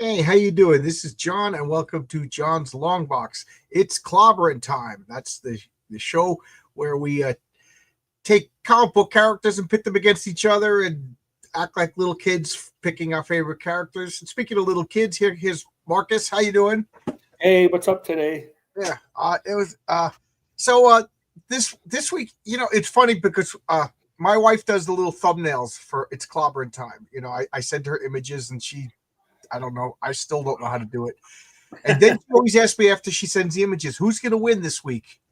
Hey, how you doing? This is John, and welcome to John's Long Box. It's clobbering time. That's the show where we take comic book characters and pit them against each other and act like little kids picking our favorite characters. And speaking of little kids, here's Marcus. How you doing? Hey, what's up today? Yeah, it was so this week. It's funny because my wife does the little thumbnails for It's Clobbering Time. I send her images and I don't know. I still don't know how to do it. And then she always asks me after she sends the images, who's going to win this week?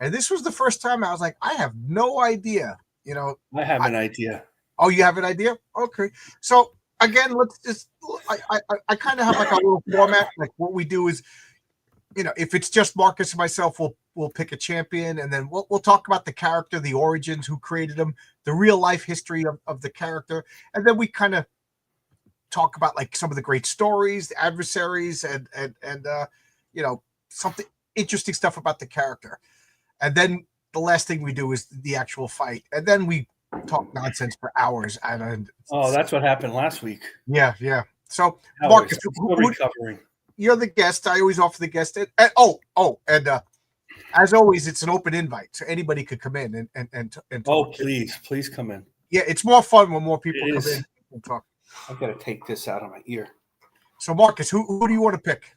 And this was the first time I was like, I have no idea. I have an idea. Oh, you have an idea? Okay. So again, let's just, I kind of have like a little format. Like what we do is, if it's just Marcus and myself, we'll pick a champion, and then we'll talk about the character, the origins, who created him, the real life history of the character, and then we kind of talk about like some of the great stories, the adversaries, and something interesting stuff about the character. And then the last thing we do is the actual fight, and then we talk nonsense for hours. And that's what happened last week. Yeah. So Hours. Marcus, Still recovering. You're the guest. I always offer the guest. And as always, it's an open invite, so anybody could come in and talk. Oh, please come in. Yeah, it's more fun when more people come in and talk. I've got to take this out of my ear. So, Marcus, who do you want to pick?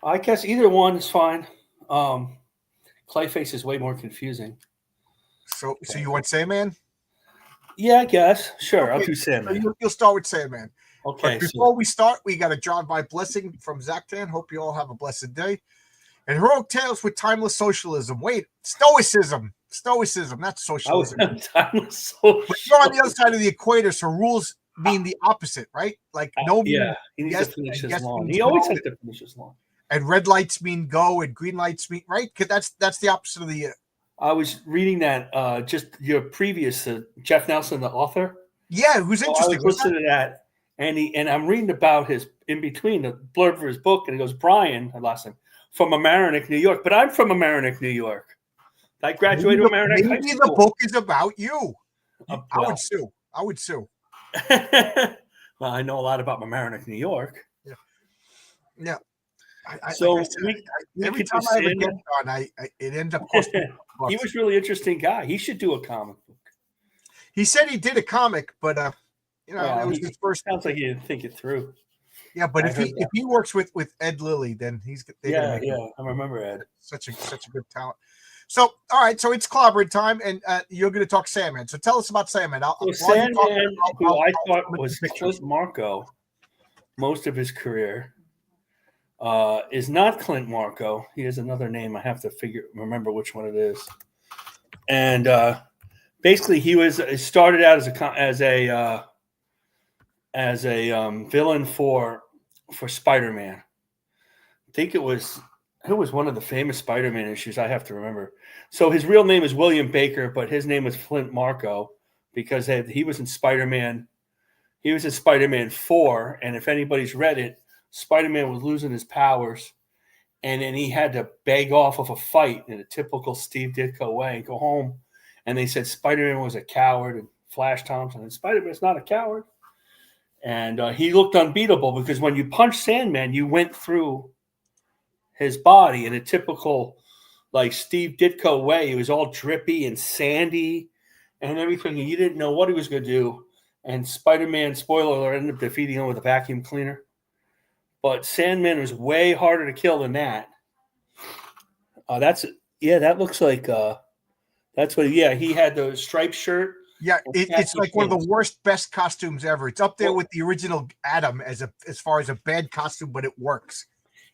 I guess either one is fine. Clayface is way more confusing. So you want Sandman? Yeah, I guess. Sure, Okay. I'll do Sandman. So you'll start with Sandman. Okay. But before we start, we got a drive-by blessing from Zachtan. Hope you all have a blessed day. And heroic tales with timeless socialism. Wait, stoicism. Stoicism, not socialism. Timeless socialism. But you're on the other side of the equator, so rules mean the opposite, right? Like no means he needs yes, to finish his yes lawn. means He always no. has to finish his lawn. And red lights mean go, and green lights mean right. Because that's the opposite of the. I was reading that just your previous Jeff Nelson, the author. Yeah, who's interesting. I was listening to that, and I'm reading about his in between the blurb for his book, and he goes, Brian, last name, from Amerenik, New York, but I'm from Amerenik, New York. I graduated from Amerenik High School. Maybe the book is about you. Well, I would sue. Well, I know a lot about Amerenik, New York. Yeah. Every time I have a guest on, it ends up costing me $1. He was a really interesting guy. He should do a comic book. He said he did a comic, but it was his first. Sounds like he didn't think it through. Yeah, but if he works with Ed Lilly, then I remember Ed. Such a good talent. So all right, so it's clobbering time, and you're going to talk Sandman. So tell us about Sandman. Sandman, who I thought was Clint Marco most of his career, is not Clint Marco. He has another name. I have to remember which one it is. And basically, he started out as a villain for Spider-Man. I think it was one of the famous Spider-Man issues. I have to remember. So his real name is William Baker, but his name was Clint Marco because he was in Spider-Man. He was in Spider-Man 4, and if anybody's read it, Spider-Man was losing his powers, and then he had to beg off of a fight in a typical Steve Ditko way and go home. And they said Spider-Man was a coward, and Flash Thompson, and Spider-Man's not a coward. And he looked unbeatable because when you punched Sandman, you went through his body in a typical, like, Steve Ditko way. He was all drippy and sandy and everything, and you didn't know what he was going to do. And Spider-Man, spoiler alert, ended up defeating him with a vacuum cleaner. But Sandman was way harder to kill than that. That looks like that's what. Yeah, he had the striped shirt. Yeah, it's like one of the best costumes ever. It's up there with the original Adam as far as a bad costume, but it works.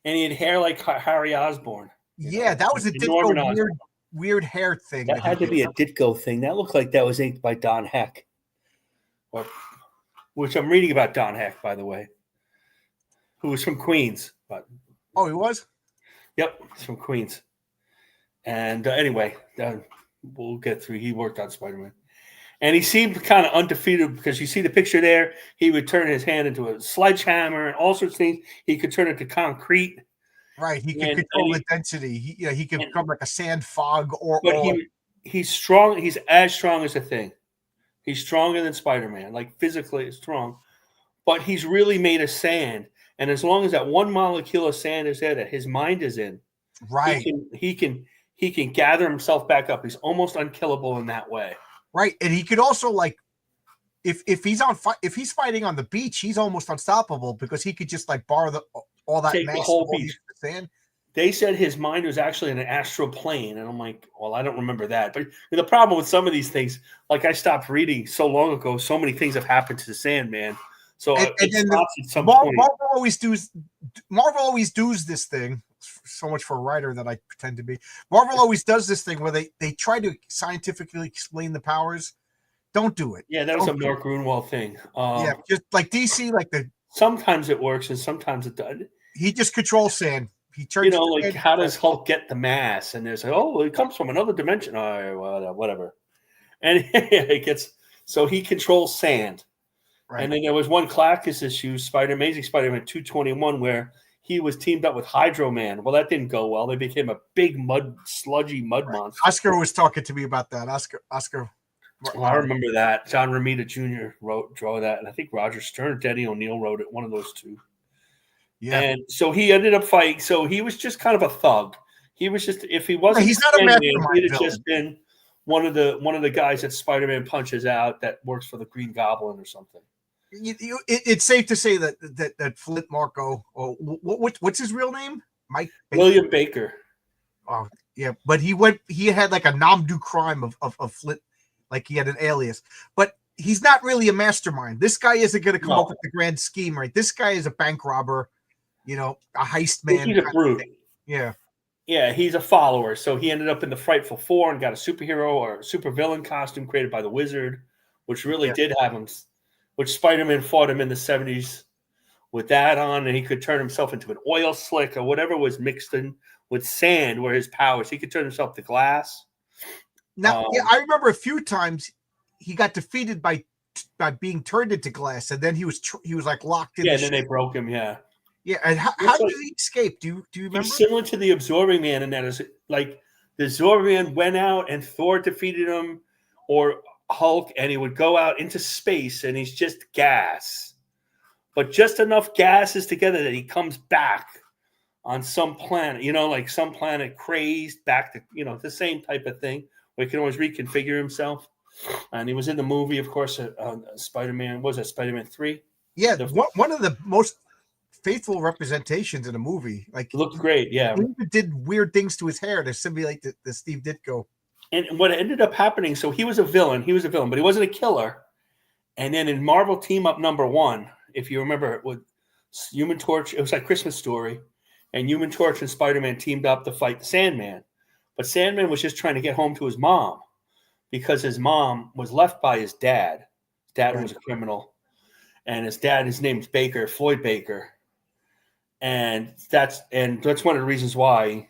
And he had hair like Harry Osborn. Yeah, that was a Ditko weird hair thing. That had to be a Ditko thing. That looked like that was inked by Don Heck. Which I'm reading about Don Heck, by the way, who was from Queens. Oh, he was? Yep, he's from Queens. And anyway, we'll get through. He worked on Spider-Man. And he seemed kind of undefeated because you see the picture there. He would turn his hand into a sledgehammer and all sorts of things. He could turn it to concrete. Right. He could control the density. He could become like a sand fog. He's strong. He's as strong as a Thing. He's stronger than Spider-Man, like physically strong. but he's really made of sand. And as long as that one molecule of sand is there that his mind is in, Right. he can gather himself back up. He's almost unkillable in that way. Right. And he could also, like, if he's fighting on the beach, he's almost unstoppable because he could just like borrow all that Take mass the whole of all beach. the sand. They said his mind was actually in an astral plane, and I'm like, well, I don't remember that. But the problem with some of these things, like I stopped reading so long ago, so many things have happened to the Sandman. So And it then stops at some point. Marvel always does this thing. So much for a writer that I pretend to be. Marvel always does this thing where they try to scientifically explain the powers. Don't do it. Yeah, that was a Mark Grunwald thing. Yeah, just like DC, like sometimes it works and sometimes it doesn't. He just controls sand. He turns, you know, like how does Hulk get the mass? And there's like, oh, it comes from another dimension. Oh, well, whatever. And it gets so he controls sand. Right. And then there was one Clackus issue, Amazing Spider-Man 221, where he was teamed up with Hydro Man. Well, that didn't go well. They became a big sludgy mud monster. Oscar was talking to me about that. Oscar. Well, I remember that. John Romita Jr. drew that, and I think Roger Stern, Denny O'Neil wrote it. One of those two. Yeah. And so he ended up fighting. So he was just kind of a thug. He was just, if he wasn't, he's not a mastermind. He'd have just been one of the guys that Spider-Man punches out that works for the Green Goblin or something. It's safe to say that Flint Marko, or what's his real name? Mike Baker? William Baker. Oh yeah, but he had like a nom du crime of Flint, like he had an alias. But he's not really a mastermind. This guy isn't going to come up with the grand scheme, right? This guy is a bank robber, you know, a heist man. He's a brute. Yeah. Yeah, he's a follower. So he ended up in the Frightful Four and got a superhero or supervillain costume created by the Wizard, which really did have him. Which Spider-Man fought him in the 70s with that on, and he could turn himself into an oil slick or whatever was mixed in with sand were his powers. He could turn himself to glass. Now, I remember a few times he got defeated by being turned into glass, and then he was like locked in. Yeah, and then they broke him. Yeah, yeah. And how did he escape? Do you remember? He's similar to the Absorbing Man, and that is like the Absorbing Man went out and Thor defeated him, or Hulk, and he would go out into space, and he's just gas, but just enough gases together that he comes back on some planet. You know, like some planet crazed back to the same type of thing where he can always reconfigure himself. And he was in the movie, of course, Spider-Man. Was that Spider-Man 3? Yeah, one of the most faithful representations in a movie. Like, looked great, yeah. He even did weird things to his hair to simulate the Steve Ditko. And what ended up happening, so he was a villain, but he wasn't a killer. And then in Marvel Team Up #1, if you remember, with Human Torch, it was like Christmas Story, and Human Torch and Spider-Man teamed up to fight the Sandman. But Sandman was just trying to get home to his mom, because his mom was left by his dad. His dad was a criminal. And his name is Baker, Floyd Baker. And that's one of the reasons why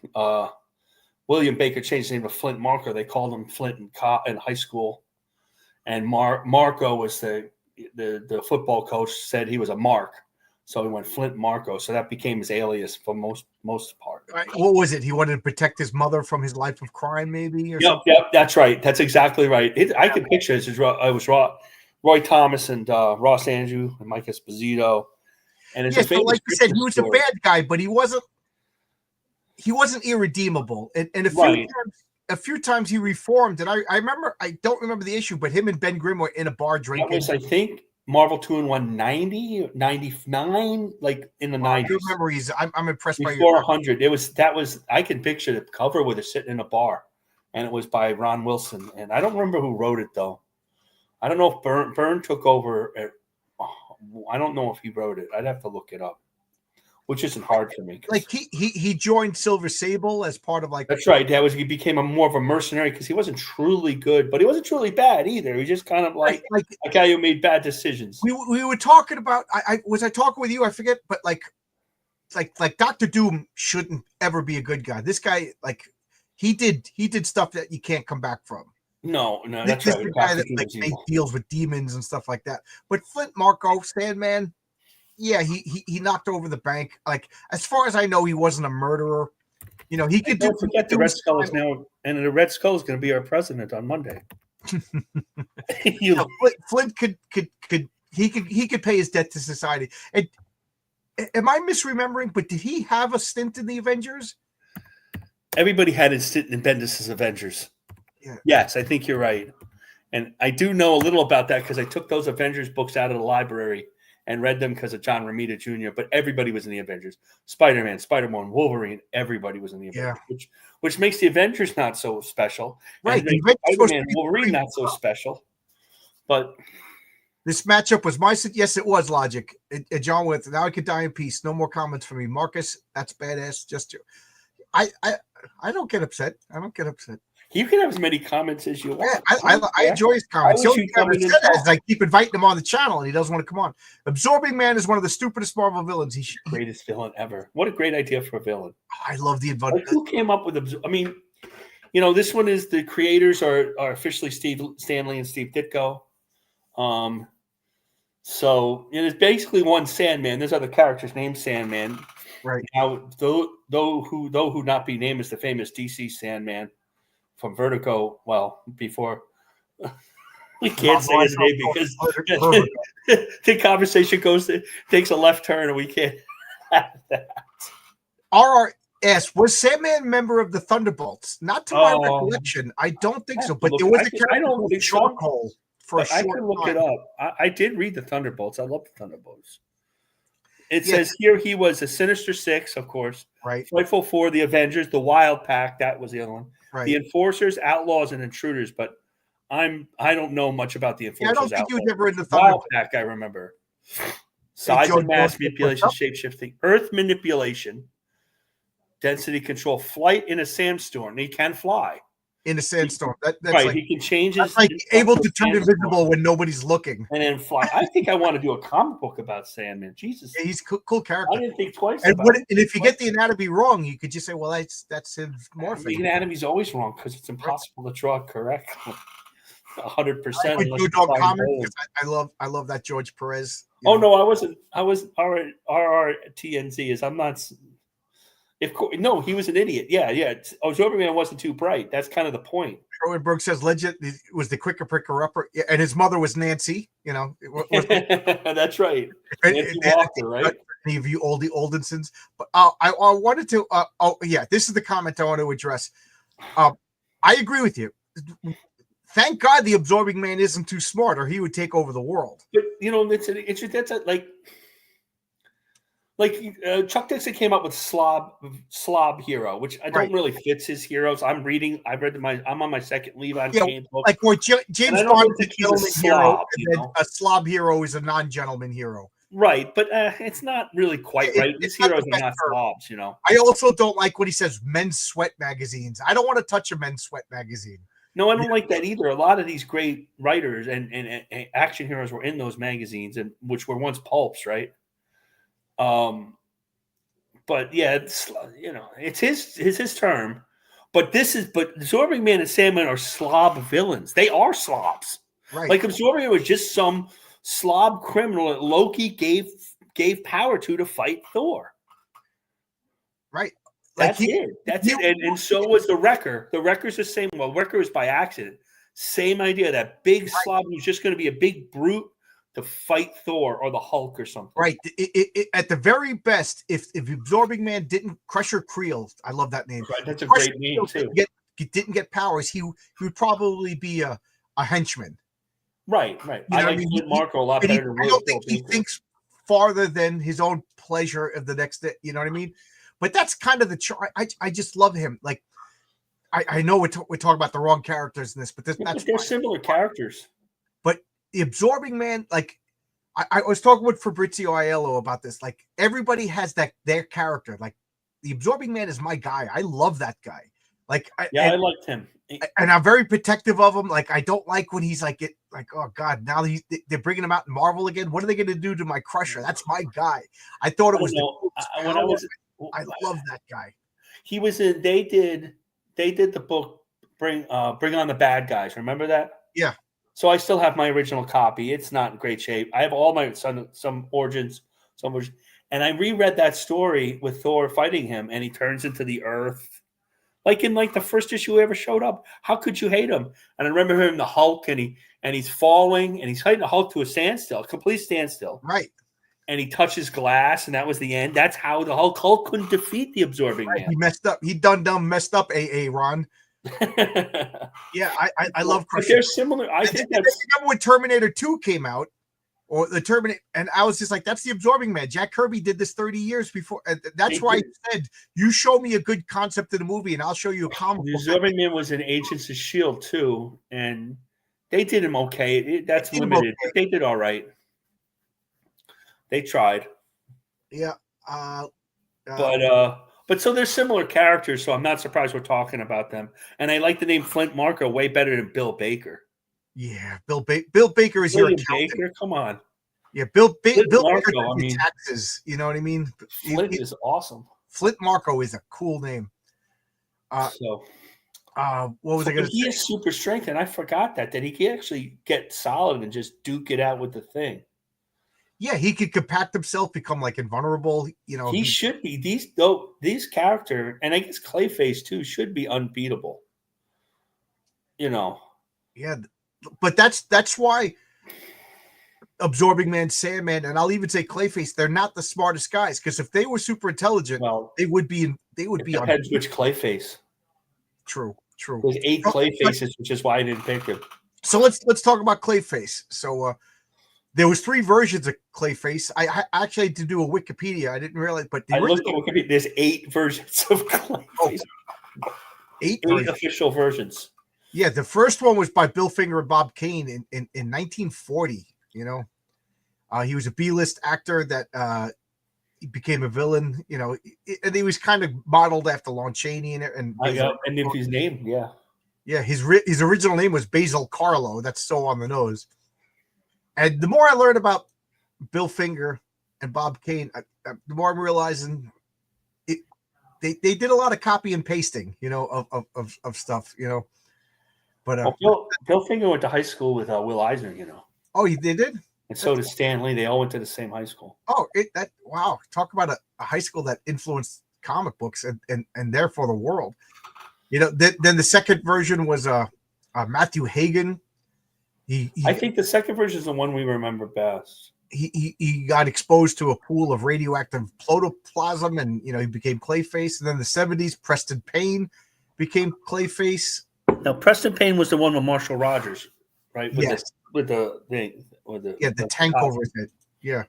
William Baker changed his name to Flint Marko. They called him Flint in high school. And Marko was the football coach, said he was a Mark. So he went Flint Marko. So that became his alias for most part. What was it? He wanted to protect his mother from his life of crime, maybe? Yep, that's right. That's exactly right. I can picture it. It was Roy Thomas and Ross Andrew and Mike Esposito. And it's so like you said, he was a bad guy, but he wasn't irredeemable. And a few times he reformed. And I don't remember the issue, but him and Ben Grimm were in a bar drinking. That was, I think, Marvel 2-in-1 90, 99, like in the 90s. Good memories. I'm impressed by your 100. I can picture the cover with it sitting in a bar, and it was by Ron Wilson. And I don't remember who wrote it though. I don't know if Byrne took over. I don't know if he wrote it. I'd have to look it up, which isn't hard for me. Like he joined Silver Sable as part of like. That's right. He became more of a mercenary because he wasn't truly good, but he wasn't truly bad either. He was just kind of like a guy who made bad decisions. We were talking about. I talking with you? I forget, but like Dr. Doom shouldn't ever be a good guy. This guy, like, he did stuff that you can't come back from. No, that's right. The guy that makes deals with demons and stuff like that. But Flint Marko, Sandman, yeah, he knocked over the bank. Like, as far as I know, he wasn't a murderer. He could do. Don't forget the Red Skull is now, and the Red Skull is going to be our president on Monday. Flint could he could pay his debt to society. And am I misremembering? But did he have a stint in the Avengers? Everybody had his stint in Bendis' Avengers. Yeah. Yes, I think you're right. And I do know a little about that because I took those Avengers books out of the library and read them because of John Romita Jr. But everybody was in the Avengers. Spider-Man, Spider-Man, Wolverine, everybody was in the Avengers, which makes the Avengers not so special. Right. And Spider-Man, Wolverine not so special. But this matchup was my – yes, it was, Logic. John with, now I could die in peace. No more comments from me. Marcus, that's badass. Just I don't get upset. I don't get upset. You can have as many comments as you want. Yeah, I enjoy his comments. The only thing I keep inviting him on the channel, and he doesn't want to come on. Absorbing Man is one of the stupidest Marvel villains. Greatest villain ever. What a great idea for a villain. I love the advice. Like, who came up with I mean, this one is the creators are officially Steve Stanley and Steve Ditko. So it's basically one Sandman. There's other characters named Sandman. Right. Now, though who not be named is the famous DC Sandman from Vertigo. Well, before we can't say his name because the conversation takes a left turn and we can't have that. RRS, was Sandman a member of the Thunderbolts? Not to my recollection. I don't think so. But there was a character called Charcoal for a short time. I can look it up. I did read the Thunderbolts. I love the Thunderbolts. It says here he was a Sinister Six, of course. Right. Frightful Four, the Avengers, the Wild Pack. That was the other one. Right. The Enforcers, Outlaws, and Intruders. But I don't know much about the Enforcers. I don't think he was ever in the Wild Pack. I remember. Size and mass manipulation, shape shifting, Earth manipulation, density control, flight in a sandstorm. He can fly. In a sandstorm. That's right. Like, he can change his. Like able to turn invisible when nobody's looking. And then fly. I think I want to do a comic book about Sandman. Jesus. Yeah, he's a cool character. I didn't think twice and about it. And if you get the anatomy wrong, you could just say, well, that's his morphing. The anatomy's always wrong because it's impossible to draw correctly. 100%. I love that George Perez. Oh, no, I wasn't. I was RRTNZ is I'm not. No, he was an idiot. Yeah. Absorbing Man wasn't too bright. That's kind of the point. Cronenberg says legend was the quicker picker upper, and his mother was Nancy. That's right. Nancy Walker, right? Any of you Oldensons, but I wanted to. This is the comment I want to address. I agree with you. Thank God the Absorbing Man isn't too smart, or he would take over the world. But Chuck Dixon came up with Slob Hero, which I don't really fits his heroes. I'm on my second Levi Kane book. Like where James Bond is a gentleman hero, and then a slob hero is a non-gentleman hero. Right, but it's not really quite right. These heroes are not slobs, I also don't like when he says men's sweat magazines. I don't want to touch a men's sweat magazine. No, I don't like that either. A lot of these great writers and action heroes were in those magazines, and which were once pulps, right? But yeah, it's his term. But Absorbing Man and Sandman are slob villains. They are slobs. Right. Like Absorbing Man was just some slob criminal that Loki gave power to fight Thor. Right. That's it. And so was the Wrecker. The Wrecker's the same. Well, Wrecker was by accident. Same idea. That big slob who's just going to be a big brute to fight Thor or the Hulk or something. Right. At the very best, if Absorbing Man didn't Crusher Creel, I love that name. Right, that's a great name too. Didn't get powers, he would probably be a henchman. Right. I like Marco a lot better than I don't think he thinks farther than his own pleasure of the next day. You know what I mean? But that's kind of the I just love him. Like I know we're talking about the wrong characters in this, but they're similar characters. But the Absorbing Man, like I was talking with Fabrizio Aiello about this. Like everybody has their character. Like the Absorbing Man is my guy. I love that guy. Like I liked him, and I'm very protective of him. Like I don't like when he's like oh God, now they're bringing him out in Marvel again. What are they going to do to my Crusher? That's my guy. I thought it was. I love that guy. He was in. They did the book Bring on the Bad Guys. Remember that? Yeah. So I still have my original copy. It's not in great shape. I have all my some origins, and I reread that story with Thor fighting him, and he turns into the Earth, like in the first issue he ever showed up. How could you hate him? And I remember him, the Hulk, and and he's falling, and he's fighting the Hulk to a standstill, a complete standstill. Right. And he touches glass, and that was the end. That's how the Hulk couldn't defeat the Absorbing Man. He messed up. He messed up. Ron. Yeah, I love. But they're similar. I think that's. Remember when Terminator 2 came out, or the Terminator, and I was just like, "That's the Absorbing Man." Jack Kirby did this 30 years before. That's why I said, "You show me a good concept of the movie, and I'll show you a comic." The Absorbing Man was in Agents of S.H.I.E.L.D. too, and they did him okay. That's limited. But they did all right. They tried. Yeah. But so they're similar characters, so I'm not surprised we're talking about them. And I like the name Flint Marko way better than Bill Baker. Yeah, Bill Baker is William your accountant. Baker, come on. Yeah, Bill Baker Marko, does taxes. You know what I mean? Flint is awesome. Flint Marko is a cool name. What was I going to say? He has super strength, and I forgot that he can actually get solid and just duke it out with the thing. Yeah, he could compact himself, become like invulnerable. You know, he should be. These character, and I guess Clayface too, should be unbeatable. You know. Yeah, but that's why Absorbing Man, Sandman, and I'll even say Clayface, they're not the smartest guys, because if they were super intelligent, they would be. Depends which Clayface. True. There's 8 Clayfaces, which is why I didn't pick him. So let's talk about Clayface. So there was 3 versions of Clayface. I actually had to do a Wikipedia. I didn't realize, but I looked at Wikipedia. There's 8 versions of Clayface. 8 official versions. Yeah, the first one was by Bill Finger and Bob Kane in 1940. You know, he was a B-list actor that he became a villain. You know, and he was kind of modeled after Lon Chaney and his name. Yeah, his original name was Basil Carlo. That's so on the nose. And the more I learned about Bill Finger and Bob Kane, the more I'm realizing they did a lot of copy and pasting, you know, of stuff, you know. But Bill Finger went to high school with Will Eisner, you know. Oh, they did? And so did Stan Lee. They all went to the same high school. Oh, wow. Talk about a high school that influenced comic books and therefore the world. You know, then the second version was Matthew Hagen. I think the second version is the one we remember best. He got exposed to a pool of radioactive protoplasm, and you know he became Clayface. And then the 70s, Preston Payne became Clayface. Now Preston Payne was the one with Marshall Rogers, right? Yes. With the tank over his head. Yeah.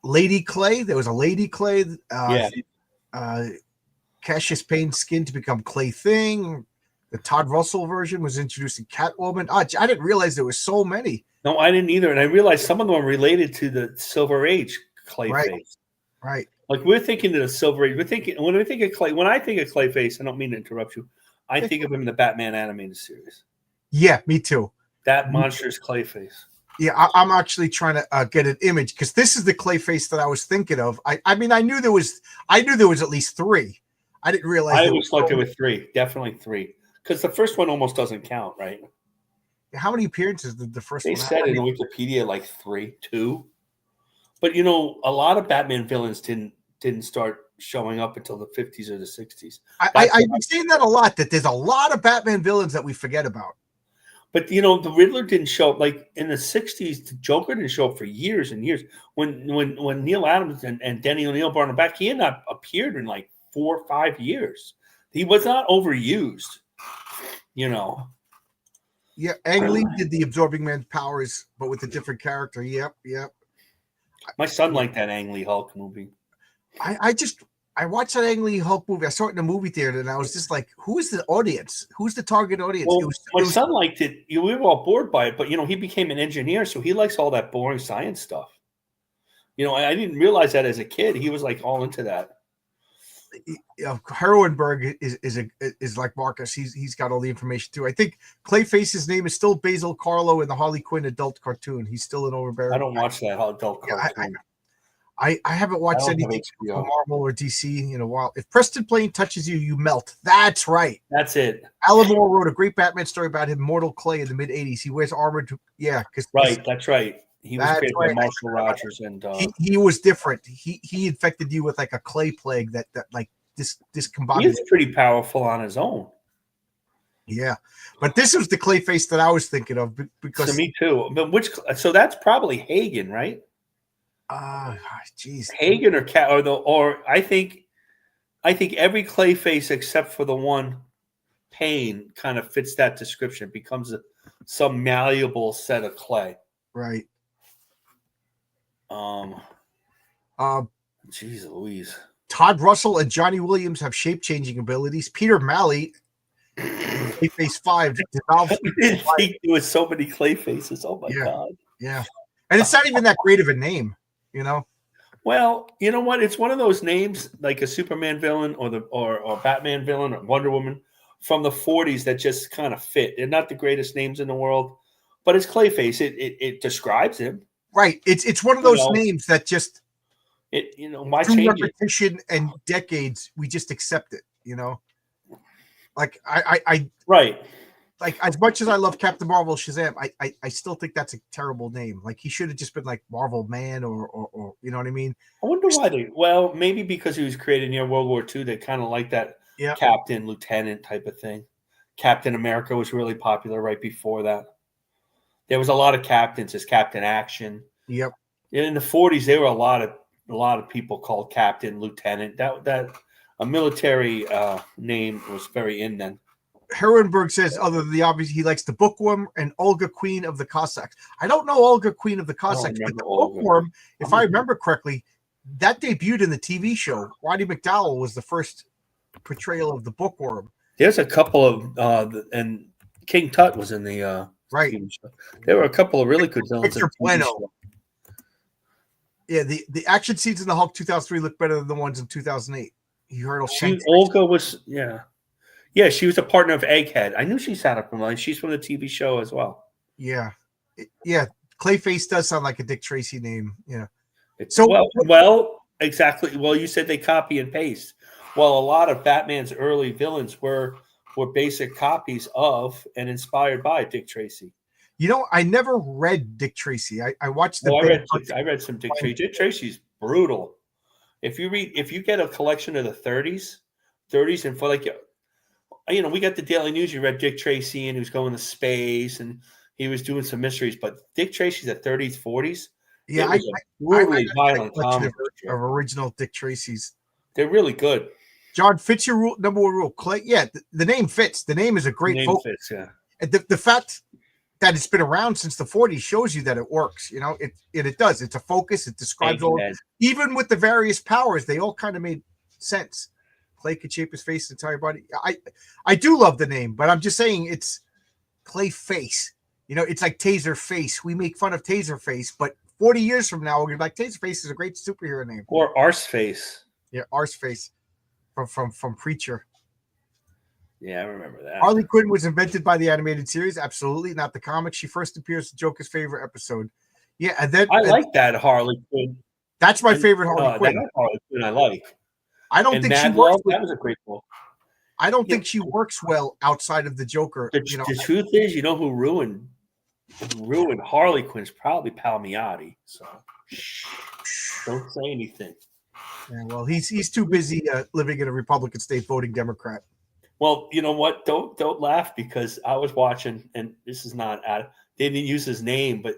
Lady Clay. There was a Lady Clay. Cassius Payne's skin to become Clay Thing. The Todd Russell version was introducing Catwoman. I didn't realize there were so many. No, I didn't either. And I realized some of them are related to the Silver Age Clayface. Right. Like we're thinking of the Silver Age. When I think of Clayface, I don't mean to interrupt you. I think of him in the Batman animated series. Yeah, me too. That monstrous Clayface. Yeah, I'm actually trying to get an image because this is the Clayface that I was thinking of. I mean, I knew there was at least 3. I didn't realize. I always thought there were 3. Definitely 3. Because the first one almost doesn't count, right? How many appearances did the first one have? They said in Wikipedia like 2. But you know, a lot of Batman villains didn't start showing up until the 50s or the 60s. I've been seeing that a lot. That there's a lot of Batman villains that we forget about. But you know, the Riddler didn't show up like in the 60s. The Joker didn't show up for years and years. When Neil Adams and Denny O'Neil brought him back, he had not appeared in like 4 or 5 years. He was not overused. You know. Yeah, Ang Lee did the Absorbing Man's powers, but with a different character. Yep. My son liked that Ang Lee Hulk movie. I watched that Ang Lee Hulk movie. I saw it in a movie theater, and I was just like, "Who is the audience? Who's the target audience?" Well, my son liked it. We were all bored by it, but you know, he became an engineer, so he likes all that boring science stuff. You know, I didn't realize that as a kid. He was like all into that. Herrenberg is like Marcus. He's got all the information too. I think Clayface's name is still Basil Carlo in the Harley Quinn adult cartoon. He's still an overbearing. I don't watch that adult cartoon. I haven't watched anything from Marvel or DC in a while. If Preston Payne touches you, you melt. That's right. That's it. Alan Moore wrote a great Batman story about him, Mortal Clay, in the mid '80s. He wears armor. That's right. He was created by Marshall Rogers, and he was different. He infected you with like a clay plague that like this combined. He was pretty powerful on his own. Yeah, but this was the Clayface that I was thinking of because. So me too. But so that's probably Hagen, right? Geez. Hagen or I think every Clayface except for the one Payne kind of fits that description. It becomes some malleable set of clay. Right. Jeez Louise. Todd Russell and Johnny Williams have shape-changing abilities. Peter Malley, Clayface 5, devolves. I didn't think there was so many Clayfaces. Oh my god. Yeah, and it's not even that great of a name, you know. Well, you know what? It's one of those names like a Superman villain or Batman villain or Wonder Woman from the 40s that just kind of fit. They're not the greatest names in the world, but it's Clayface. It describes him. Right. It's one of those names that just why change repetition and decades we just accept it, you know. Like I right. Like as much as I love Captain Marvel, Shazam, I still think that's a terrible name. Like he should have just been like Marvel Man or you know what I mean? I wonder why well, maybe because he was created near World War II, they kind of like that captain, lieutenant type of thing. Captain America was really popular right before that. There was a lot of captains as Captain Action. Yep. In the 40s, there were a lot of people called Captain, Lieutenant. That a military name was very in then. Herrenberg says, other than the obvious, he likes the Bookworm and Olga, Queen of the Cossacks. I don't know Olga, Queen of the Cossacks, but the Bookworm, if I remember correctly, that debuted in the TV show. Roddy McDowell was the first portrayal of the Bookworm. There's a couple of, and King Tut was in the right. TV show. There were a couple of really good villains. Victor Bueno. Yeah, the action scenes in the Hulk 2003 look better than the ones in 2008. You heard Olga was, yeah, she was a partner of Egghead. I knew she sat up in line. She's from the TV show as well. Yeah. Clayface does sound like a Dick Tracy name. Yeah. Well, exactly. Well, you said they copy and paste. Well, a lot of Batman's early villains were basic copies of and inspired by Dick Tracy. You know, I never read Dick Tracy. I watched the. I read some Dick Tracy. Dick Tracy's brutal. If you get a collection of the 30s, and for like, we got the Daily News. You read Dick Tracy, and he was going to space, and he was doing some mysteries. But Dick Tracy's the 30s, 40s. Yeah, I brutally violent comic of original Dick Tracy's. They're really good. John, fits your number one rule. Clay, the name fits. The name is a great focus. Fits, yeah. The fact that it's been around since the 40s shows you that it works. You know, it does. It's a focus. It describes all. Even with the various powers, they all kind of made sense. Clay could shape his face and entire body. I do love the name, but I'm just saying it's Clayface. You know, it's like Taserface. We make fun of Taserface, but 40 years from now, we're gonna be like, Taserface is a great superhero name. Or Arseface. Yeah, Arseface from Preacher. Yeah, I remember that. Harley Quinn was invented by the animated series, absolutely, not the comic. She first appears in Joker's favorite episode. Yeah, and then I like that Harley Quinn. That's my favorite Harley Quinn. That Harley Quinn I like. I don't think she works. That was a great book. I don't think she works well outside of the Joker. The truth is, you know who ruined Harley Quinn's probably Palmiotti. So don't say anything. Yeah, well, he's too busy living in a Republican state, voting Democrat. Well, you know what? Don't laugh because I was watching, and this is not. They didn't use his name, but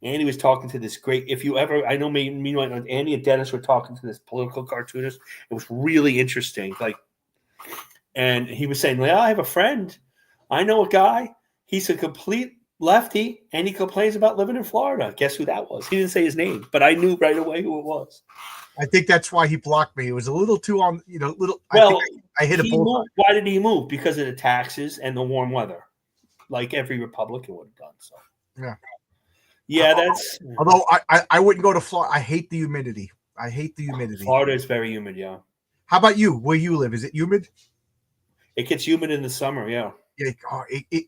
Andy was talking to this great. If you ever, I know me, Andy and Dennis were talking to this political cartoonist. It was really interesting. And he was saying, "Well, I have a friend. I know a guy. He's a complete lefty, and he complains about living in Florida." Guess who that was? He didn't say his name, but I knew right away who it was. I think that's why he blocked me. It was a little too on, little. Well, I hit a bullseye. Why did he move? Because of the taxes and the warm weather, like every Republican would have done. So yeah, that's. Although I wouldn't go to Florida. I hate the humidity. Florida is very humid. Yeah. How about you? Where you live? Is it humid? It gets humid in the summer. Yeah. Yeah.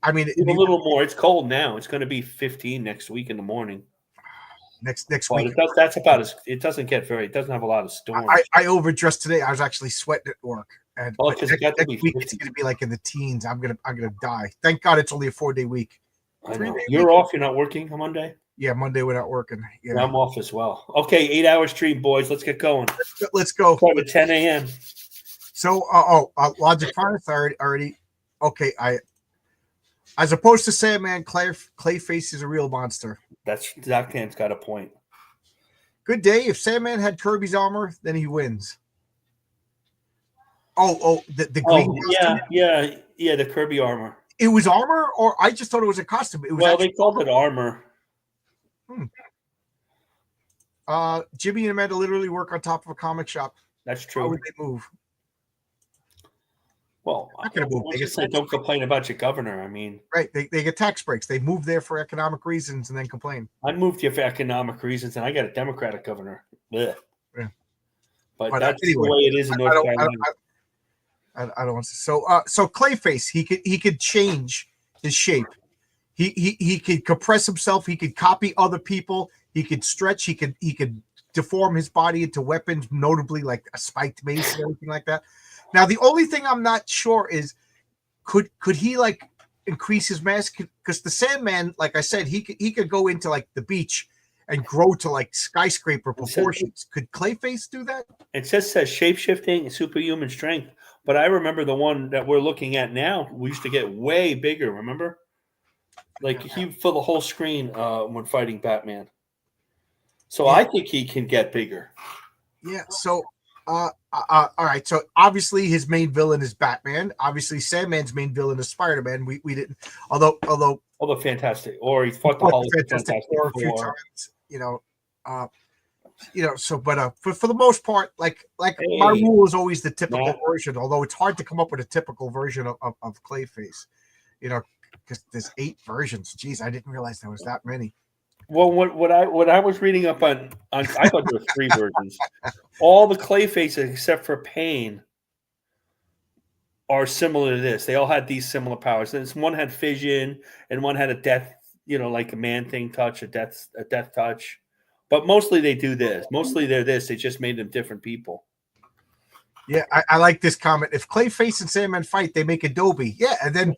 A little more. It's cold now. It's going to be 15 next week in the morning. Next week. That's about as. It doesn't get it doesn't have a lot of storms. I overdressed today. I was actually sweating at work. And because next week it's going to be like in the teens. I'm gonna die. Thank God it's only a 4-day week. You're off. You're not working on Monday. Yeah, Monday we're not working. Yeah, I'm off as well. Okay, 8-hour stream, boys. Let's get going. Let's go. Start at 10 a.m. So, Logic Finance already. Okay, As opposed to Sandman, Clayface is a real monster. That's Zachman's got a point. Good day. If Sandman had Kirby's armor, then he wins. The green costume? Yeah, the Kirby armor. It was armor, or I just thought it was a costume. It was they called it armor. Jimmy and Amanda literally work on top of a comic shop. That's true. How would they move? Well, don't complain about your governor. I mean, right? They get tax breaks. They move there for economic reasons and then complain. I moved here for economic reasons, and I got a Democratic governor. Blech. Yeah. But that's anyway, the way it is in North Carolina. I don't want to. So Clayface, he could change his shape. He could compress himself. He could copy other people. He could stretch. He could deform his body into weapons, notably like a spiked mace and everything like that. Now, the only thing I'm not sure is could he like increase his mass? Because the Sandman, like I said, he could go into like the beach and grow to like skyscraper proportions. Could Clayface do that? It says shape-shifting and superhuman strength. But I remember the one that we're looking at now, we used to get way bigger, remember? Like he fill the whole screen when fighting Batman. So I think he can get bigger. Yeah, so all right. So obviously his main villain is Batman. Obviously Sandman's main villain is Spider-Man. We didn't although Fantastic. Or he fought the Fantastic Four a few times, so but for the most part, like my rule is always the typical version, although it's hard to come up with a typical version of Clayface, because there's 8 versions. Jeez, I didn't realize there was that many. Well, what I was reading up on I thought there were 3 versions. All the Clayfaces except for Pain are similar to this. They all had these similar powers. And one had fission, and one had a death, like a man thing touch, a death touch. But mostly they do this. Mostly they're this. They just made them different people. Yeah, I like this comment. If Clayface and Sandman fight, they make Adobe. Yeah, and then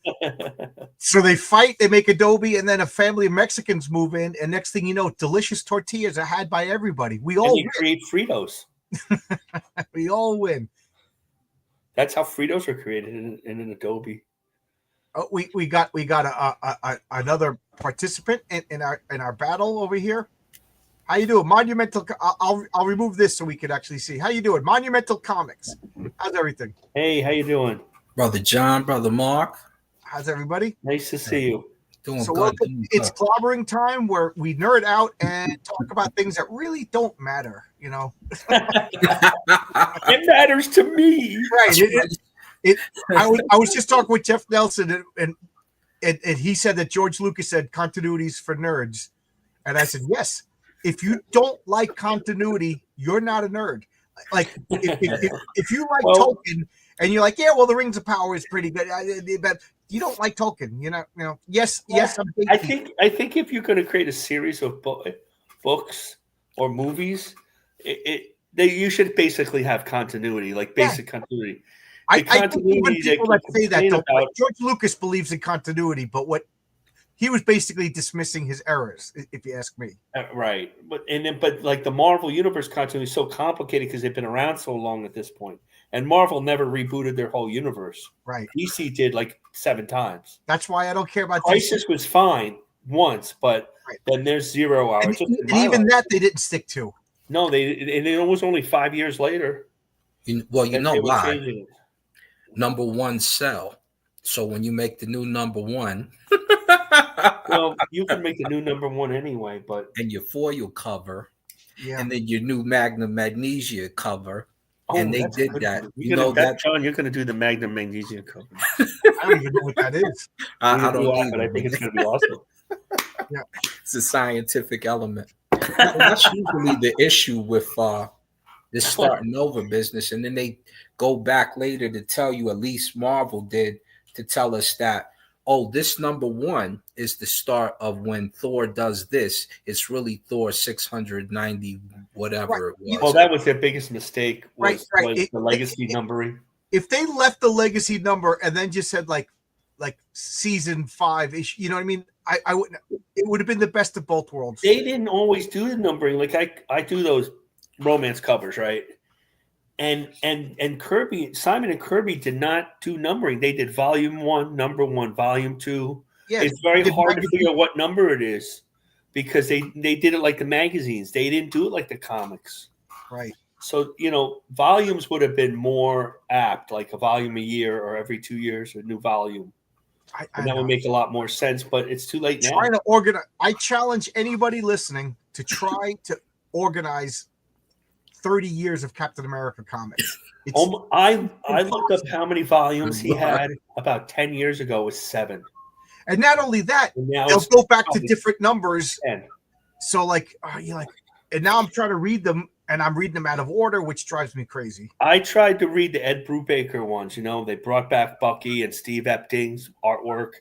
so they fight, they make Adobe, and then a family of Mexicans move in, and next thing you know, delicious tortillas are had by everybody. We all create Fritos. We all win. That's how Fritos are created in an Adobe. Oh, we got another participant in our battle over here. How you doing, Monumental? I'll remove this so we can actually see. How you doing, Monumental Comics? How's everything? Hey, how you doing, Brother John, Brother Mark? How's everybody? Nice to see you. Doing so good. Welcome. It's clobbering time where we nerd out and talk about things that really don't matter. It matters to me, right? I was just talking with Jeff Nelson, and he said that George Lucas said continuity's for nerds, and I said yes. If you don't like continuity, you're not a nerd. Like if you like Tolkien and you're like, yeah, well, the Rings of Power is pretty good, but you don't like Tolkien, Yes. I think if you're going to create a series of books or movies, you should basically have continuity, like basic continuity. I think even people that say that George Lucas believes in continuity, but what he was basically dismissing his errors, if you ask me. Right, but like the Marvel Universe continuity is so complicated because they've been around so long at this point, and Marvel never rebooted their whole universe. Right, DC did like 7 times. That's why I don't care about Crisis. Was fine once, but then there's 0 hours. And even that they didn't stick to. No, and it was only 5 years later. You know why? Number one sell. So when you make the new number one. Well, you can make the new number one anyway, but and your foil cover, and then your new Magnum Magnesia cover, and they did that. John, you're going to do the Magnum Magnesia cover. I don't even know what that is. I don't either, but I think it's going to be awesome. Yeah, it's a scientific element. That's usually the issue with this starting over business, and then they go back later to tell you, at least Marvel did, to tell us that, this number one is the start of when Thor does this. It's really Thor 690, whatever it was. Well, that was their biggest mistake, was the legacy numbering. If they left the legacy number and then just said like season 5, you know what I mean? I wouldn't. It would have been the best of both worlds. They didn't always do the numbering. Like I do those romance covers, right? And Simon and Kirby did not do numbering. They did volume 1, number 1, volume 2. Yeah, it's very did hard to magazine- figure out what number it is because they did it like the magazines. They didn't do it like the comics. Right. So, volumes would have been more apt, like a volume a year or every 2 years, a new volume. I And that would know. make a lot more sense, but it's too late now. Trying to organize. I challenge anybody listening to try to organize 30 years of Captain America comics. I looked up how many volumes he had about 10 years ago. It was 7. And not only that, And now they'll it's go back to probably different numbers. 10. So like, you're like, and now I'm trying to read them, and I'm reading them out of order, which drives me crazy. I tried to read the Ed Brubaker ones. They brought back Bucky and Steve Epting's artwork,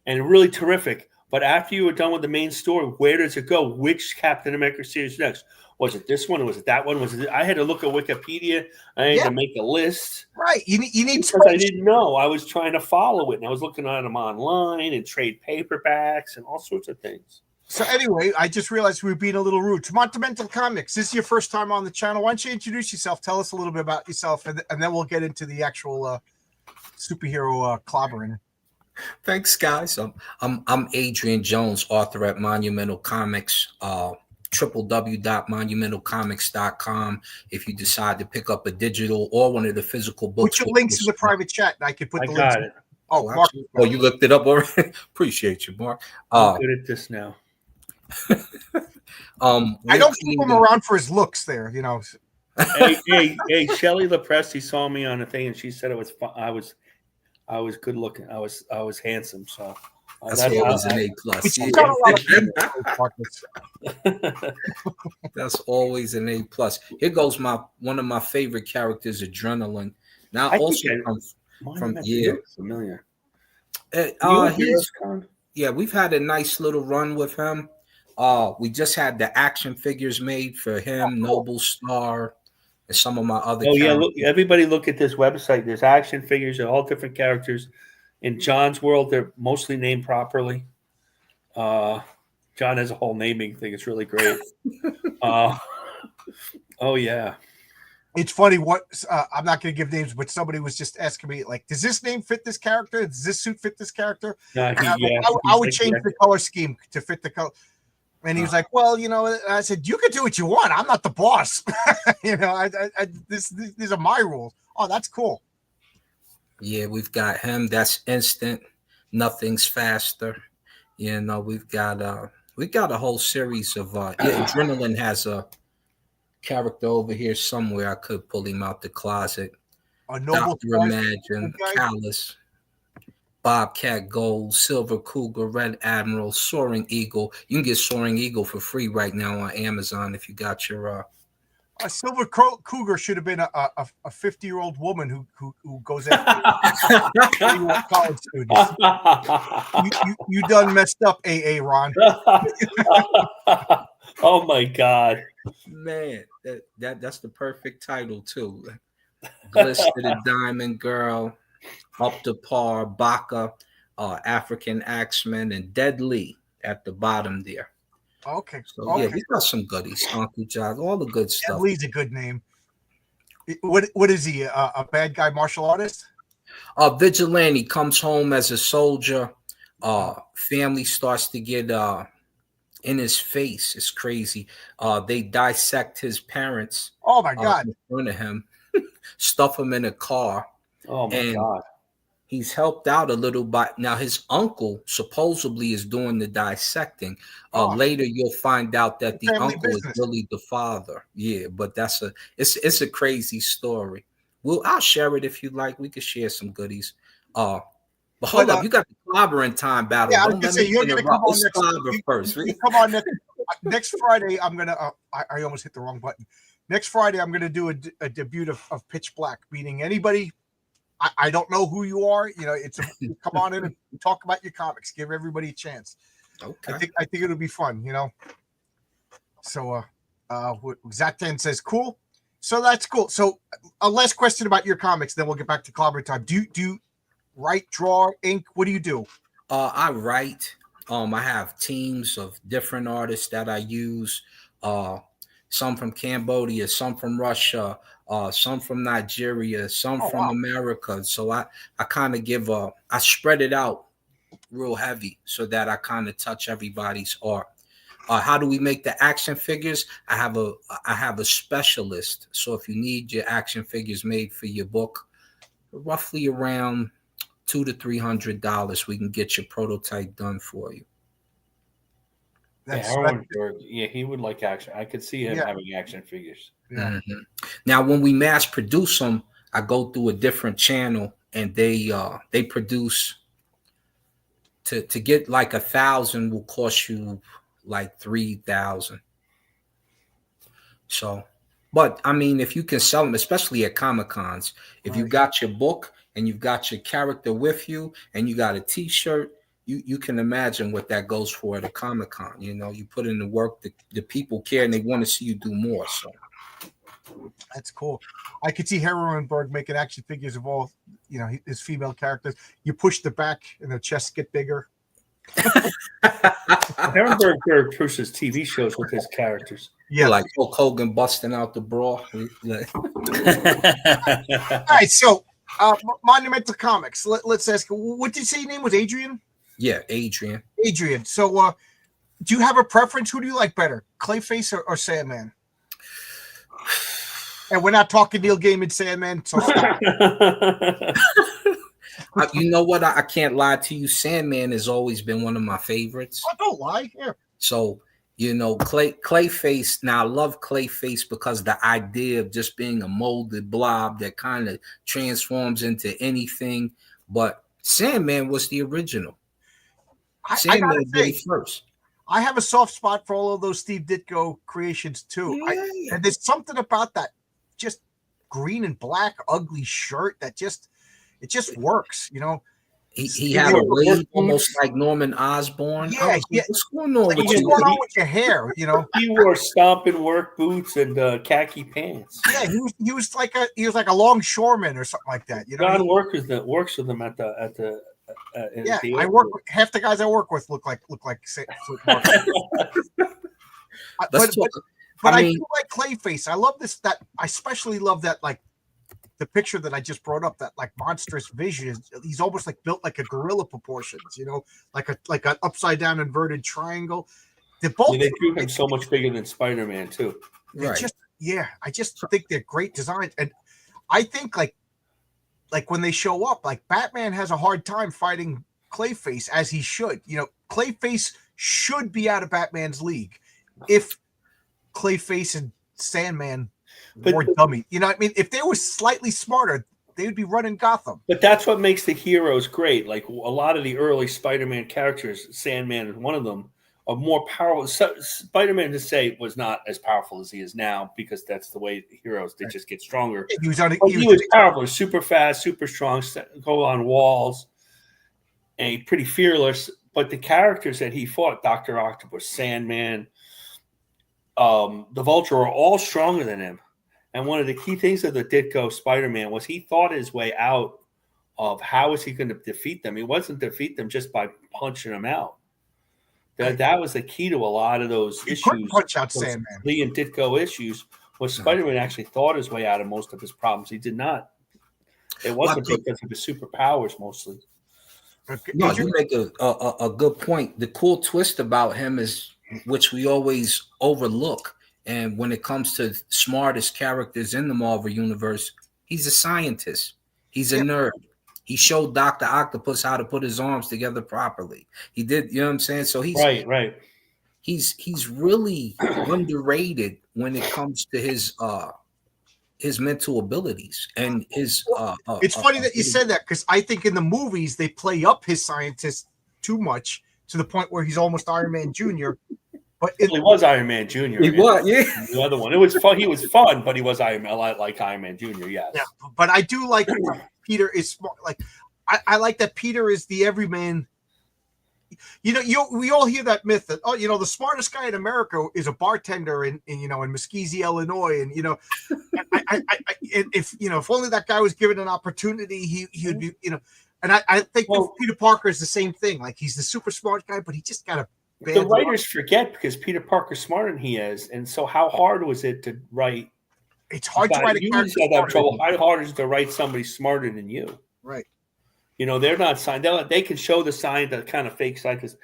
and really terrific. But after you were done with the main story, where does it go? Which Captain America series next? Was it this one? Or was it that one? I had to look at Wikipedia. I had to make a list. Right. You need because I didn't know. I was trying to follow it, and I was looking at them online and trade paperbacks and all sorts of things. So anyway, I just realized we were being a little rude. Tomato Comics, this is your first time on the channel. Why don't you introduce yourself? Tell us a little bit about yourself, and then we'll get into the actual superhero clobbering. Thanks, guys. I'm Adrian Jones, author at Monumental Comics. www.monumentalcomics.com. If you decide to pick up a digital or one of the physical books, put your links in the private chat, and I can put the links. Got it. Oh, Mark. Oh, you looked it up already. Appreciate you, Mark. I'm good at this now. I don't keep him around for his looks. There, Hey, Shelly LaPresti saw me on a thing, and she said it was fun. I was good looking. I was handsome. So that's always an A plus. That's always an A plus. Here goes one of my favorite characters, Adrenaline. Now from familiar. We've had a nice little run with him. We just had the action figures made for him, Noble Star, and some of my other characters. Everybody look at this website. There's action figures of all different characters. In John's world, they're mostly named properly. John has a whole naming thing. It's really great. Oh yeah. It's funny I'm not going to give names, but somebody was just asking me, like, does this name fit this character? Does this suit fit this character? I would change the color scheme to fit the color. And he was like, well, I said, you can do what you want. I'm not the boss. These are my rules. Oh, that's cool. Yeah, we've got him. That's instant. Nothing's faster. We've got a whole series of Adrenaline has a character over here somewhere. I could pull him out the closet. A Noble Dr. Imagine, Callus, Bobcat Gold, Silver Cougar, Red Admiral, Soaring Eagle. You can get Soaring Eagle for free right now on Amazon if you got your a Silver Cougar should have been a 50-year-old woman who goes after college students. You done messed up, AA Ron. Oh my God, man, that's the perfect title too. Blister the Diamond Girl, Up to Par, Baka, African Axeman, and Deadly at the bottom there. Okay. So yeah, we got some goodies. Uncle John, all the good stuff. Deadly's a good name. What is he? A bad guy martial artist? Vigilante, comes home as a soldier. Family starts to get in his face. It's crazy. They dissect his parents. Oh my God! In front of him, stuff him in a car. Oh my God! He's helped out a little by now. His uncle supposedly is doing the dissecting. Later, you'll find out that the uncle is really the father. Yeah, but it's a crazy story. I'll share it if you like. We could share some goodies. But hold up, you got the clobbering time battle. Yeah, I was gonna say you're gonna come on first. Come on next Friday. I'm gonna. I almost hit the wrong button. Next Friday, I'm gonna do a debut of Pitch Black, meaning anybody. I don't know who you are. Come on in and talk about your comics. Give everybody a chance. Okay. I think it'll be fun. So Zatan says cool. So that's cool. So a last question about your comics, then we'll get back to clobbering time. Do you write, draw, ink? What do you do? I write. I have teams of different artists that I use. Some from Cambodia, some from Russia, some from Nigeria, some from America. So I kind of I spread it out real heavy so that I kind of touch everybody's art. How do we make the action figures? I have a specialist. So if you need your action figures made for your book, roughly around $200 to $300, we can get your prototype done for you. Yeah, he would like action. I could see him having action figures. Yeah. Mm-hmm. Now, when we mass produce them, I go through a different channel, and they produce to get like 1,000 will cost you like 3,000. So, but I mean, if you can sell them, especially at Comic Cons, if you got your book and you've got your character with you and you got a T-shirt, you can imagine what that goes for at a Comic Con. You know, you put in the work, the people care and they want to see you do more. So that's cool. I could see Herrenberg making action figures of all, his female characters. You push the back and the chests get bigger. Herrenberg pushes TV shows with his characters. Yeah, like Hulk Hogan busting out the bra. All right, so Monumental Comics. Let's ask. What did you say your name was? Adrian. Yeah, Adrian. Adrian. So, do you have a preference? Who do you like better, Clayface or Sandman? And we're not talking Neil Gaiman Sandman. So stop. You know what? I can't lie to you. Sandman has always been one of my favorites. Oh, don't lie. Yeah. So, Clayface. Now, I love Clayface because the idea of just being a molded blob that kind of transforms into anything. But Sandman was the original. Sandman did it first. I have a soft spot for all of those Steve Ditko creations too. Yeah. And there's something about that just green and black ugly shirt that just works, He had a wave almost like Norman Osborn. Yeah, what's going on with your hair? He wore stomping work boots and khaki pants. Yeah, he was like a longshoreman or something like that. John works with them at the I work with half the guys I work with look like but I do like Clayface. I love this. That I especially love that, like the picture that I just brought up. That like monstrous vision. He's almost like built like a gorilla proportions. Like an upside down inverted triangle. They drew him so much bigger than Spider-Man too. Right. I just think they're great designs, and I think like when they show up, like Batman has a hard time fighting Clayface, as he should. Clayface should be out of Batman's league if Clayface and Sandman were dummy. You know what I mean? If they were slightly smarter, they would be running Gotham. But that's what makes the heroes great. Like a lot of the early Spider-Man characters, Sandman is one of them, are more powerful. Spider-Man, to say, was not as powerful as he is now because that's the way heroes, they just get stronger. He was powerful, super fast, super strong, go on walls, and pretty fearless. But the characters that he fought, Dr. Octopus, Sandman, the Vulture, are all stronger than him. And one of the key things of the Ditko Spider-Man was he thought his way out of how is he going to defeat them. He wasn't defeat them just by punching them out. That was the key to a lot of those issues. Punch out Sandman. Lee and Ditko issues was Spider-Man actually thought his way out of most of his problems. He did not. It wasn't because of his superpowers mostly. No, you make a good point. The cool twist about him is, which we always overlook, and when it comes to smartest characters in the Marvel Universe, he's a scientist. He's a nerd. He showed Dr. Octopus how to put his arms together properly. He did, you know what I'm saying? So he's right. He's really underrated when it comes to his mental abilities and his. It's funny that you said that, because I think in the movies they play up his scientist too much to the point where he's almost Iron Man Jr. But he was Iron Man Jr. He was, yeah. The other one, it was fun. He was fun, but he was Iron Man, like Iron Man Jr. Yes. Yeah, but I do like Peter is smart. Like I like that Peter is the everyman. We all hear that myth that the smartest guy in America is a bartender in Mesquite, Illinois, and if only that guy was given an opportunity, he would be And I think Peter Parker is the same thing. Like he's the super smart guy, but he just got a. The writers forget because Peter Parker's smarter than he is, and so how hard was it to write? It's hard to write a character. How hard is it to write somebody smarter than you? Right. You know, they're not signed. They can show the sign, the kind of fake sign, because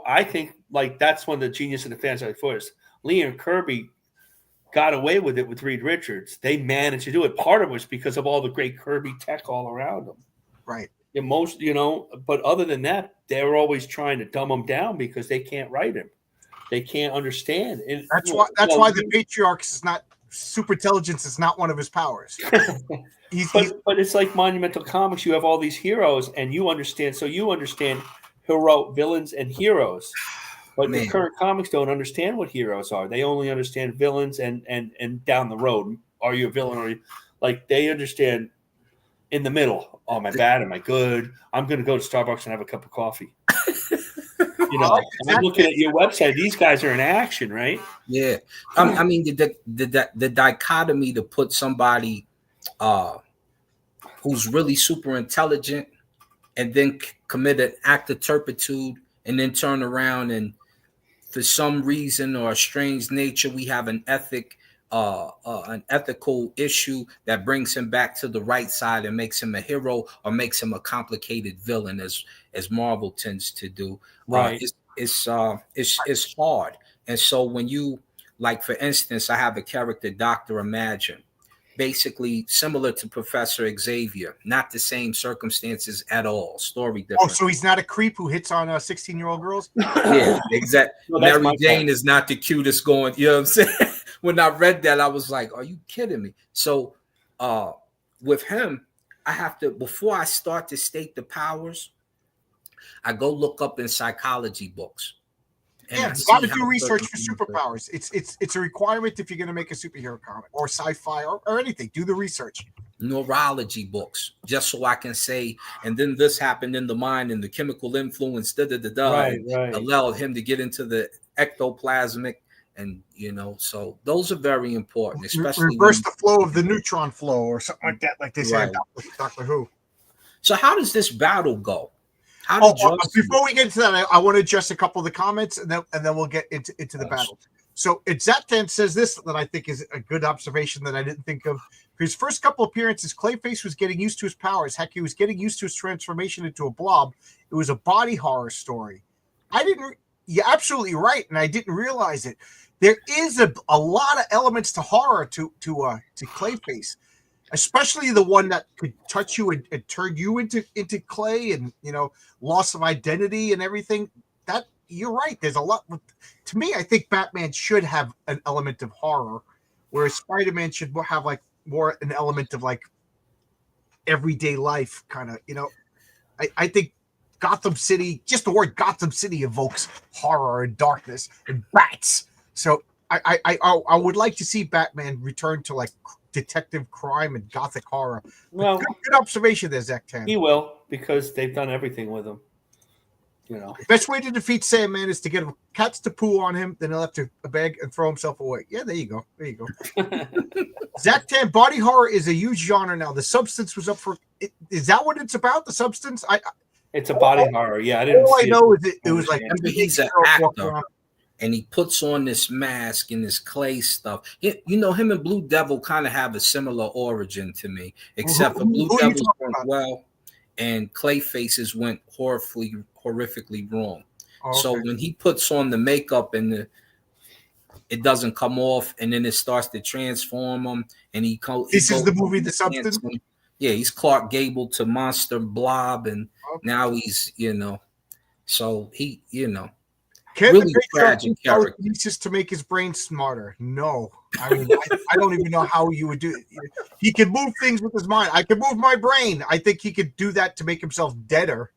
I think like that's one of the genius of the fans like for us. Lee and Kirby got away with it with Reed Richards. They managed to do it. Part of it was because of all the great Kirby tech all around them. Right. But other than that, they're always trying to dumb him down because they can't write him. They can't understand. And, That's why the Patriarch is not super intelligence is not one of his powers. But it's like Monumental Comics. You have all these heroes, and you understand. So you understand villains, and heroes. But the current comics don't understand what heroes are. They only understand villains and down the road. Are you a villain? Or like they understand in the middle. Oh, am I bad? Am I good? I'm going to go to Starbucks and have a cup of coffee. I'm looking at your website. These guys are in action, right? Yeah. I mean, the dichotomy to put somebody who's really super intelligent and then commit an act of turpitude and then turn around and for some reason or a strange nature, we have an ethical issue that brings him back to the right side and makes him a hero or makes him a complicated villain, as Marvel tends to do. Right. It's hard. And so when you, like, for instance, I have a character, Dr. Imagine, basically similar to Professor Xavier, not the same circumstances at all. Story different. Oh, so he's not a creep who hits on 16-year-old girls? Yeah, exactly. Well, Mary Jane is not the cutest going, you know what I'm saying? When I read that, I was like, are you kidding me? So with him, I have to, before I start to state the powers, I go look up in psychology books. Yeah, you got to do research for superpowers. It's a requirement if you're going to make a superhero comic or sci-fi or anything. Do the research. Neurology books, just so I can say, and then this happened in the mind and the chemical influence, right. allowed him to get into the ectoplasmic, and so those are very important, especially reverse the flow of the neutron flow or something like that, like they say in Doctor Who. So how does this battle go? Before we get into that, I want to address a couple of the comments, and then we'll get into the battle. So Zatan says this that I think is a good observation that I didn't think of. For his first couple appearances, Clayface was getting used to his powers. Heck, he was getting used to his transformation into a blob. It was a body horror story. You're absolutely right, and I didn't realize it. There is a lot of elements to horror to Clayface. Especially the one that could touch you and turn you into clay, and loss of identity and everything. That you're right. There's a lot. To me, I think Batman should have an element of horror, whereas Spider-Man should have like more an element of like everyday life kind of. I think Gotham City, just the word Gotham City evokes horror and darkness and bats. So I would like to see Batman return to like detective crime and gothic horror. Well, good observation there, Zatan. He will, because they've done everything with him. The best way to defeat Sandman is to get cats to poo on him, then he'll have to beg and throw himself away. Yeah, there you go. Zatan, body horror is a huge genre now. The Substance was up for. Is that what it's about? The Substance? It's a body horror. Yeah, I didn't. All I know is it was like he's an actor. And he puts on this mask and this clay stuff. Him and Blue Devil kind of have a similar origin to me, except for Blue Devil's went well, and Clayface's went horrifically wrong. Okay. So when he puts on the makeup and it doesn't come off, and then it starts to transform him, and this is the movie The Substance. Yeah, he's Clark Gable to Monster Blob, and now he's so he Can really tragic character. To make his brain smarter? No, I mean I don't even know how you would do it. He can move things with his mind. I can move my brain. I think he could do that to make himself deader.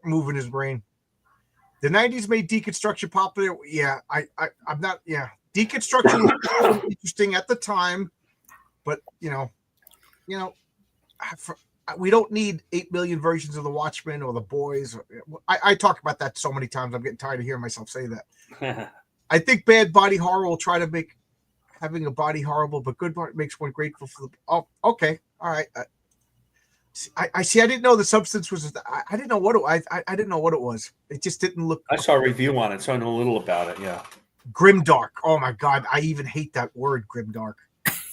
Moving his brain. The 90s made deconstruction popular. Yeah, I'm not. Yeah, deconstruction was interesting at the time, but we don't need 8 million versions of The Watchmen or The Boys. I talk about that so many times. I'm getting tired of hearing myself say that. I think bad body horror will try to make having a body horrible, but good makes one grateful for the. Oh, okay, all right. I see. I didn't know The Substance was. I didn't know what it. I didn't know what it was. It just didn't look. I saw a review on it, so I know a little about it. Yeah. Grimdark. Oh my God, I even hate that word, Grimdark.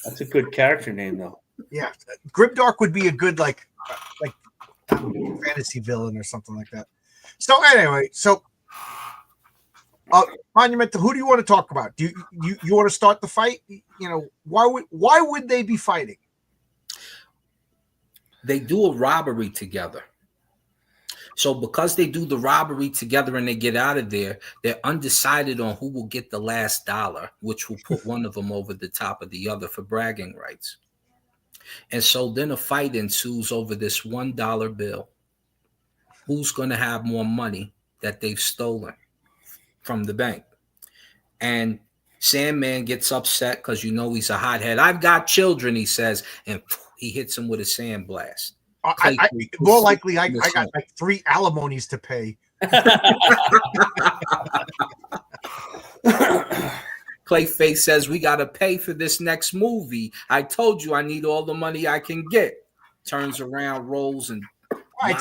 That's a good character name, though. Yeah, Grimdark would be a good like fantasy villain or something like that. So anyway, Monumental, who do you want to talk about? Do you want to start the fight? Why would they be fighting? They do a robbery together. So because they do the robbery together and they get out of there, they're undecided on who will get the last dollar, which will put one of them over the top of the other for bragging rights. And so then a fight ensues over this $1 bill. Who's going to have more money that they've stolen from the bank? And Sandman gets upset because he's a hothead. I've got children, he says, and he hits him with a sandblast. More likely, I got like 3 alimonies to pay. Clayface says, we got to pay for this next movie. I told you I need all the money I can get. Turns around, rolls, and right.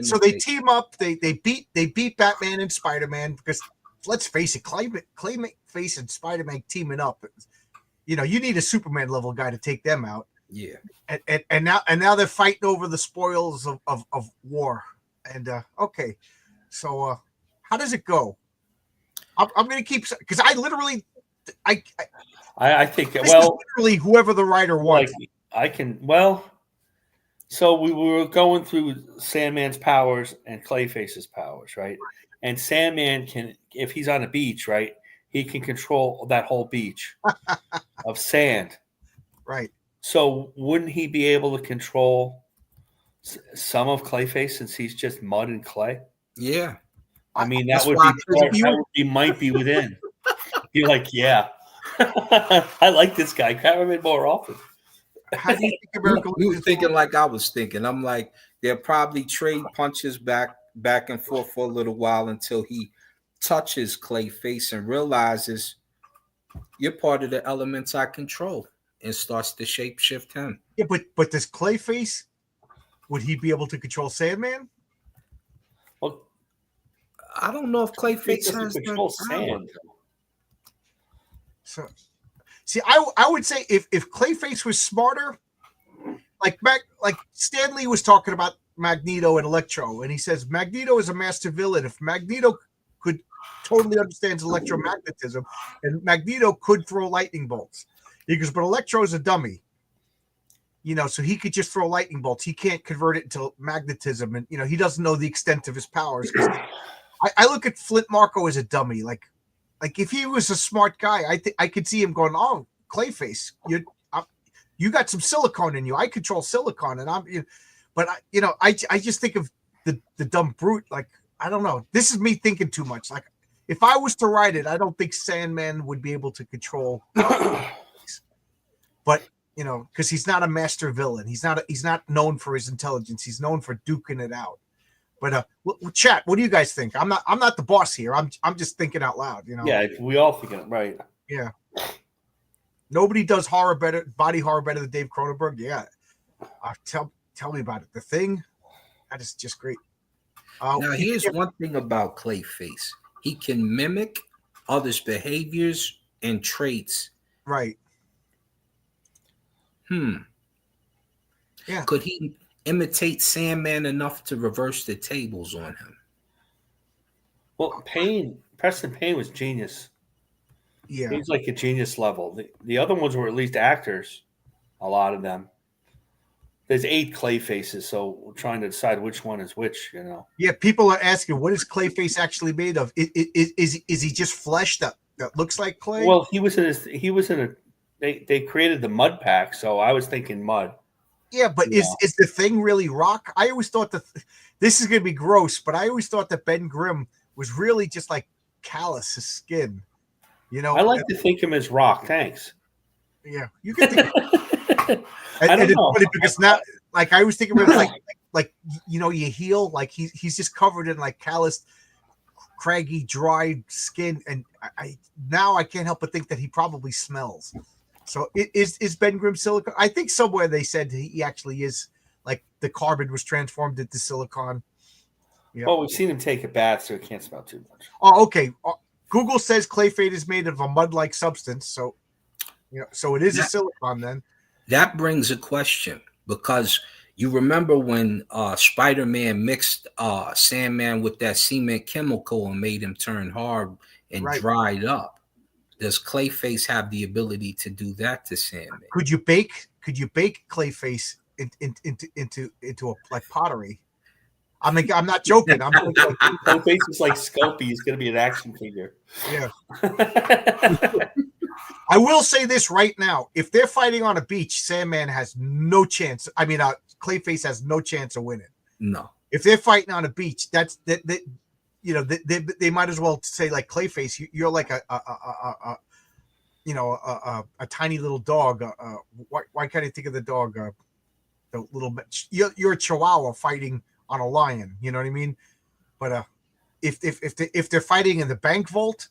So they team up. They beat Batman and Spider-Man because let's face it, Clayface and Spider-Man teaming up. You need a Superman level guy to take them out. Yeah. And now they're fighting over the spoils of war. And okay, so how does it go? I'm going to keep because I literally. I think literally whoever the writer wants. So we were going through Sandman's powers and Clayface's powers, right? And Sandman can, if he's on a beach, right, he can control that whole beach of sand, right? So wouldn't he be able to control some of Clayface since he's just mud and clay? Yeah, I mean that might be within. You're like, yeah, I like this guy. Grab him in more often. How do you think America? You were thinking like I was thinking. I'm like, they'll probably trade punches back and forth for a little while until he touches Clayface and realizes you're part of the elements I control and starts to shapeshift him. Yeah, but does Clayface, would he be able to control Sandman? Well, I don't know if Clayface has control sand. So, see, I would say if Clayface was smarter, like Stan Lee was talking about Magneto and Electro, and he says Magneto is a master villain. If Magneto could totally understands electromagnetism, and Magneto could throw lightning bolts, he goes, but Electro is a dummy, so he could just throw lightning bolts. He can't convert it into magnetism, and he doesn't know the extent of his powers. I look at Flint Marko as a dummy, like if he was a smart guy, I could see him going, "Oh, Clayface, you got some silicone in you. I control silicone, and I just think of the dumb brute. Like I don't know. This is me thinking too much. Like if I was to write it, I don't think Sandman would be able to control. But because he's not a master villain, he's not known for his intelligence. He's known for duking it out. But chat, what do you guys think? I'm not the boss here. I'm just thinking out loud. Yeah, we all think it, right? Yeah. Nobody does body horror better than Dave Cronenberg. Yeah. Tell me about it. The Thing, that is just great. Now, here's one thing about Clayface. He can mimic others' behaviors and traits. Right. Yeah. Could he imitate Sandman enough to reverse the tables on him? Well, Preston Payne was genius. Yeah. He's like a genius level. The other ones were at least actors, a lot of them. There's 8 Clayfaces, so we're trying to decide which one is which, Yeah, people are asking, what is Clayface actually made of? Is he just flesh that looks like clay? Well, they created the mud pack, so I was thinking mud. Yeah, but is the Thing really rock? I always thought this is going to be gross, but I always thought that Ben Grimm was really just like callous, his skin. I like to think him as rock. Thanks. Yeah, you can think. I don't know. Because now, like I was thinking of it like you heal, like he's just covered in like callous, craggy, dry skin, and I can't help but think that he probably smells. So is Ben Grimm silicone? I think somewhere they said he actually is, like the carbon was transformed into silicone. Yeah. Well, we've seen him take a bath, so it can't smell too much. Oh, okay. Google says Clayface is made of a mud-like substance, so so it is a silicone then. That brings a question because You remember when Spider-Man mixed Sandman with that cement chemical and made him turn hard and Right. dried up? Does Clayface have the ability to do that to Sandman? Could you bake Clayface into a like pottery? I'm not joking. I'm thinking like, Clayface is like Sculpey. He's going to be an action figure. yeah. I will say this right now: if they're fighting on a beach, Sandman has no chance. I mean, Clayface has no chance of winning. No. If they're fighting on a beach, that's that. You know, they might as well say like Clayface, you're like a tiny little dog. Why can't I think of the dog? The little bit. You're a Chihuahua fighting on a lion. You know what I mean? But if they're fighting in the bank vault,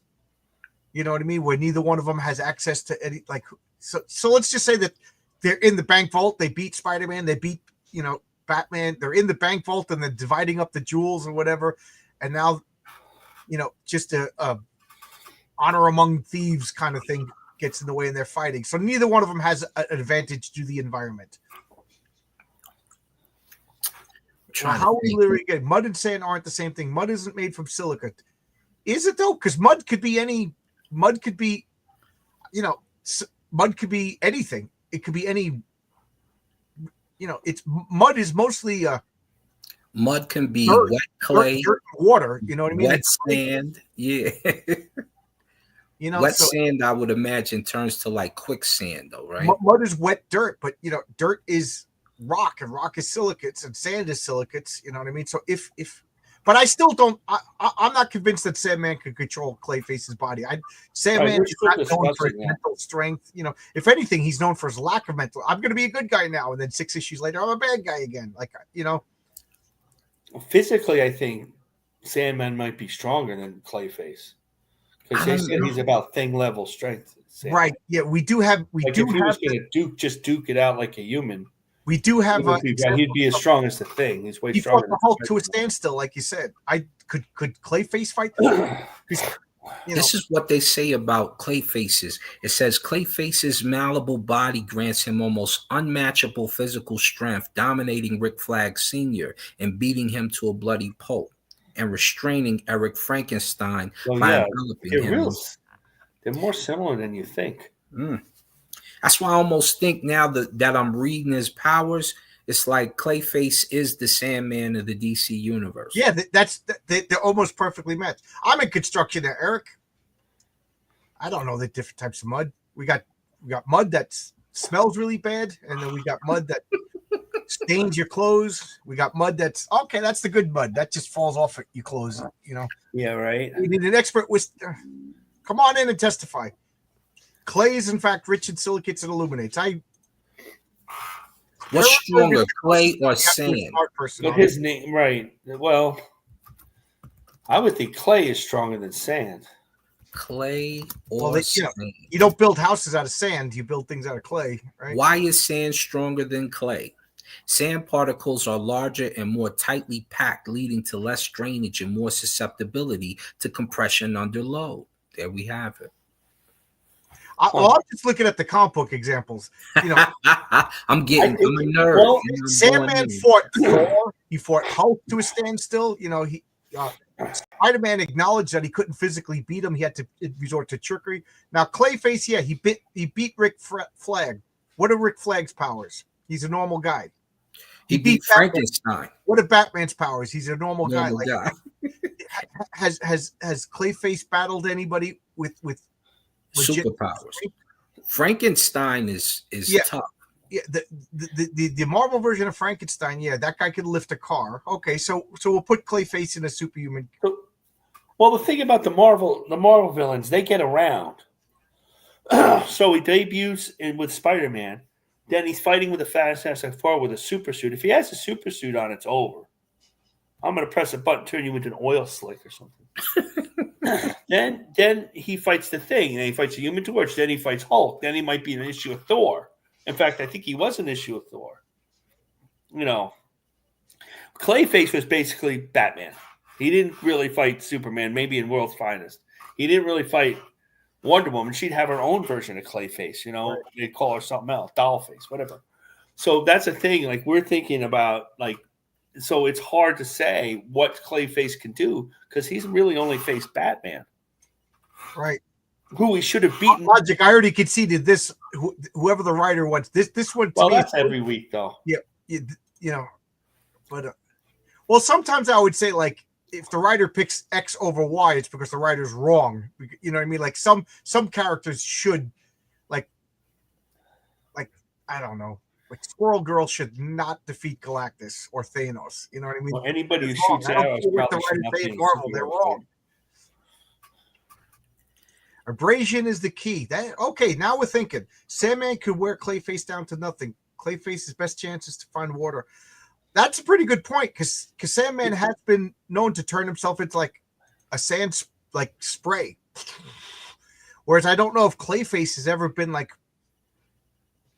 you know what I mean, where neither one of them has access to any like. So let's just say that they're in the bank vault. They beat Spider-Man. They beat Batman. They're in the bank vault and they're dividing up the jewels or whatever. And now, just a honor among thieves kind of thing gets in the way and they're fighting. So neither one of them has an advantage to the environment. How we literally get mud and sand aren't the same thing. Mud isn't made from silica. Is it though? Because mud could be anything. It could be any, it's mud is mostly mud can be dirt, wet clay, dirt, water, you know what I mean? Wet sand, yeah. Wet sand, I would imagine, turns to like quicksand, though, right? Mud is wet dirt, but dirt is rock, and rock is silicates, and sand is silicates. You know what I mean? So but I still don't. I'm not convinced that Sandman could control Clayface's body. Sandman is not known for his mental strength. If anything, he's known for his lack of mental. I'm going to be a good guy now, and then 6 issues later, I'm a bad guy again. Physically, I think Sandman might be stronger than Clayface because they said he's about thing level strength. Sandman. Right? Yeah, we do have. If he was going to duke it out like a human. We do have. He'd be as strong as the Thing. He's way stronger. He fought the Hulk to a standstill, like you said. Could Clayface fight? This is what they say about Clayfaces. It says Clayface's malleable body grants him almost unmatchable physical strength, dominating Rick Flag Sr. and beating him to a bloody pulp, and restraining Eric Frankenstein by enveloping him. They're more similar than you think. That's why I almost think now that I'm reading his powers, it's like Clayface is the Sandman of the DC universe. Yeah, they're almost perfectly matched. I'm in construction there, Eric. I don't know the different types of mud. We got mud that smells really bad, and then we got mud that stains your clothes. We got mud that's okay. That's the good mud that just falls off your clothes. Yeah, right. We need an expert with. Come on in and testify. Clay is in fact rich in silicates and illuminates. What's stronger, clay or sand? But his name, right? Well, I would think clay is stronger than sand. Clay or sand? You don't build houses out of sand. You build things out of clay, right? Why is sand stronger than clay? Sand particles are larger and more tightly packed, leading to less drainage and more susceptibility to compression under load. There we have it. I'm just looking at the comic book examples. I'm a nerd. Well, Sandman fought Thor. He fought Hulk to a standstill. Spider-Man acknowledged that he couldn't physically beat him. He had to resort to trickery. Now Clayface, he beat Rick Flag. What are Rick Flag's powers? He's a normal guy. He beat Frankenstein. What are Batman's powers? He's a normal guy. Has Clayface battled anybody with superpowers? Frankenstein is tough. Yeah, the Marvel version of Frankenstein, that guy could lift a car. Okay, so we'll put Clayface in a superhuman. Well, the thing about the Marvel villains, they get around. So he debuts with Spider-Man, then he's fighting with the Fantastic Four with a super suit. If he has a super suit on, it's over. I'm going to press a button, turn you into an oil slick or something. Then he fights the Thing. Then he fights the Human Torch. Then he fights Hulk. Then he might be an issue of Thor. In fact, I think he was an issue of Thor. Clayface was basically Batman. He didn't really fight Superman, maybe in World's Finest. He didn't really fight Wonder Woman. She'd have her own version of Clayface. Right. They'd call her something else, Dollface, whatever. So that's the thing. Like we're thinking about like, so it's hard to say what Clayface can do because he's really only faced Batman, Right. who he should have beaten. Logic. I already conceded this. Whoever the writer wants this one. To Well, me, that's every week though. Yeah. You know, but well, sometimes I would say like if the writer picks X over Y, it's because the writer's wrong. You know what I mean? Like some characters should like I don't know. Like Squirrel Girl should not defeat Galactus or Thanos. You know what I mean? Well, anybody who It's wrong. shoots I don't arrows care what probably the should writers not say be in in Marvel. They're superhero wrong. Abrasion is the key. That okay? Now we're thinking. Sandman could wear Clayface down to nothing. Clayface's best chance is to find water. That's a pretty good point because Sandman has been known to turn himself into like a sand like spray. Whereas I don't know if Clayface has ever been like,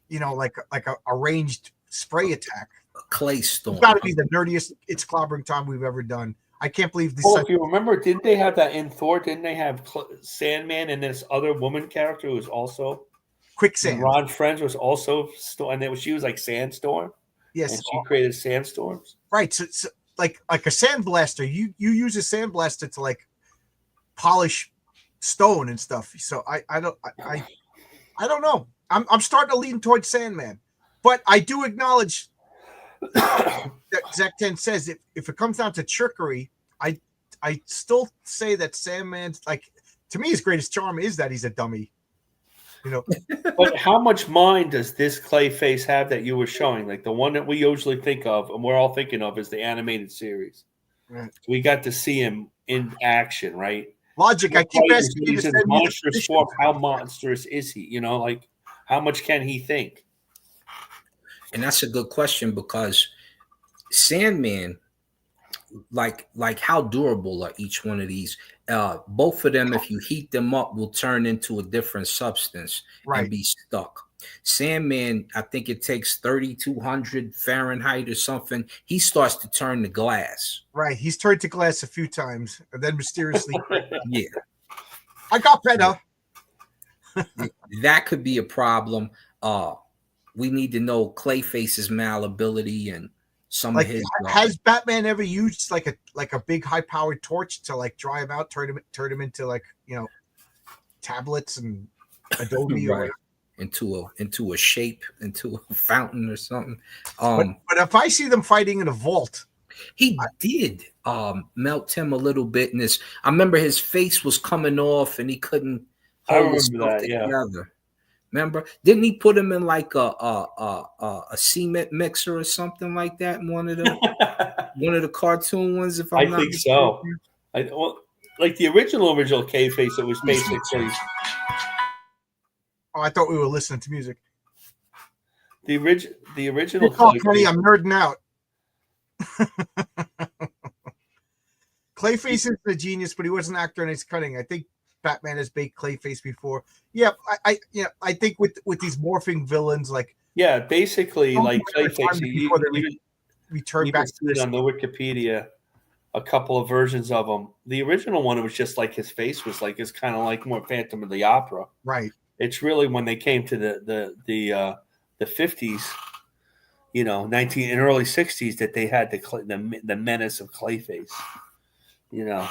you know, like a ranged spray attack. A clay storm. It's got to be the nerdiest It's Clobbering Time we've ever done. I can't believe this. Oh, if you remember, didn't they have that in Thor? Didn't they have Sandman and this other woman character who was also Quicksand? Ron Friends was also and she was like Sandstorm. Yes, and she created sandstorms. Right. So like a sandblaster. You use a sandblaster to like polish stone and stuff. So I don't know. I'm starting to lean towards Sandman, but I do acknowledge that Zach 10 says if it comes down to trickery, I still say that Sandman's like to me his greatest charm is that he's a dummy. You know, but how much mind does this Clayface have that you were showing? Like the one that we usually think of, and we're all thinking of, is the animated series. Right. We got to see him in action, right? Logic. I keep asking you he's to in send me monstrous form. How monstrous is he? You know, like how much can he think? And that's a good question because Sandman, like how durable are each one of these? Both of them, if you heat them up, will turn into a different substance and be stuck. Sandman, I think it takes 3,200 Fahrenheit or something. He starts to turn to glass. Right. He's turned to glass a few times and then mysteriously. Yeah. I got better. That could be a problem. We need to know Clayface's malleability and some like of his. Has Batman ever used like a big high powered torch to like dry him out, turn him into like, you know, tablets and Adobe right. or into a shape, into a fountain or something. But if I see them fighting in a vault, he did melt him a little bit in this. I remember his face was coming off and he couldn't hold his stuff together. Yeah. Remember? Didn't he put him in like a cement mixer or something like that in one of the cartoon ones? If I'm not think so. Like the original Clayface, it was basically. Oh, I thought we were listening to music. The original. Clayface, I'm nerding out. Clayface is a genius, but he was an actor and he's cutting. I think Batman has baked Clayface before. Yeah, I think with these morphing villains, like basically like Clayface. Before they return back to this on the Wikipedia, a couple of versions of him. The original one, it was just like his face was like it's kind of like more Phantom of the Opera. Right. It's really when they came to the 50s, you know, and early 60s that they had the menace of Clayface. You know.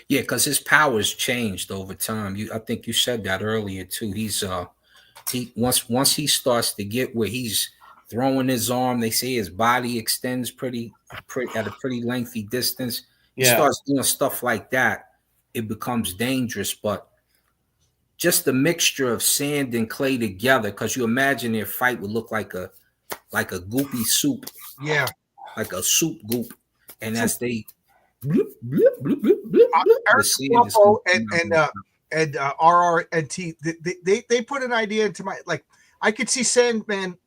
Yeah, because his powers changed over time. I think you said that earlier too. He's once he starts to get where he's throwing his arm, they say his body extends pretty at a pretty lengthy distance. He starts doing stuff like that. It becomes dangerous, but just the mixture of sand and clay together, because you imagine their fight would look like a goopy soup. Yeah. Like a soup goop. And as they Eric and RRNT, they put an idea into my, like, I could see Sandman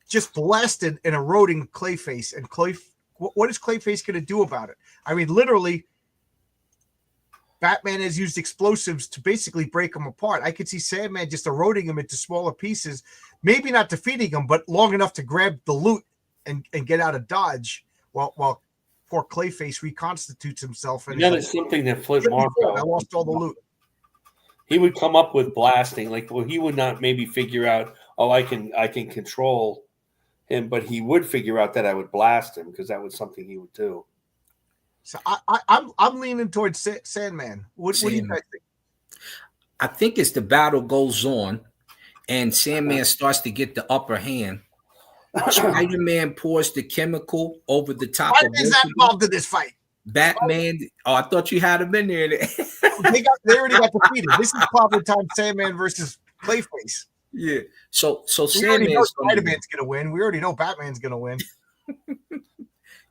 just blasted and eroding Clayface, and what is Clayface going to do about it? I mean, literally, Batman has used explosives to basically break him apart. I could see Sandman just eroding him into smaller pieces, maybe not defeating him, but long enough to grab the loot and get out of Dodge while poor Clayface reconstitutes himself. And that is something that Flint Marko. I lost all the loot. He would come up with blasting, like he would not maybe figure out, I can control but he would figure out that I would blast him because that was something he would do. So I'm leaning towards Sandman. What do you guys think? I think as the battle goes on and Sandman starts to get the upper hand, Spider-Man pours the chemical over the top of Spider-Man's not involved in this fight. Batman. Oh, I thought you had him in there. They already got defeated. This is probably time Sandman versus Clayface. Yeah. So We already know Sandman's Spider-Man's gonna win. We already know Batman's gonna win.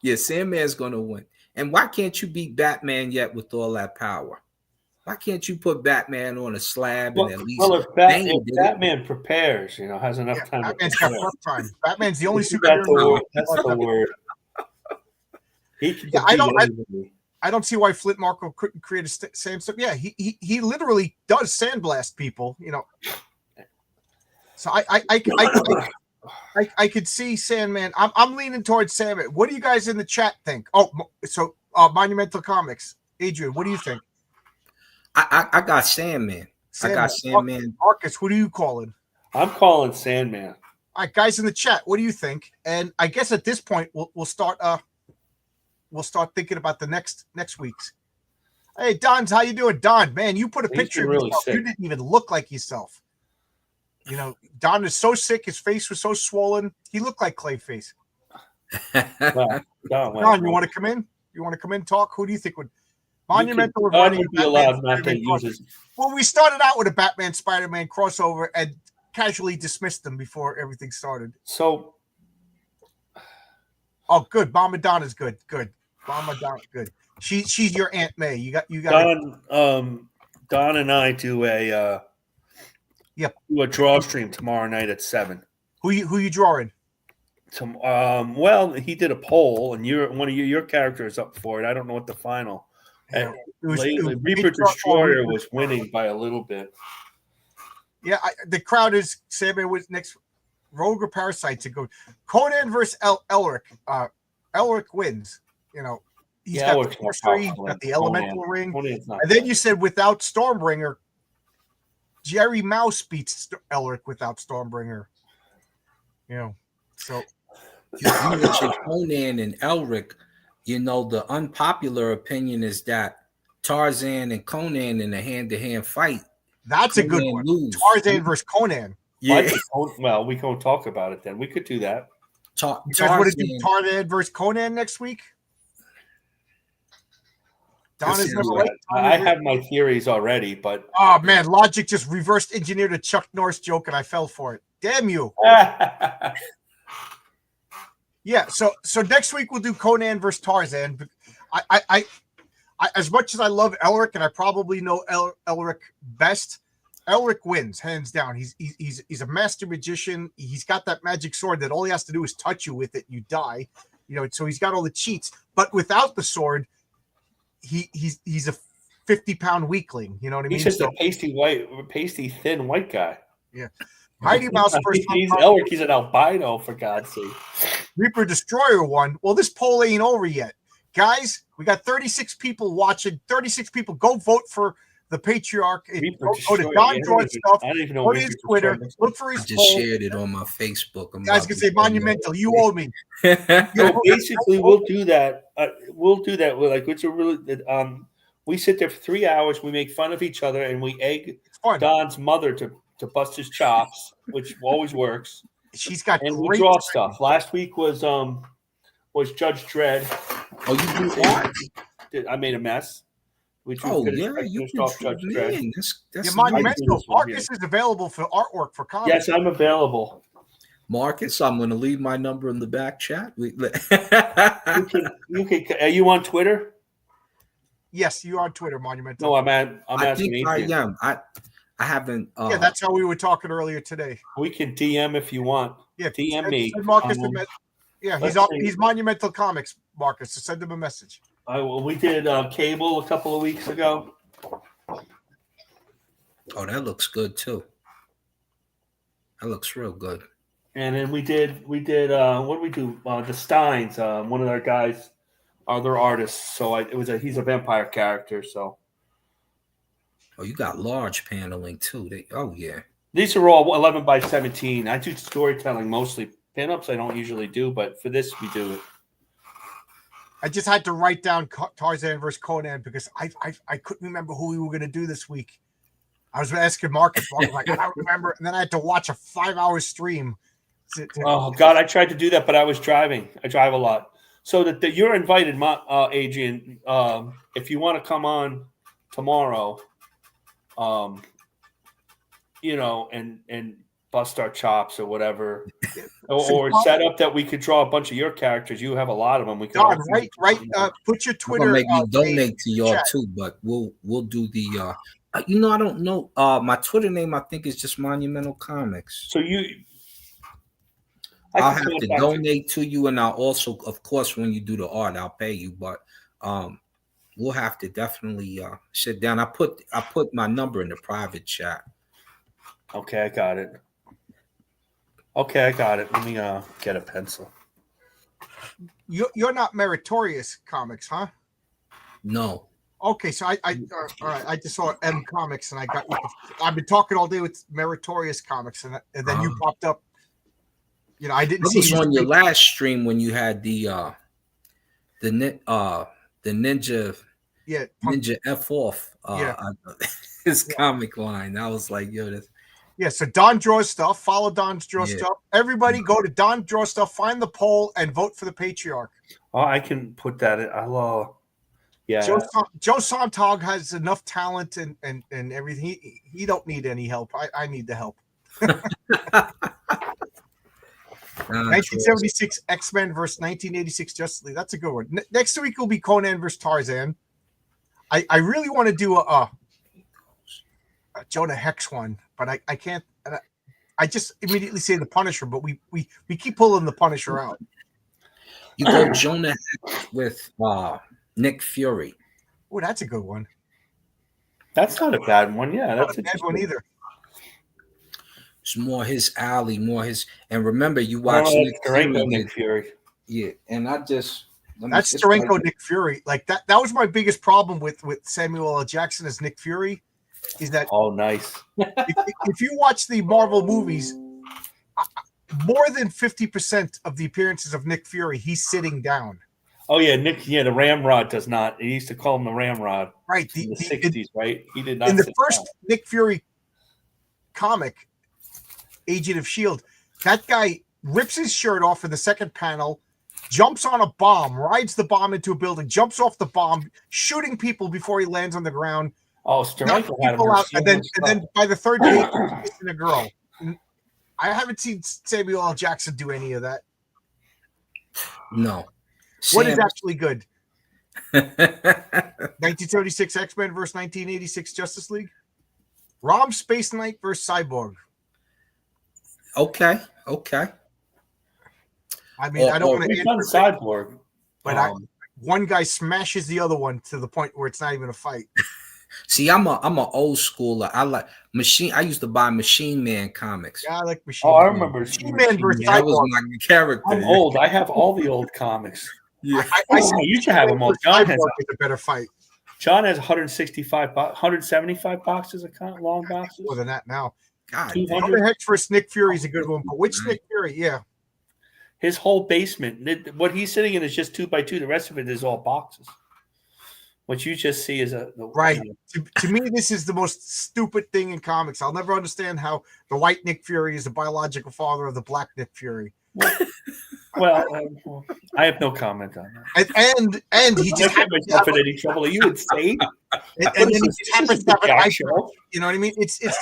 Yeah, Sandman's gonna win. And why can't you beat Batman yet with all that power? Why can't you put Batman on a slab and at least if Batman prepares, has enough time. Batman's got enough time. Batman's the only superhero. That's the word. I don't see why Flint Marko couldn't create a same stuff. Yeah, he literally does sandblast people. So I could see Sandman. I'm leaning towards Sandman. What do you guys in the chat think? Oh, so Monumental Comics, Adrian, what do you think? I got Sandman. I got Sandman. Marcus, who do you calling? I'm calling Sandman. All right, guys in the chat, what do you think? And I guess at this point we'll start thinking about the next week's. Hey, Don's, how you doing? Don, man, you put a picture of yourself. You didn't even look like yourself. Don is so sick. His face was so swollen. He looked like Clayface. Don, you want to come in? You want to come in and talk? Who do you think would Monumental would be allowed not to use it. Well, we started out with a Batman Spider-Man crossover and casually dismissed them before everything started. So, good. Mama Donna's good. Good. Mama Donna's good. She's your Aunt May. You got Don and I do a draw stream tomorrow night at 7. Who you drawing? Well, he did a poll, and one of your characters up for it. I don't know what the final. Yeah. Reaper Destroyer was winning by a little bit. Yeah, the crowd is Sandman was next. Rogue or Parasite to go. Conan versus Elric. Elric wins. He's got the sorcery, he's got the elemental ring, and then you said without Stormbringer, Jerry Mouse beats Elric without Stormbringer. So you mentioned Conan and Elric. The unpopular opinion is that Tarzan and Conan in a hand-to-hand fight. That's Conan a good one. Tarzan versus Conan. Yeah. Well, we can talk about it then. We could do that. You guys want to do Tarzan versus Conan next week? I have my theories already, but oh man, Logic just reversed engineered a Chuck Norris joke, and I fell for it. Damn you! Yeah, so next week we'll do Conan versus Tarzan. I as much as I love Elric, and I probably know Elric best, Elric wins hands down. He's a master magician. He's got that magic sword that all he has to do is touch you with it, you die. So he's got all the cheats. But without the sword, he's a 50-pound weakling. You know what I mean? He's just a pasty, thin white guy. Yeah. Mighty Mouse first. He's Elric. He's an albino, for God's sake. Reaper Destroyer won. Well, this poll ain't over yet. Guys, we got 36 people watching. 36 people. Go vote for the Patriarch. Go to Don Drawn Stuff. Go to his Twitter. Look for his poll. I just shared it on my Facebook. Guys can say Monumental. You owe me. Basically, we'll do that. It's a really we sit there for 3 hours. We make fun of each other, and we egg Don's mother to bust his chops, which always works. She's got and we draw stuff. Last week was Judge Dredd. Oh, you do that? I made a mess. You off Judge Dredd. That's Monumental. Marcus is available for artwork for comics. Yes, I'm available. Marcus, I'm going to leave my number in the back chat. Are you on Twitter? Yes, you're on Twitter, Monumental. No, I'm asking. I am. I haven't. Yeah, that's how we were talking earlier today. We can DM if you want. Yeah, DM me. Marcus, he's Monumental Comics, Marcus. So send him a message. We did Cable a couple of weeks ago. Oh, that looks good too. That looks real good. And then we did. What did we do? The Steins. One of their guys, their artists. So he's a vampire character. So. Oh, you got large paneling too. Yeah. These are all 11 by 17. I do storytelling mostly Pinups I don't usually do, but for this we do it. I just had to write down Tarzan versus Conan because I couldn't remember who we were going to do this week. I was asking Marcus, I was like, I don't remember, and then I had to watch a 5-hour stream. Oh God, I tried to do that, but I was driving. I drive a lot, so that you're invited, Adrian. If you want to come on tomorrow, and bust our chops or whatever, or set up that we could draw a bunch of your characters. You have a lot of them. We could Don, right. Put your Twitter. I'm gonna make me donate to y'all too, but we'll do the. I don't know. My Twitter name I think is just Monumental Comics. So I'll have to donate to you, and I'll also, of course, when you do the art, I'll pay you. But we'll have to definitely sit down. I put my number in the private chat. Okay, I got it. Let me get a pencil. You're not Meritorious Comics, huh? No. Okay, so all right. I just saw M Comics, and I got. I've been talking all day with Meritorious Comics, and then you popped up. I didn't see. It was on your last stream when you had the ninja. Yeah, Ninja F off. His comic line. I was like, yo, this. Yeah, so Don Draws Stuff. Follow Don's Draw Stuff. Everybody go to Don Draw Stuff, find the poll, and vote for the Patriarch. Oh, I can put that in. Yeah. Joe Sontag has enough talent and everything. He don't need any help. I need the help. 1976 X-Men versus 1986 Justice League. That's a good one. Next week will be Conan versus Tarzan. I really want to do a Jonah Hex one, but I can't. I just immediately say the Punisher, but we keep pulling the Punisher out. You go Jonah Hex with Nick Fury. Oh, that's a good one. That's not a bad one. Yeah, that's not a bad one either. It's more his alley, and remember you watch Nick Fury. Yeah, and that's Steranko Nick Fury. Like that was my biggest problem with Samuel L. Jackson as Nick Fury. Is that nice? If you watch the Marvel movies, more than 50% of the appearances of Nick Fury, he's sitting down. Oh yeah, Nick. Yeah, the Ramrod does not. He used to call him the Ramrod. Right, in the 60s, right? He did not. In the first Nick Fury comic, Agent of S.H.I.E.L.D., that guy rips his shirt off in the second panel, jumps on a bomb, rides the bomb into a building, jumps off the bomb, shooting people before he lands on the ground. Oh, Steranko had him out, and then by the third page, he's kissing a girl. I haven't seen Samuel L. Jackson do any of that. No. What is actually good? 1976 X-Men versus 1986 Justice League. Rom Space Knight versus Cyborg. Okay. I mean, I don't want to answer Cyborg, but one guy smashes the other one to the point where it's not even a fight. See, I'm a old schooler. I like Machine. I used to buy Machine Man comics. Yeah, I like Machine Man. I remember Machine Man versus That was my character. I'm old. I have all the old comics. Yeah, I used to have them all. John has a better fight. John has 175 boxes of long boxes. More than that now. God, Jonah Hex versus Nick Fury is a good one, but which Nick Fury? Yeah, his whole basement. What he's sitting in is just 2x2. The rest of it is all boxes. What you just see is right. To me, this is the most stupid thing in comics. I'll never understand how the white Nick Fury is the biological father of the black Nick Fury. Well, I have no comment on that. And he just happens to have any trouble. Are you insane? And then he just happens to have an iPhone. You know what I mean? It's just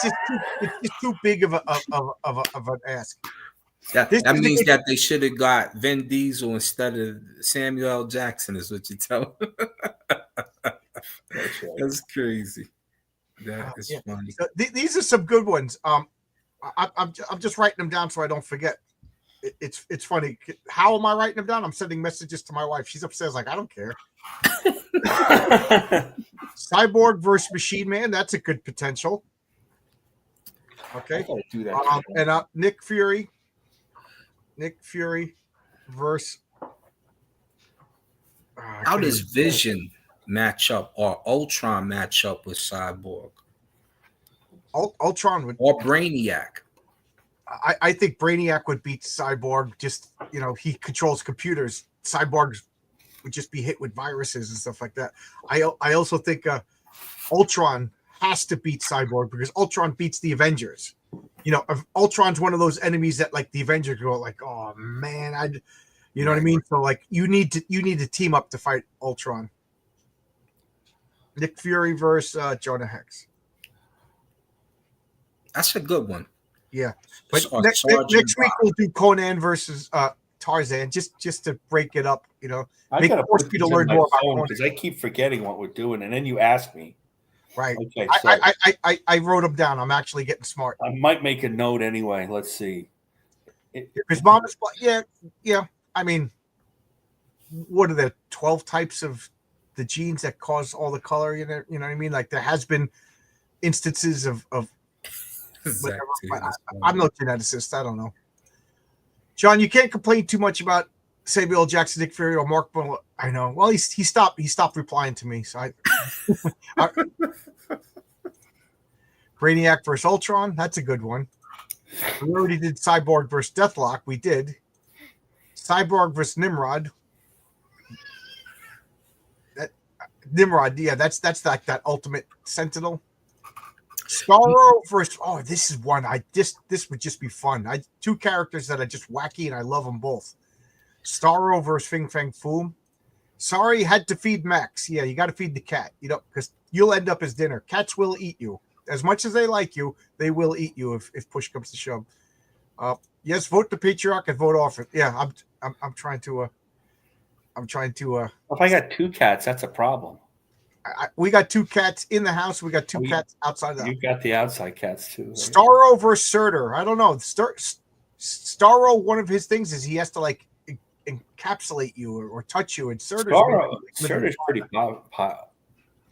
too big of an ask. That means that they should have got Vin Diesel instead of Samuel L. Jackson, is what you tell me. That's crazy. That is funny. So these are some good ones. I'm just writing them down so I don't forget. It's funny. How am I writing them down? I'm sending messages to my wife. She's upstairs like, I don't care. Cyborg versus Machine Man. That's a good potential. Okay. Do that and Nick Fury versus. How does Vision match up or Ultron match up with Cyborg? Ultron would or Brainiac. I think Brainiac would beat Cyborg. Just he controls computers. Cyborg would just be hit with viruses and stuff like that. I also think Ultron has to beat Cyborg because Ultron beats the Avengers. Ultron's one of those enemies that like the Avengers go like, oh man, you know what I mean? So like you need to team up to fight Ultron. Nick Fury versus Jonah Hex. That's a good one. Yeah, but next week we'll do Conan versus Tarzan just to break it up. I make gotta force put me to these learn in my more about phone Conan. because I keep forgetting what we're doing, and then you ask me. Right. Okay. So I wrote them down. I'm actually getting smart. I might make a note anyway. Let's see. Because mom is yeah. I mean, what are the 12 types of the genes that cause all the color? You know what I mean? Like there has been instances of whatever. I'm no geneticist. I don't know. John, you can't complain too much about Samuel L. Jackson, Nick Fury, or Mark. I know. Well, he stopped replying to me. So Brainiac versus Ultron. That's a good one. We already did Cyborg versus Deathlock. We did Cyborg versus Nimrod. Nimrod, yeah, that's like that ultimate Sentinel. Starro versus this is one this would just be fun. Two characters that are just wacky and I love them both. Starro versus Fing Fang Foom. Sorry, had to feed Max. Yeah, you got to feed the cat. Because you'll end up as dinner. Cats will eat you as much as they like you. They will eat you if push comes to shove. Yes, vote the patriarch and vote off it. Yeah, I'm trying to. If I got two cats, that's a problem. We got two cats in the house. We got two cats outside the house. You got the outside cats too. Right? Starro versus Surtur. I don't know. Starro, one of his things is he has to like encapsulate you or touch you. And Surtur's pretty powerful.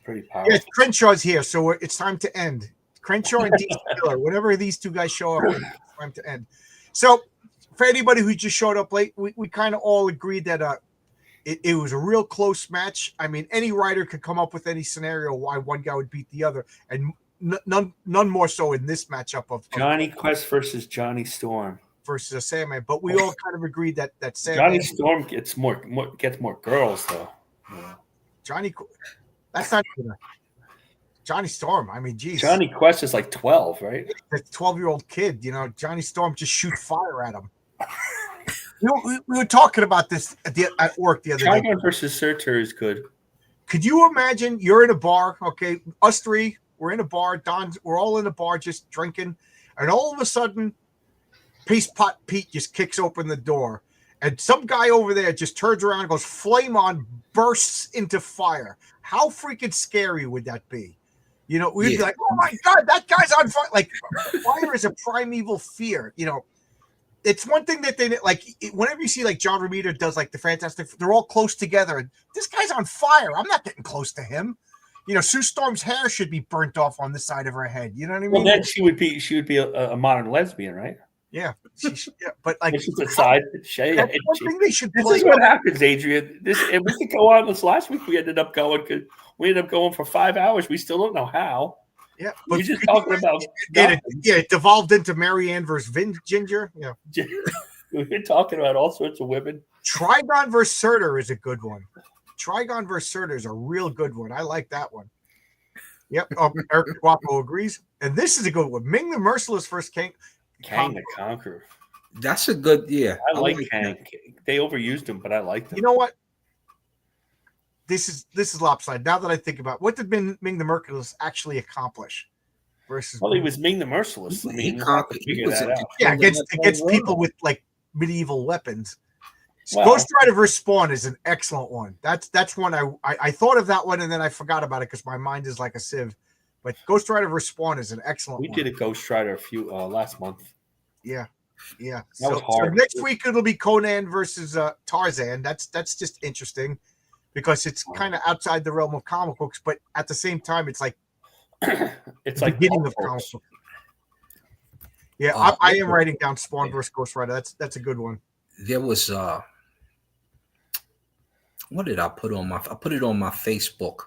Yeah, Crenshaw's here, so it's time to end. Crenshaw and DC Killer. Whenever these two guys show up, it's time to end. So, for anybody who just showed up late, we kind of all agreed that it was a real close match. I mean, any writer could come up with any scenario why one guy would beat the other, and none more so in this matchup of Johnny Quest versus Johnny Storm versus a Sandman. But we all kind of agreed that Sandman. Johnny Storm gets more girls though. Yeah. That's not good. Johnny Storm. I mean, geez. Johnny Quest is like 12, right? The 12-year-old kid. Johnny Storm just shoot fire at him. We were talking about this at work the other day. Trigon versus Surtur is good. Could you imagine you're in a bar, okay? Us three, we're in a bar. We're all in a bar just drinking. And all of a sudden, Paste Pot Pete just kicks open the door. And some guy over there just turns around and goes, flame on, bursts into fire. How freaking scary would that be? We'd be like, oh my God, that guy's on fire. Like, fire is a primeval fear. It's one thing that they like. Whenever you see like John Romita does like the Fantastic, they're all close together. And this guy's on fire. I'm not getting close to him. Sue Storm's hair should be burnt off on the side of her head. You know what I mean? Well, then she would be a modern lesbian, right? Yeah, but like she's a side. One thing they should. This is what happens, Adrian. And we could go on this last week. We ended up going for 5 hours. We still don't know how. Yeah, but you're just talking about it devolved into Marianne versus Ginger. Yeah, we're talking about all sorts of women. Trigon versus Surtur is a good one. Trigon versus Surtur is a real good one. I like that one. Yep, Eric Guapo agrees, and this is a good one. Ming the Merciless versus Kang the Conqueror. That's a good, yeah. I like Kang. They overused him, but I like them. You know what? This is lopsided. Now that I think about it, what did Ming the Merciless actually accomplish? Well, he was Ming the Merciless. I mean, against people with like medieval weapons. Well, Ghost Rider vs. Spawn is an excellent one. That's one I thought of that one and then I forgot about it because my mind is like a sieve. But Ghost Rider vs. Spawn is an excellent one. We did a Ghost Rider last month. Yeah. That was hard. So next week it'll be Conan versus Tarzan. That's just interesting because it's kind of outside the realm of comic books, but at the same time it's like it's the like beginning of comic book. Yeah, I am writing down Spawn versus Ghost Rider. That's a good one. There was what did I put on I put it on my Facebook.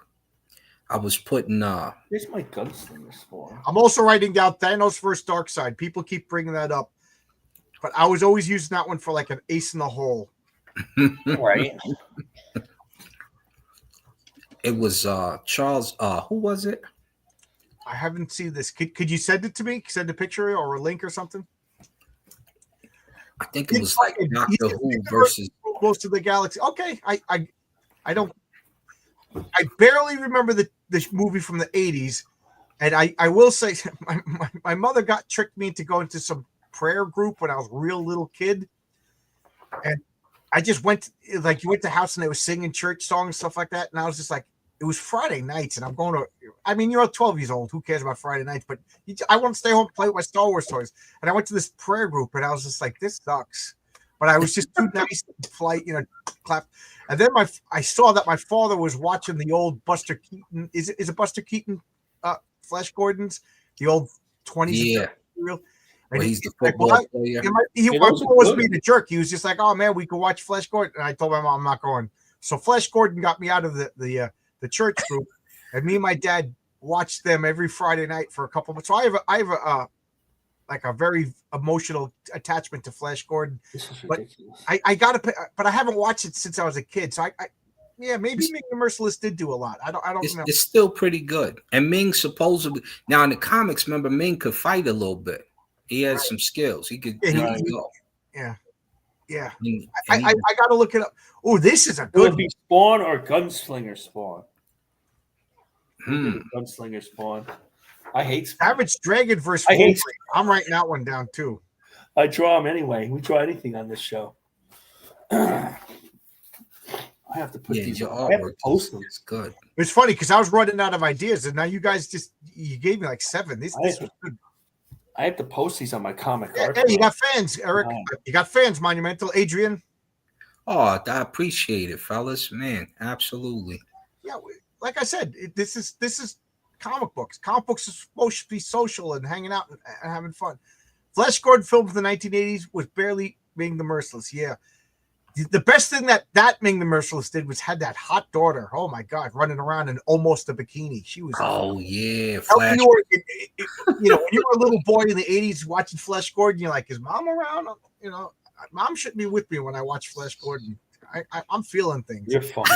I was putting here's my gunslinger Spawn. I'm also writing down Thanos versus Darkseid. People keep bringing that up. but I was always using that one for like an ace in the hole. Right. It was Charles. Who was it? I haven't seen this. Could you send it to me? Send a picture or a link or something? I think it was like Doctor Who versus Most of the Galaxy. Okay, I don't. I barely remember the movie from the 80s, and I will say my mother tricked me into going to some prayer group when I was a real little kid, and I just went you went to the house and they were singing church songs and stuff like that, and I was just like, it was Friday nights, and I'm going to. I mean, you're 12 years old. Who cares about Friday nights? But I want to stay home and play with my Star Wars toys. And I went to this prayer group, and I was just like, this sucks. But I was just too nice to flight, clap. And then I saw that my father was watching the old Buster Keaton. Is it Buster Keaton? Flash Gordon's, the old 20s. Yeah. Real. Well, he's the football player. He was being a jerk. He was just like, "Oh man, we could watch Flash Gordon." And I told my mom, "I'm not going." So Flash Gordon got me out of the church group, and me and my dad watched them every Friday night for a couple months. So I have a very emotional attachment to Flash Gordon. This is But ridiculous. I but I haven't watched it since I was a kid. So maybe Ming the Merciless did do a lot. I don't know. It's still pretty good. And Ming supposedly now in the comics, remember Ming could fight a little bit. He had some skills. He could. Yeah, go. Yeah. And I got to look it up. Oh, this is a Will good it be Spawn or Gunslinger Spawn? Hmm. Gunslinger Spawn. I hate Spawn. Savage Dragon versus I hate- Wolverine. I'm writing that one down too. I draw them anyway. We draw anything on this show. I have to put Yeah, these. your I have to artwork post them. is good. It's funny because I was running out of ideas, and now you guys you gave me like 7. This was good. I have to post these on my comic art. Hey, you got fans, Eric. You got fans, Monumental. Adrian. Oh, I appreciate it, fellas. Man, absolutely. Yeah, like I said, this is comic books. Comic books are supposed to be social and hanging out and having fun. Flash Gordon film from the 1980s was barely Ming the Merciless. Yeah. The best thing that Ming the Merciless did was had that hot daughter. Oh my God, running around in almost a bikini. She was. Oh yeah, Flash. Flash. When you were a little boy in the 80s watching Flash Gordon, you're like, is mom around? Mom shouldn't be with me when I watch Flash Gordon. I'm feeling things. You're funny.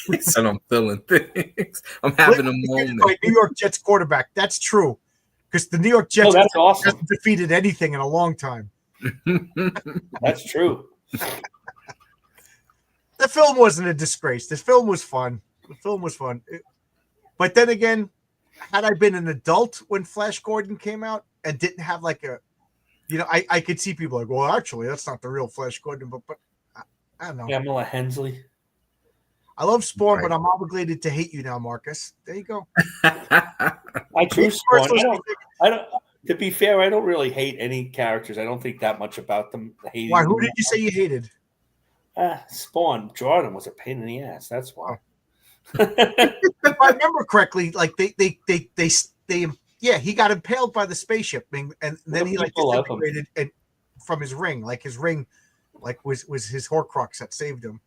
He said I'm feeling things. I'm having a moment. New York Jets quarterback. That's true. Because the New York Jets Oh, that's awesome. hasn't defeated anything in a long time. That's true. The film wasn't a disgrace. The film was fun. But then again, had I been an adult when Flash Gordon came out and didn't have like a, I could see people like, well, actually, that's not the real Flash Gordon. But I don't know. Pamela Hensley. I love Spawn, Right. but I'm obligated to hate you now, Marcus. There you go. I choose Spawn. I don't. To be fair, I don't really hate any characters. I don't think that much about them. Why? Who did you say you hated? Spawn. Jordan was a pain in the ass. That's why. If I remember correctly, like they he got impaled by the spaceship thing, and then he like disintegrated and from his ring, like his ring, like was his Horcrux that saved him.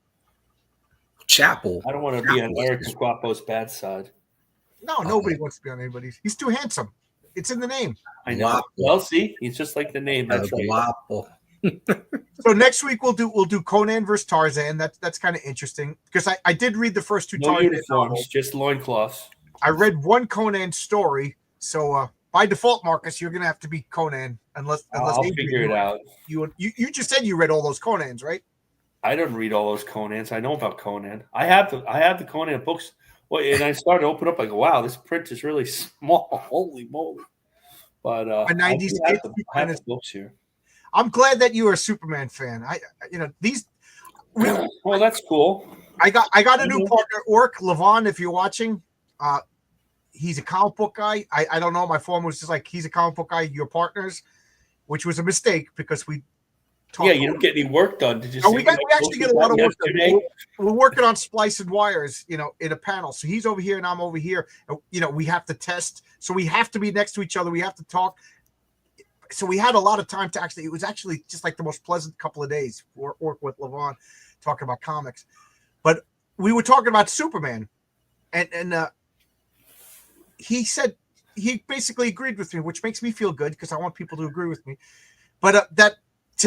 Chapel. I don't want to be on Eric Squapo's bad side. No, nobody wants to be on anybody's. He's too handsome. It's in the name. I know. Well, see, he's just like the name. That's right. Guapo. So next week we'll do Conan versus Tarzan. That's kind of interesting because I did read the first 2 No Tarzan uniforms, novels. just loincloths. I read one Conan story, so by default, Marcus, you're gonna have to be Conan unless I'll Adrian, figure it out. You just said you read all those Conans, right? I didn't read all those Conans. I know about Conan. I have the Conan books. Well, and I started to open up. I go, wow, this print is really small. Holy moly! But A 90s I have the books here. I'm glad that you are a Superman fan. Well, that's cool. I got a new partner at work, Levon. If you're watching, he's a comic book guy. I don't know. My phone was just like, he's a comic book guy. Your partners, which was a mistake because we. Yeah, you don't get any work done. Did you? No, we actually get a lot of work done. We're working on splicing wires, in a panel. So he's over here and I'm over here. And, we have to test. So we have to be next to each other. We have to talk. So we had a lot of time to it was actually just like the most pleasant couple of days work with Levon talking about comics. But we were talking about Superman and he said he basically agreed with me, which makes me feel good because I want people to agree with me. But that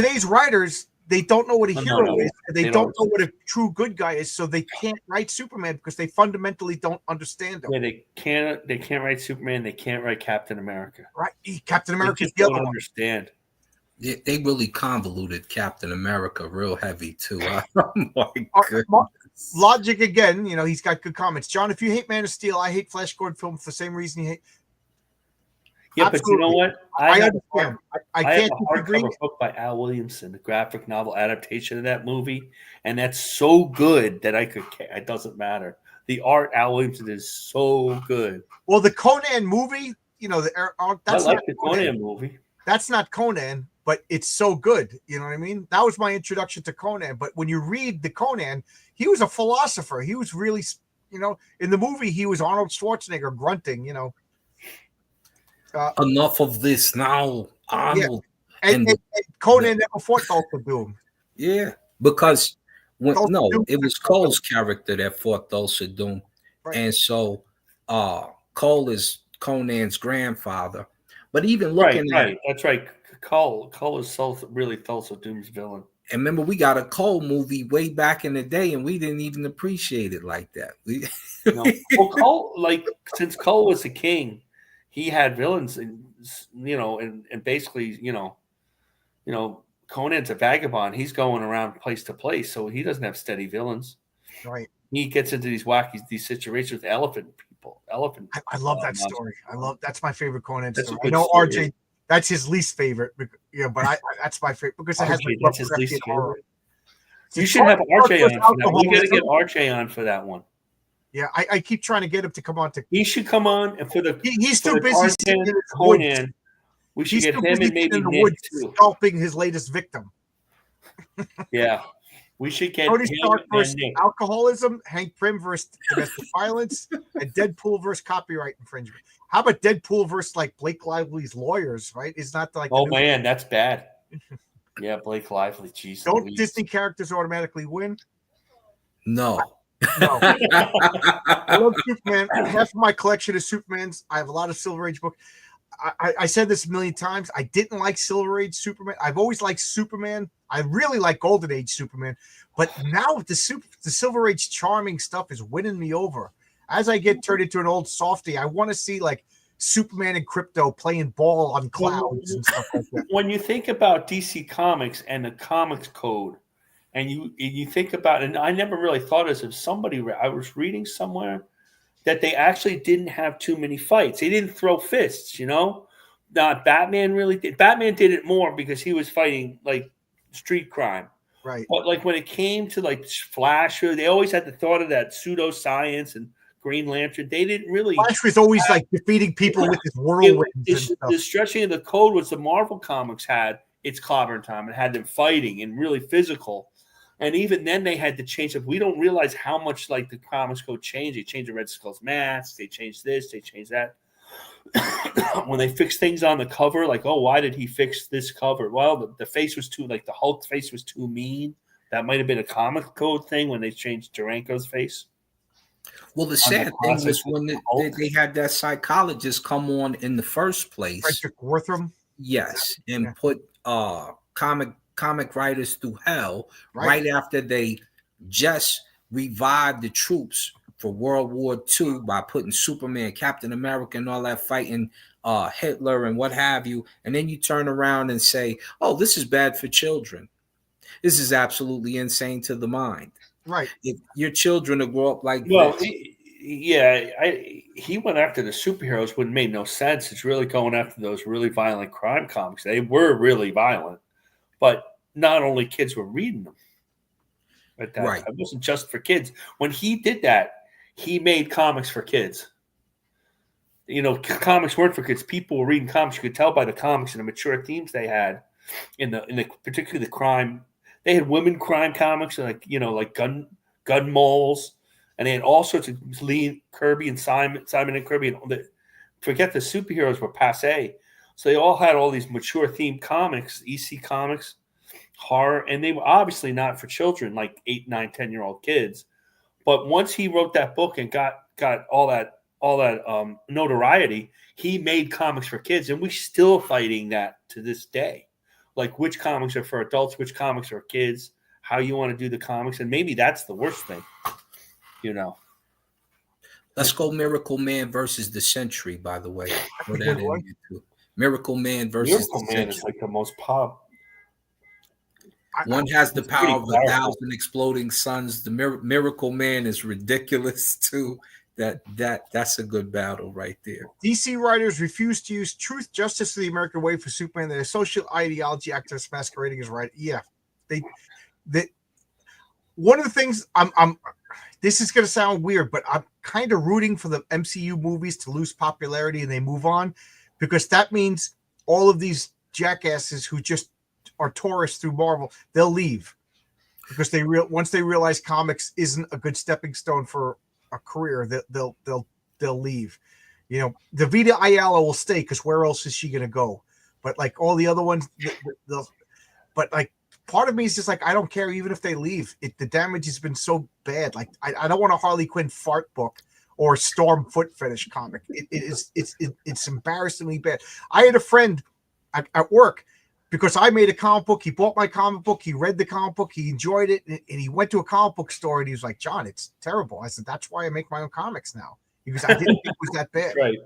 today's writers, they don't know what a hero is. And they don't know what a true good guy is, so they can't write Superman because they fundamentally don't understand him. Yeah, they can't write Superman. They can't write Captain America. Right, Captain America just don't understand. Yeah, they really convoluted Captain America real heavy too. Oh my goodness. Logic again, he's got good comments. John, if you hate Man of Steel, I hate Flash Gordon film for the same reason you hate. Yeah, absolutely. But you know what? I understand. I can't have a hardcover book by Al Williamson, the graphic novel adaptation of that movie, and that's so good that it doesn't matter. The art Al Williamson is so good. Well, the Conan movie, that's I like the Conan movie. That's not Conan, but it's so good. You know what I mean? That was my introduction to Conan. But when you read the Conan, he was a philosopher. He was really, in the movie, he was Arnold Schwarzenegger grunting, enough of this now, Arnold. Yeah. And Conan never fought Dr. Doom. Yeah, because it was Cole's character that fought Dulce Doom. Right. And so Cole is Conan's grandfather. But even looking at that's right. Cole is really Dulce Doom's villain. And remember, we got a Cole movie way back in the day, and we didn't even appreciate it like that. Well, Cole, since Cole was a king, he had villains, and basically, Conan's a vagabond. He's going around place to place, so he doesn't have steady villains. Right. He gets into these situations with elephant people. I love that story. That's my favorite Conan story. I know RJ. That's his least favorite. But that's my favorite because it has that's his least favorite. You should have RJ on for that. We got to get RJ on for that one. Yeah, I keep trying to get him to come on. He should come on, and for the he's too busy sitting in his Conan. We should get him and maybe Nick too. Scalping his latest victim. Yeah, we should get Tony Stark versus alcoholism, Hank Pym versus domestic violence, and Deadpool versus copyright infringement. How about Deadpool versus Blake Lively's lawyers? Right? It's not man, that's bad. Yeah, Blake Lively. Jesus. Don't Disney characters automatically win? No. I love Superman. Half of my collection is Supermans. I have a lot of Silver Age books. I said this a million times. I didn't like Silver Age Superman. I've always liked Superman. I really like Golden Age Superman. But now the Silver Age charming stuff is winning me over. As I get turned into an old softie, I want to see Superman and Krypto playing ball on clouds and stuff like that. When you think about DC Comics and the Comics Code, and you think about, and I never really thought as if I was reading somewhere that they actually didn't have too many fights. They didn't throw fists, Not Batman really did. Batman did it more because he was fighting street crime. Right. But when it came to Flash, they always had the thought of that pseudoscience and Green Lantern. They didn't really. Flash was always defeating people with his whirlwinds. The stretching of the code was the Marvel Comics had its clobbering time and had them fighting and really physical. And even then, they had to change it. We don't realize how much the Comics Code changed. They changed the Red Skull's mask. They changed this. They changed that. When they fixed things on the cover, why did he fix this cover? Well, the face was too the Hulk face was too mean. That might have been a Comic Code thing when they changed Durango's face. Well, the sad thing was when they had that psychologist come on in the first place. Frederick Wortham. Yes, and put comic writers through hell right after they just revived the troops for World War II by putting Superman, Captain America, and all that fighting Hitler and what have you. And then you turn around and say, oh, this is bad for children. This is absolutely insane to the mind. Right. If your children will grow up like this. He went after the superheroes when it made no sense. It's really going after those really violent crime comics. They were really violent. But not only kids were reading them. But it wasn't just for kids. When he did that, he made comics for kids. Comics weren't for kids. People were reading comics. You could tell by the comics and the mature themes they had in the particularly the crime. They had women crime comics like gun moles, and they had all sorts of Lee Kirby and Simon and Kirby and forget the superheroes were passé. So they all had all these mature themed comics, EC comics, horror, and they were obviously not for children, 8, 9, 10-year-old kids. But once he wrote that book and got all that notoriety, he made comics for kids, and we're still fighting that to this day. like which comics are for adults, which comics are kids, how you want to do the comics, and maybe that's the worst thing, you know. Let's go Miracle Man versus the Century, by the way. Throw a that good in one. there too. Miracle Man versus Miracle the Man is Century. like the most pop. One has the It's pretty power of powerful. 1,000 exploding suns. The Miracle Man is ridiculous too. That's a good battle right there. DC writers refuse to use truth, justice, or the American way for Superman. Their social ideology activists masquerading as right. Yeah, they one of the things I'm this is going to sound weird, but I'm kind of rooting for the MCU movies to lose popularity and they move on, because that means all of these jackasses who just are tourists through Marvel, they'll leave because once they realize comics isn't a good stepping stone for a career, they'll leave. You know, Davida Ayala will stay because where else is she going to go? But like all the other ones, but like part of me is just like, I don't care even if they leave. The damage has been so bad. Like I don't want a Harley Quinn fart book or Storm foot fetish comic. It's embarrassingly bad. I had a friend at work, because I made a comic book. He bought my comic book. He read the comic book. He enjoyed it. And he went to a comic book store and he was like, John, it's terrible. I said, that's why I make my own comics now. Because I didn't think it was that bad. Right.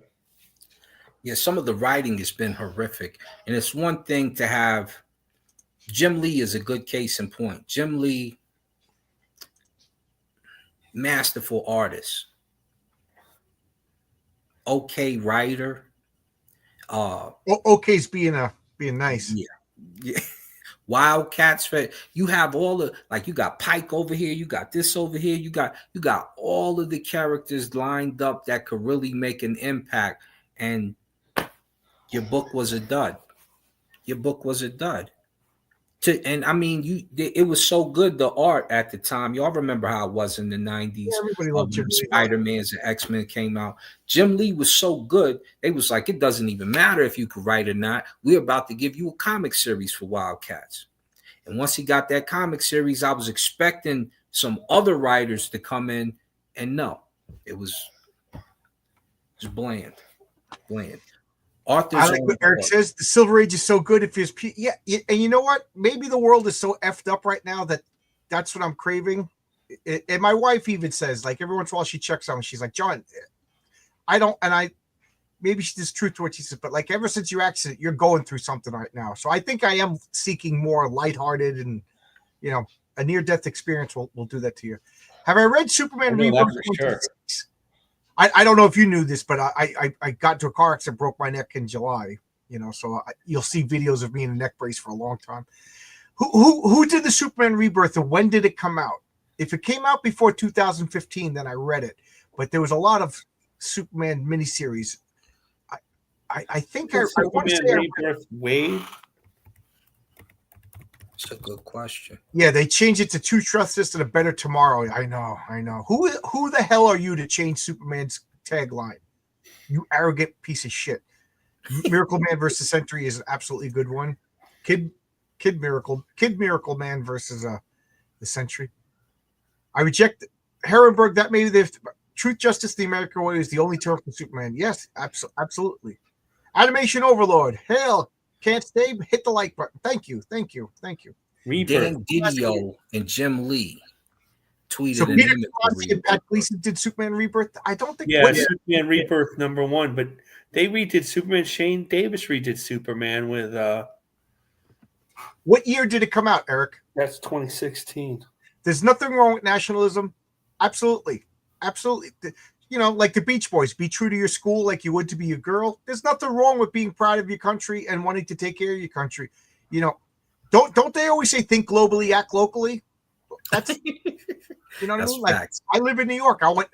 Yeah, some of the writing has been horrific. And it's one thing to have Jim Lee is a good case in point. Jim Lee, masterful artist, okay writer. Okay's being nice. Yeah. Wildcats. You have all the, like, you got Pike over here, you got this over here, you got all of the characters lined up that could really make an impact, and your book was a dud. And I mean, it was so good, the art at the time. Y'all remember how it was in the 90s. Yeah, everybody loved Jim Lee. Spider-Man's and X-Men came out. Jim Lee was so good, they was like, it doesn't even matter if you could write or not. We're about to give you a comic series for Wildcats. And once he got that comic series, I was expecting some other writers to come in, and no, it was bland. I like what Eric says. The Silver Age is so good. If it's and you know what? Maybe the world is so effed up right now that's what I'm craving. And my wife even says, like, every once in a while she checks on me. She's like, John, maybe she's truth to what she says, but like ever since your accident, you're going through something right now. So I think I am seeking more lighthearted, and a near-death experience will do that to you. Have I read Superman Rebirth? Sure. I don't know if you knew this, but I got into a car accident, broke my neck in July. So you'll see videos of me in a neck brace for a long time. Who did the Superman Rebirth, and when did it come out? If it came out before 2015, then I read it. But there was a lot of Superman miniseries. I think I want to say Rebirth Wade. That's a good question. Yeah, they changed it to Two Truths and a Better Tomorrow. I know. Who the hell are you to change Superman's tagline? You arrogant piece of shit. Miracle Man versus Century is an absolutely good one. Kid Miracle Man versus the Century. I reject Herrenberg. That maybe the Truth, Justice, the American Way is the only term for Superman. Yes, absolutely. Animation Overlord. Hail. Can't stay. Hit the like button. Thank you. Rebirth. Dan Didio and Jim Lee tweeted. So Peter Tomasi and Pat Gleason did Superman Rebirth. I don't think. Yeah, Superman Rebirth #1, but they redid Superman. Shane Davis redid Superman with. What year did it come out, Eric? That's 2016. There's nothing wrong with nationalism. Absolutely. Like the Beach Boys, be true to your school like you would to be your girl. There's nothing wrong with being proud of your country and wanting to take care of your country. Don't they always say think globally, act locally? That's what I mean. Like, I live in New York. I want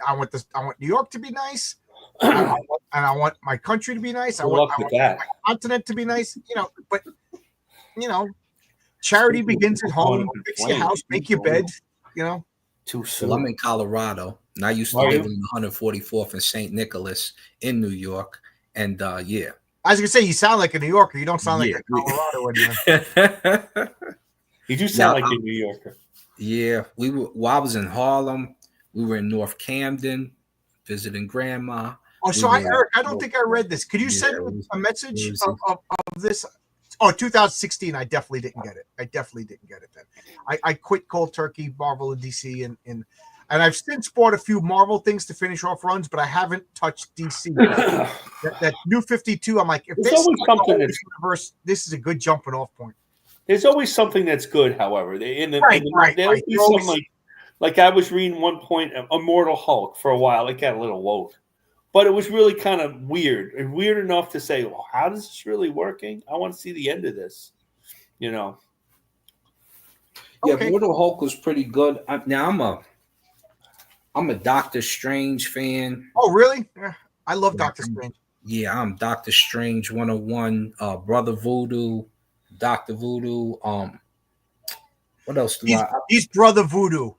New York to be nice, and I want my country to be nice. I want my continent to be nice. But charity begins at home. Fix your house, make your bed. Too soon. Well, I'm in Colorado, and I used to live in 144th and St. Nicholas in New York, and yeah. I was gonna say, you sound like a New Yorker. You don't sound like a Colorado anymore. You do sound like a New Yorker. Yeah, while I was in Harlem, we were in North Camden visiting grandma. Oh, so Eric, I don't think I read this. Could you send me a message of this? Oh, 2016, I definitely didn't get it. Then. I quit cold turkey, Marvel and DC, and I've since bought a few Marvel things to finish off runs, but I haven't touched DC. that New 52, I'm like, if There's this always is something the universe, this is a good jumping off point. There's always something that's good, however. There'll be some like I was reading one point, Immortal Hulk for a while. It got a little woke. But it was really kind of weird. And weird enough to say, well, how is this really working? I want to see the end of this. You know. Yeah, okay. Mortal Hulk was pretty good. Now I'm a Doctor Strange fan. Oh, really? Yeah, I love Doctor Strange. Yeah, I'm Doctor Strange 101, Brother Voodoo, Dr. Voodoo. What else do he's Brother Voodoo.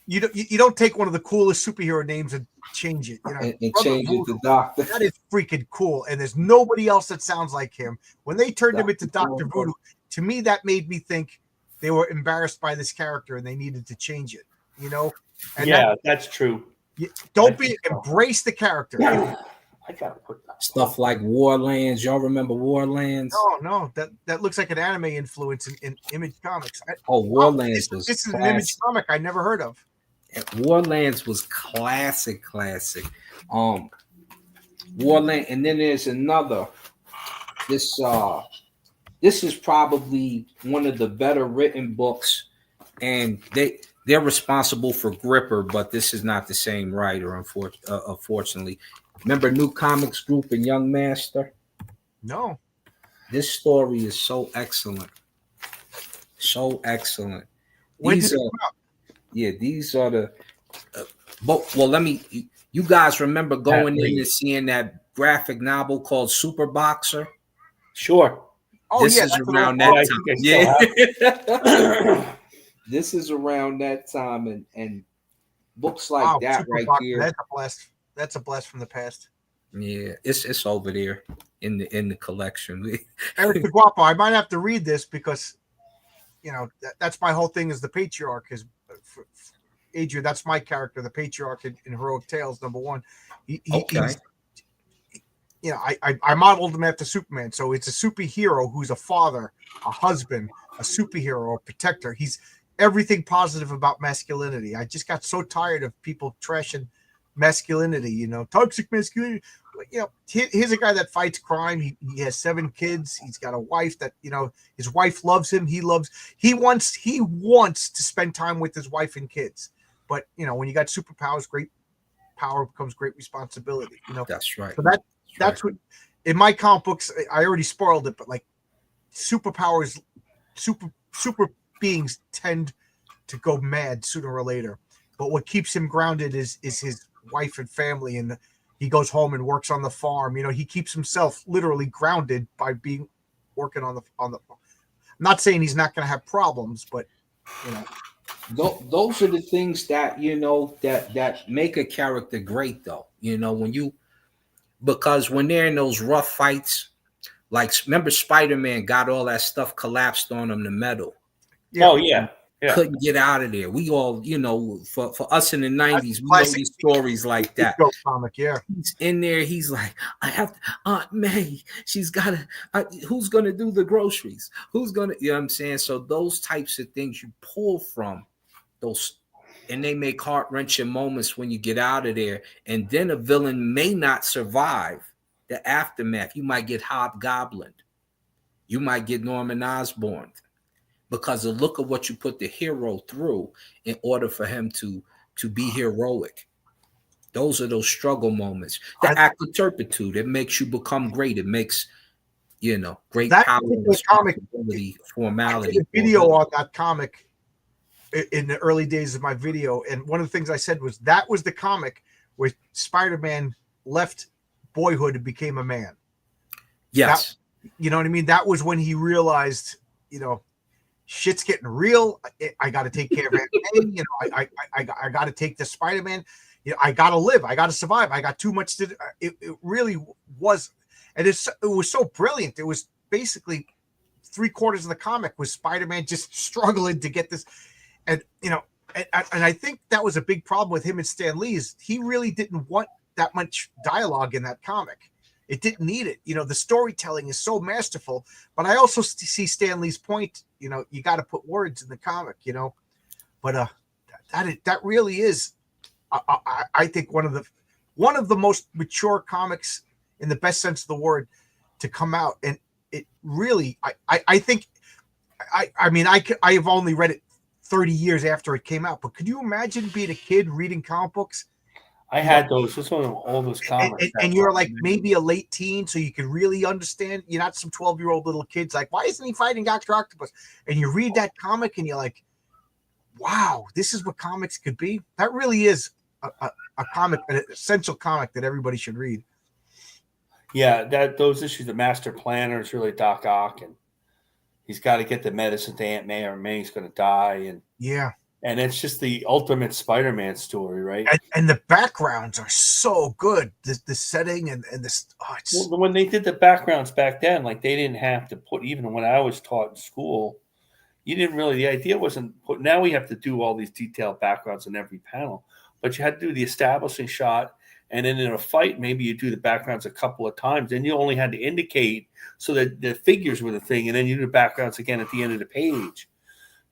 You don't take one of the coolest superhero names and change it. You know, and change it to Doctor. That is freaking cool. And there's nobody else that sounds like him. When they turned him into Dr. Voodoo, to me, that made me think they were embarrassed by this character and they needed to change it. You know? And that's true. Embrace the character. I gotta put that stuff like Warlands. Y'all remember Warlands? No. That looks like an anime influence in Image Comics. Warlands this is an Image comic I never heard of. Warlands was classic. Warland, and then there's another. This is probably one of the better written books, and they're responsible for Gripper, but this is not the same writer, unfortunately. Remember New Comics Group and Young Master? No. This story is so excellent. So excellent. These are the you guys remember going in and seeing that graphic novel called Super Boxer? Sure. This is around that time. Yeah. This is around that time, and books like that Super right Boxer, here. That's a blast from the past. Yeah, it's over there in the collection. Eric Guapo, I might have to read this because that's my whole thing is the patriarch. Is Adrian, that's my character, the patriarch in Heroic Tales #1. I modeled him after Superman, so it's a superhero who's a father, a husband, a superhero, a protector. He's everything positive about masculinity. I just got so tired of people trashing masculinity, toxic masculinity. Here's a guy that fights crime. He has 7 kids. He's got a wife that, his wife loves him. He wants to spend time with his wife and kids. But, when you got superpowers, great power becomes great responsibility. That's right. So that's what, in my comic books, I already spoiled it, but like superpowers, super beings tend to go mad sooner or later. But what keeps him grounded is his wife and family, and he goes home and works on the farm. He keeps himself literally grounded by working on the. I'm not saying he's not going to have problems, but those are the things that that make a character great, though. Because when they're in those rough fights, like remember Spider-Man got all that stuff collapsed on him, the metal. Yeah. Oh yeah. Couldn't get out of there. We all, for us in the 90s, we know these stories like that. Comic, yeah. He's in there. He's like, I have to, Aunt May. She's got to. Who's gonna do the groceries? Who's gonna? You know what I'm saying? So those types of things you pull from those, and they make heart-wrenching moments when you get out of there. And then a villain may not survive the aftermath. You might get Hobgoblin. You might get Norman Osborn. Because of look at what you put the hero through in order for him to be heroic. Those are those struggle moments. The act of turpitude, it makes you become great. It makes, great power, responsibility, formality. I did a video on that comic in the early days of my video. And one of the things I said was that was the comic where Spider-Man left boyhood and became a man. Yes. You know what I mean? That was when he realized, shit's getting real. I got to take care of it. I got to take the Spider-Man. I got to live. I got to survive. I got too much to do. It really was. And it was so brilliant. It was basically 3/4 of the comic was Spider-Man just struggling to get this. And, and I think that was a big problem with him and Stan Lee is he really didn't want that much dialogue in that comic. It didn't need it. The storytelling is so masterful. But I also see Stan Lee's point. You got to put words in the comic. But that really is, I think, one of the most mature comics in the best sense of the word to come out. And it really, I think, I have only read it 30 years after it came out. But could you imagine being a kid reading comic books? I had those. This one of all those comics. And you're like maybe a late teen, so you can really understand. You're not some 12-year-old little kid's like, why isn't he fighting Dr. Octopus? And you read that comic and you're like, wow, this is what comics could be. That really is a comic, an essential comic that everybody should read. Yeah, those issues, the Master Planner is really Doc Ock, and he's got to get the medicine to Aunt May, or May's going to die. And yeah. And it's just the ultimate Spider-Man story, right? And the backgrounds are so good. The setting and this. Well, when they did the backgrounds back then, like they didn't have to put, even when I was taught in school, you didn't really, the idea wasn't put, now we have to do all these detailed backgrounds in every panel, but you had to do the establishing shot. And then in a fight, maybe you do the backgrounds a couple of times. Then you only had to indicate so that the figures were the thing. And then you do the backgrounds again at the end of the page.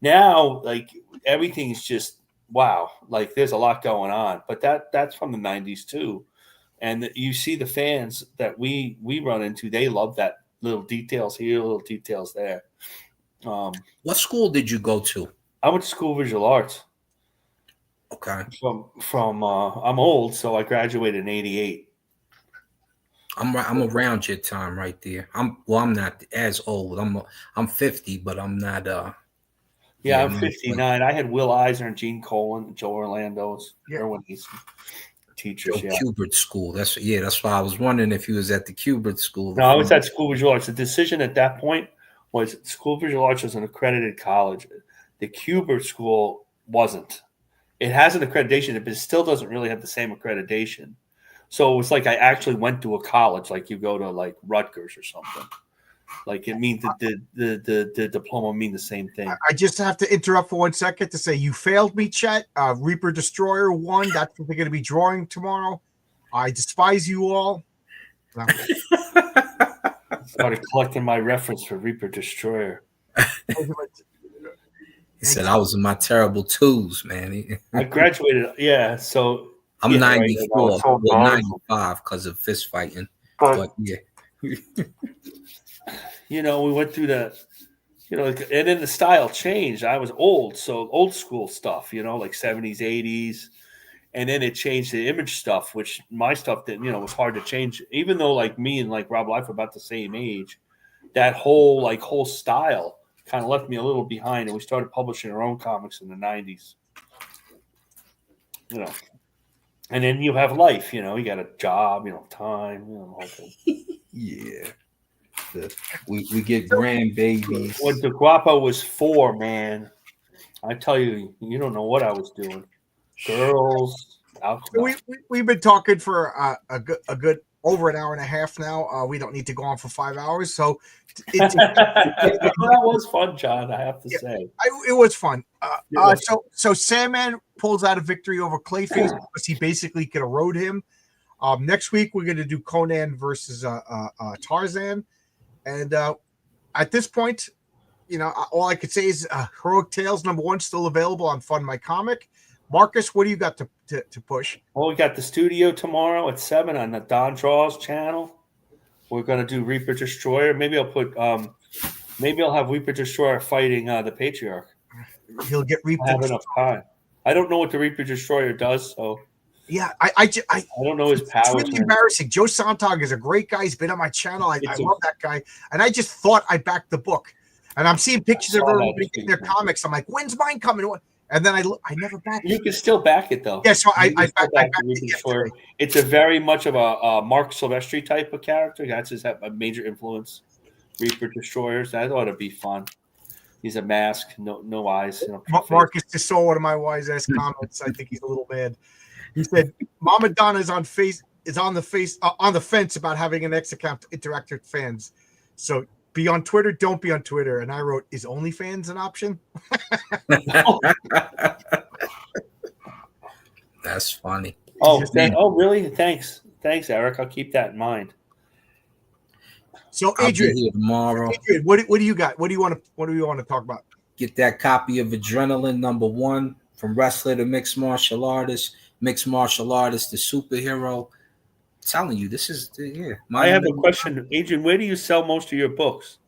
Now, like everything's just wow. Like there's a lot going on, but that's from the 90s too. And you see the fans that we run into, they love that little details here, little details there. What school did you go to? I went to school of visual arts. Okay. From I'm old, so I graduated in '88. I'm around your time right there. I'm not as old. I'm 50, but I'm not. Yeah, I'm 59. I had Will Eisner and Gene Colan, Joe Orlando's, Erwin Easton teachers. Joe Kubert School. That's why I was wondering if you was at the Kubert School. No, I was at School of Visual Arts. The decision at that point was School of Visual Arts was an accredited college. The Kubert School wasn't. It has an accreditation, but it still doesn't really have the same accreditation. So it was like I actually went to a college, like you go to like Rutgers or something. Like it means that the diploma mean the same thing. I just have to interrupt for 1 second to say you failed me, Chet. Reaper Destroyer won. That's what they're going to be drawing tomorrow. I despise you all. No. Started collecting my reference for Reaper Destroyer. He said I was in my terrible twos, man. I graduated, yeah. So I'm 94, right, so 95 because of fist fighting. But yeah. We went through and then the style changed. I was old, so old school stuff, like 70s, 80s. And then it changed the image stuff, which my stuff didn't, was hard to change. Even though like me and like Rob Life are about the same age, that whole style kind of left me a little behind. And we started publishing our own comics in the 90s. And then you have life, you got a job, time, the whole thing. Yeah. We get grandbabies. When the Guapo was 4, man, I tell you, you don't know what I was doing. Girls, alcohol. We've been talking for a good over an hour and a half now. We don't need to go on for 5 hours. So that was fun, John. I have to say it was fun. So Sandman pulls out a victory over Clayface because he basically could erode him. Next week we're going to do Conan versus Tarzan. And at this point, all I could say is Heroic Tales #1 still available on Fund My Comic. Marcus, what do you got to push? Well, we got the studio tomorrow at 7 on the Don Draws channel. We're going to do Reaper Destroyer. Maybe I'll have Reaper Destroyer fighting the Patriarch. He'll get Reaper. I have enough time. I don't know what the Reaper Destroyer does, so. Yeah, I don't know his powers. It's really embarrassing. Joe Sontag is a great guy. He's been on my channel. I love that guy. And I just thought I backed the book. And I'm seeing pictures of everybody getting their comics. I'm like, when's mine coming? And then I never backed it. You can still back it, though. Yeah, so I backed it. It's a very much of a Mark Silvestri type of character. That's a major influence. Reaper Destroyers. I thought it'd be fun. He's a mask, no eyes. Marcus just saw one of my wise-ass comments. I think he's a little mad. He said, "Mama Donna is on the fence about having an X account to interact with fans. So be on Twitter, don't be on Twitter." And I wrote, "Is OnlyFans an option?" That's funny. Oh, really? Thanks, Eric. I'll keep that in mind. So I'll be Adrian, here tomorrow. What do you got? What do you want to talk about? Get that copy of Adrenaline #1 from wrestler to mixed martial artist, the superhero. I'm telling you, this is I have a question, Adrian. Where do you sell most of your books?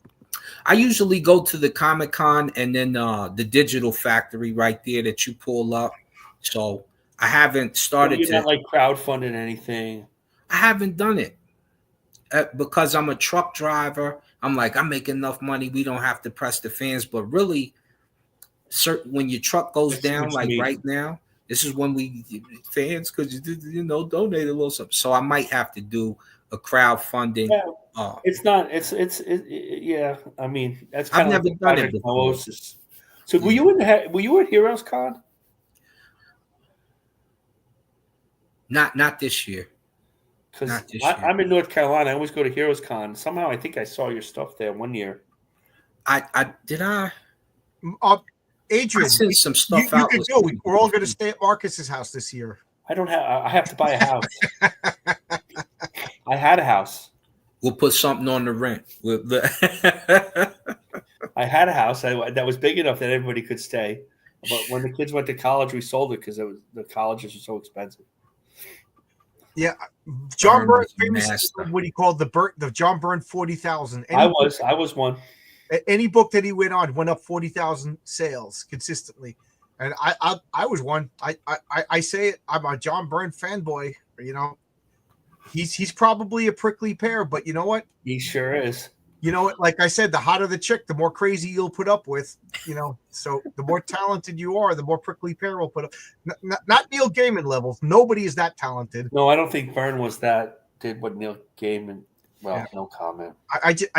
I usually go to the Comic-Con and then the Digital Factory right there that you pull up. So I haven't started You're not like crowdfunding anything. I haven't done it because I'm a truck driver. I'm like, I make enough money. We don't have to press the fans. But really, when your truck goes down, like right now, this is when we fans could donate a little something. So I might have to do a crowdfunding. Yeah, it's not. Yeah. I mean, that's kind I've of never like done it before. Oasis. So were you at Heroes Con? Not this year. Because I'm in North Carolina. I always go to Heroes Con. Somehow I think I saw your stuff there one year. Adrian, I sent some stuff out. You can go. We're all going to stay at Marcus's house this year. I have to buy a house. I had a house. We'll put something on the rent. I had a house that was big enough that everybody could stay. But when the kids went to college, we sold it because the colleges were so expensive. Yeah, John Byrne famous what he called the John Byrne 40,000. I was one. Any book that he went on went up 40,000 sales consistently, and I was one. I say it. I'm a John Byrne fanboy. He's probably a prickly pear, but you know what? He sure is. You know what? Like I said, the hotter the chick, the more crazy you'll put up with. So the more talented you are, the more prickly pear will put up. Not Neil Gaiman levels. Nobody is that talented. No, I don't think Byrne did what Neil Gaiman. Well, yeah. No comment. I just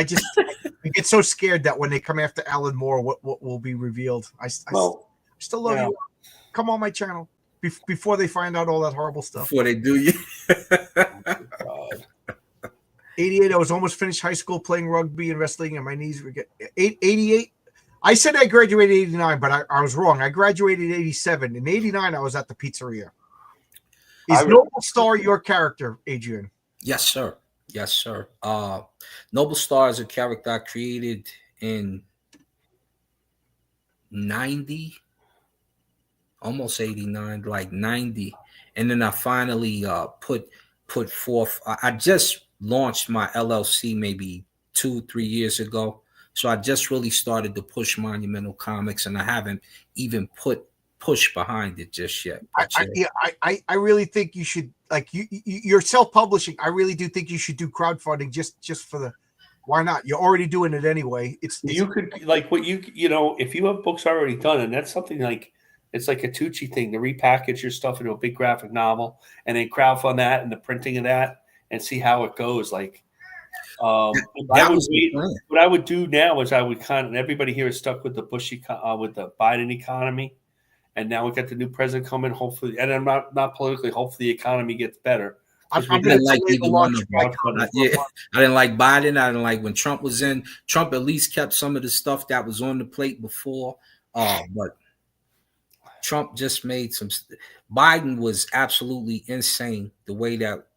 get so scared that when they come after Alan Moore, what will be revealed? I still love you. Come on my channel before they find out all that horrible stuff. Before they do you. God. 88. I was almost finished high school playing rugby and wrestling, and my knees were getting 88. I said I graduated 89, but I was wrong. I graduated 87. In 89, I was at the pizzeria. Is Noble Star your character, Adrian? Yes, sir. Yes, sir. Noble Star is a character I created in 90, almost 89, like 90. And then I finally put forth. I just launched my LLC maybe 2-3 years ago. So I just really started to push Monumental Comics, and I haven't even push behind it just yet. I really think you should, like, you're self-publishing. I really do think you should do crowdfunding just for the, why not? You're already doing it anyway. You could, like, what if you have books already done, and that's something like, it's like a Tucci thing to repackage your stuff into a big graphic novel and then crowdfund that and the printing of that and see how it goes. Like, what I would do now is I would and everybody here is stuck with the with the Biden economy. And now we got the new president coming, hopefully, and I'm not politically, hopefully the economy gets better. I didn't like either one of them. I didn't like Biden. I didn't like when Trump was in. Trump at least kept some of the stuff that was on the plate before. But Trump just made some. Biden was absolutely insane the way that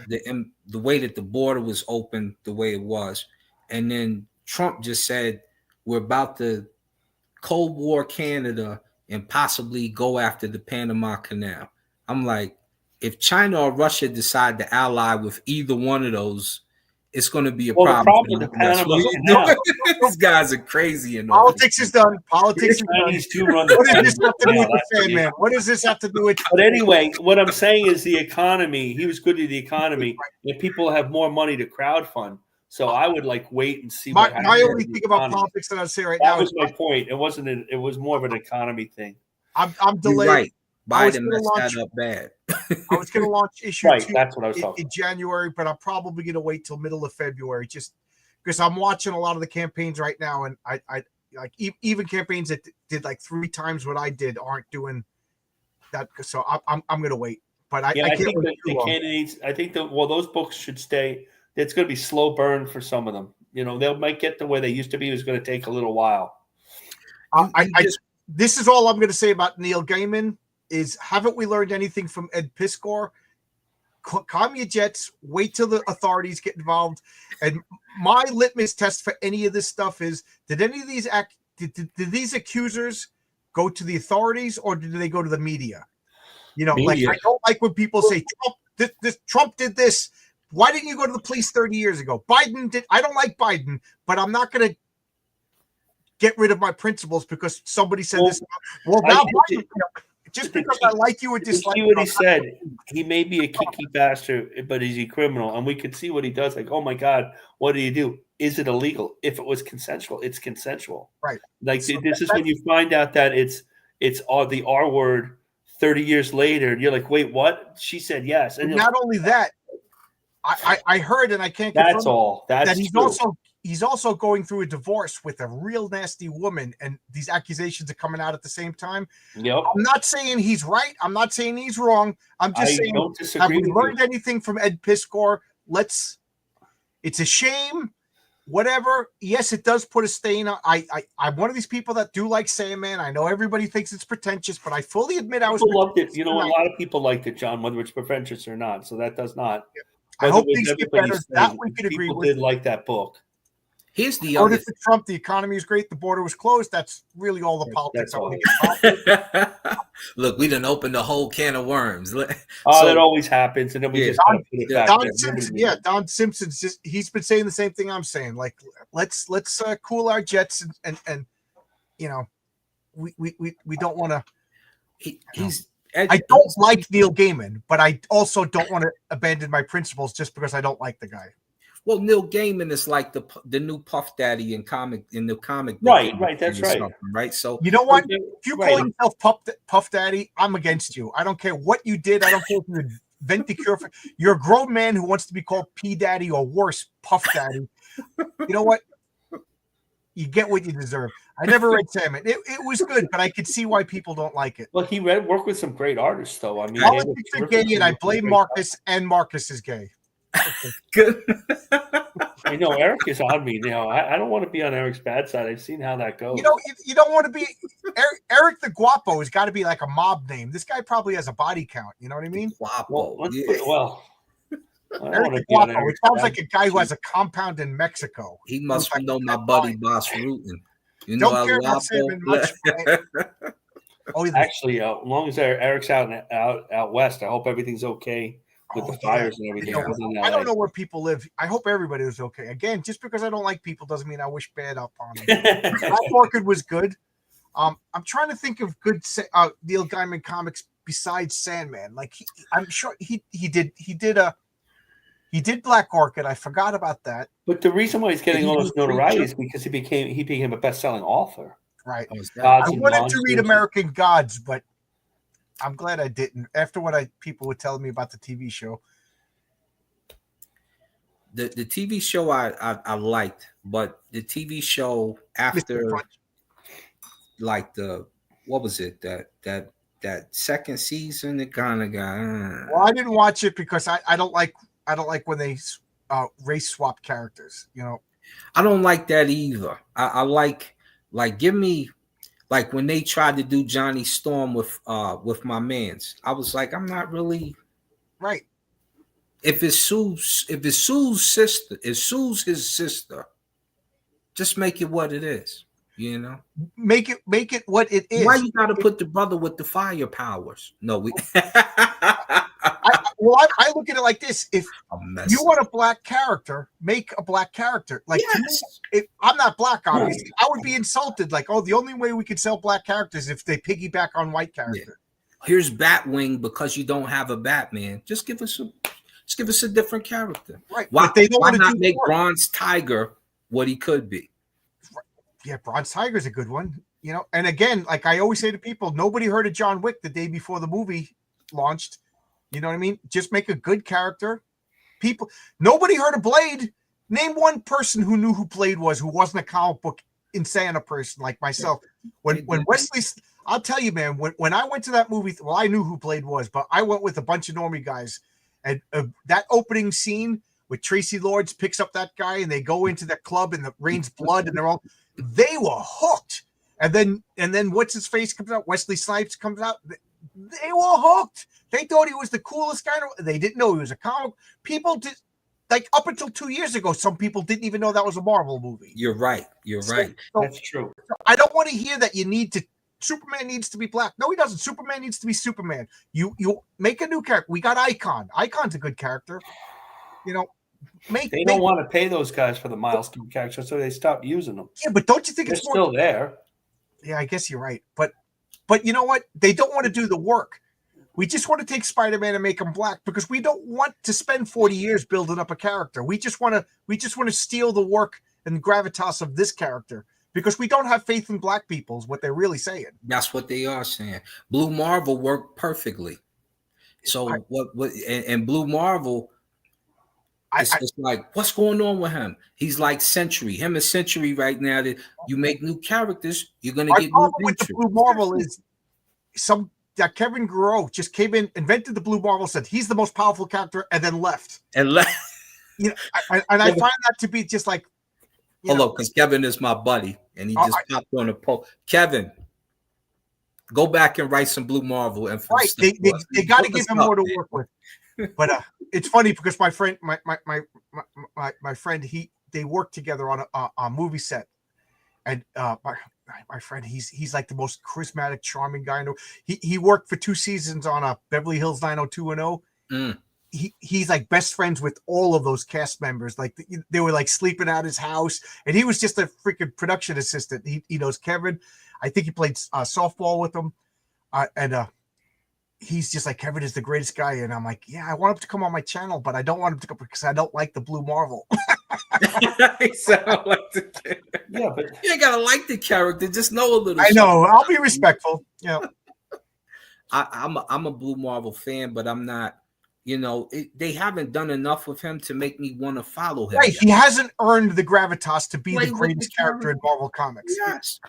the border was open, the way it was, and then Trump just said we're about to Cold War Canada and possibly go after the Panama Canal. I'm like, if China or Russia decide to ally with either one of those, it's going to be a problem. The problem with the Panama Canal. These guys are crazy. Politics is done. Politics is done. What does this have to do with the Sandman? What does this have to do with? But anyway, what I'm saying is the economy. He was good to the economy, and people have more money to crowdfund. So I would wait and see. My only thing about politics that I'd say right now was my point. It wasn't. It was more of an economy thing. I'm delayed. You're right. Biden messed that up bad. I was going to launch issue 2 that's what I was talking in January, but I'm probably going to wait till middle of February, just because I'm watching a lot of the campaigns right now, and I like even campaigns that did like 3 times what I did aren't doing that. So I'm going to wait. But I think the candidates. I think those books should stay. It's going to be slow burn for some of them. They might get to where they used to be. It's going to take a little while. This is all I'm going to say about Neil Gaiman. Is haven't we learned anything from Ed Piskor? Calm your jets. Wait till the authorities get involved. And my litmus test for any of this stuff is: did any of these did these accusers go to the authorities or did they go to the media? You know, Media. like I don't like when people say Trump did this. Why didn't you go to the police 30 years ago? Biden did. I don't like Biden, but I'm not going to get rid of my principles because somebody said this. Well, now Biden, just because I like you or dislike you, you, what he said. He may be a kicky bastard, but is he criminal? And we could see what he does. Like, oh my God, what did he do? Is it illegal? If it was consensual, it's consensual. Right. Like so this is when you find out that it's the R word 30 years later, and you're like, wait, what? She said yes. And not only that, I heard, and I can't confirm that's all. That he's also going through a divorce with a real nasty woman, and these accusations are coming out at the same time. Yep. I'm not saying he's right. I'm not saying he's wrong. I'm just saying, have we learned anything from Ed Piskor? It's a shame. Whatever. Yes, it does put a stain on. I'm one of these people that do like Sandman. I know everybody thinks it's pretentious, but I fully admit I was. Loved it. You know, a lot of people liked it, John, whether it's pretentious or not. So that does not. I hope things get better. That we could agree with. People did like that book. Here's the other. For Trump, the economy is great. The border was closed. That's really all the politics. Look, we done opened a whole can of worms. That always happens, and then we just put it back. Don Simpson's he's been saying the same thing I'm saying. Like, let's cool our jets and you know, we don't want to. I don't like Neil Gaiman, but I also don't want to abandon my principles just because I don't like the guy. Well, Neil Gaiman is like the new Puff Daddy in the comic. Right, that's right. Right. So you know what? If you call yourself Puff Daddy, I'm against you. I don't care what you did. I don't care if you invent the cure. You're a grown man who wants to be called P Daddy or worse, Puff Daddy. You know what? You get what you deserve. I never read Sandman. It was good, but I could see why people don't like it. Well, he worked with some great artists, though. I mean, politics are gay, and I blame Marcus, and Marcus is gay. Good. I know Eric is on me now. I don't want to be on Eric's bad side. I've seen how that goes. You know, you don't want to be Eric the Guapo has got to be like a mob name. This guy probably has a body count. You know what I mean? Guapo. Eric the Guapo. It sounds like a guy who has a compound in Mexico. He must know my buddy Boss Rutan. You know, don't care about Sandman much. Actually, as long as Eric's out west, I hope everything's okay. With the fires and everything. I don't know where people live. I hope everybody was okay. Again, just because I don't like people doesn't mean I wish bad up on them. Black Orchid was good. I'm trying to think of good Neil Gaiman comics besides Sandman. Like I'm sure he did Black Orchid. I forgot about that. But the reason why he's getting all this notoriety is because he became a best-selling author. Right. I wanted to read American Gods, but I'm glad I didn't. After what people were telling me about the TV show. The TV show I liked, but the TV show after like what was it that second season it kind of got. Well, I didn't watch it because I don't like when they race swap characters. You know, I don't like that either. I like give me. Like when they tried to do Johnny Storm with my mans, I was like, I'm not really right. If it's Sue's sister, if Sue's his sister, just make it what it is. You know, make it what it is. Why you got to put the brother with the fire powers? No, we. I look at it like this: if you want a black character, make a black character. Like if I'm not black, obviously, I would be insulted. Like, oh, the only way we could sell black characters if they piggyback on white characters. Yeah. Here's Batwing because you don't have a Batman. Just give us a different character. Right? Why not make Bronze Tiger what he could be? Yeah, Bronze Tiger's a good one. You know, and again, like I always say to people, nobody heard of John Wick the day before the movie launched. You know what I mean? Just make a good character. Nobody heard of Blade. Name one person who knew who Blade was, who wasn't a comic book insane person like myself. When Wesley, I'll tell you, man, when I went to that movie, well, I knew who Blade was, but I went with a bunch of normie guys. And that opening scene with Tracy Lords picks up that guy and they go into the club and it rains blood and they were hooked. And then what's his face comes out? Wesley Snipes comes out. They were hooked. They thought he was the coolest guy. They didn't know he was a comic. People did. like up until 2 years ago, some people didn't even know that was a Marvel movie. You're right. You're right. That's true. I don't want to hear that you need to. Superman needs to be black. No, he doesn't. Superman needs to be Superman. You make a new character. We got Icon. Icon's a good character. You know, they don't want to pay those guys for the milestone characters, so they stopped using them. Yeah, but don't you think They're it's more, still there? Yeah, I guess you're right. But you know what? They don't want to do the work. We just want to take Spider-Man and make him black because we don't want to spend 40 years building up a character. We just want to steal the work and gravitas of this character because we don't have faith in black people is what they're really saying. That's what they are saying. Blue Marvel worked perfectly. So and Blue Marvel, it's just like, what's going on with him? He's like Century. Him and Century right now, that you make new characters, you're gonna get new with the Blue Marvel is Kevin Guerrero just came in, invented the Blue Marvel, said he's the most powerful character, and then left. You know, I find that to be just like, hello, because Kevin is my buddy, and he just popped on a post. Kevin, go back and write some Blue Marvel and right. They got to give him more to work with. But it's funny because my friend, my friend, they worked together on a movie set, and my friend, he's like the most charismatic, charming guy I know. He worked for 2 seasons on Beverly Hills 90210. He's like best friends with all of those cast members. Like they were like sleeping at his house, and he was just a freaking production assistant. He knows Kevin. I think he played softball with him, and he's just like, Kevin is the greatest guy. And I'm like, yeah, I want him to come on my channel, but I don't want him to come because I don't like the Blue Marvel. Yeah, but you ain't gotta like the character, just know a little. I know, I'll be respectful. Yeah, I'm a Blue Marvel fan, but I'm not. You know, they haven't done enough with him to make me want to follow him. Right, yet. he hasn't earned the gravitas to be the greatest character in Marvel Comics. Yes,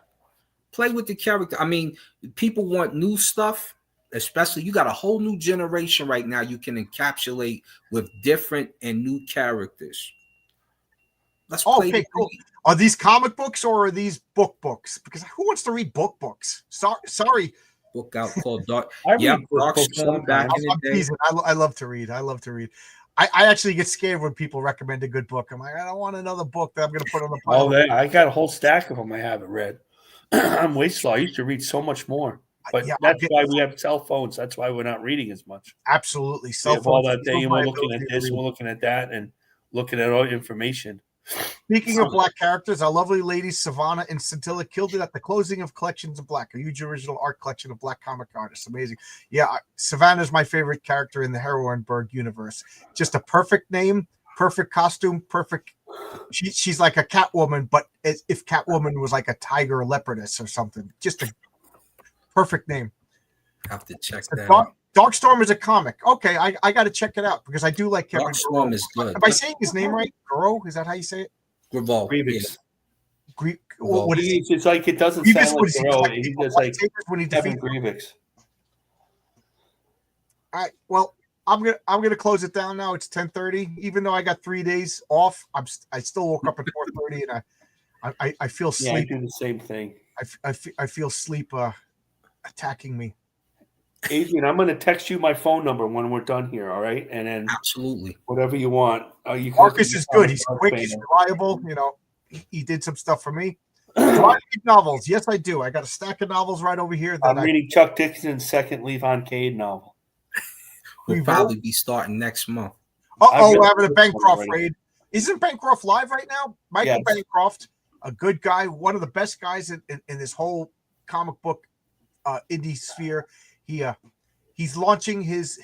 play with the character. I mean, people want new stuff. Especially, you got a whole new generation right now you can encapsulate with different and new characters. Let's play. Okay, cool. Are these comic books or are these books? Because who wants to read books? Sorry. Book out called Dark. Dark Storm back in the day. I love to read. I actually get scared when people recommend a good book. I'm like, I don't want another book that I'm going to put on the pile. I got a whole stack of them I haven't read. I'm way slow. I used to read so much more. But that's why we have cell phones. That's why we're not reading as much. Absolutely. Cell phones all that day, we're looking at this, we're looking at that, and looking at all the information. Speaking of black characters, our lovely ladies Savannah and Scintilla killed it at the closing of Collections of Black, a huge original art collection of black comic artists. Amazing. Yeah, Savannah is my favorite character in the Heroinberg universe. Just a perfect name, perfect costume, perfect. She's like a Catwoman, but if Catwoman was like a tiger or leopardess or something. Just a perfect name. Have to check that out. Darkstorm is a comic. Okay, I got to check it out because I do like Kevin. Darkstorm is good. Am I saying his name right? Guro? Is that how you say it? Grievous. What is it? It's like it doesn't Grievous, sound like Guro. He's just like when he Kevin Grievous. All right. Well, I'm gonna close it down now. It's 10:30. Even though I got 3 days off, I still woke up at 4:30 and I feel sleep. Yeah, I do the same thing. I feel sleep attacking me. Adrian, I'm going to text you my phone number when we're done here, all right? And then absolutely whatever you want. Marcus is good. He's quick. He's reliable. You know, he did some stuff for me. Do I read novels? Yes, I do. I got a stack of novels right over here. I'm reading Chuck Dixon's second Levon Cade novel. We'll probably be starting next month. We're having a Bancroft raid. Isn't Bancroft live right now? Michael Bancroft, a good guy, one of the best guys in this whole comic book indie sphere. He's launching his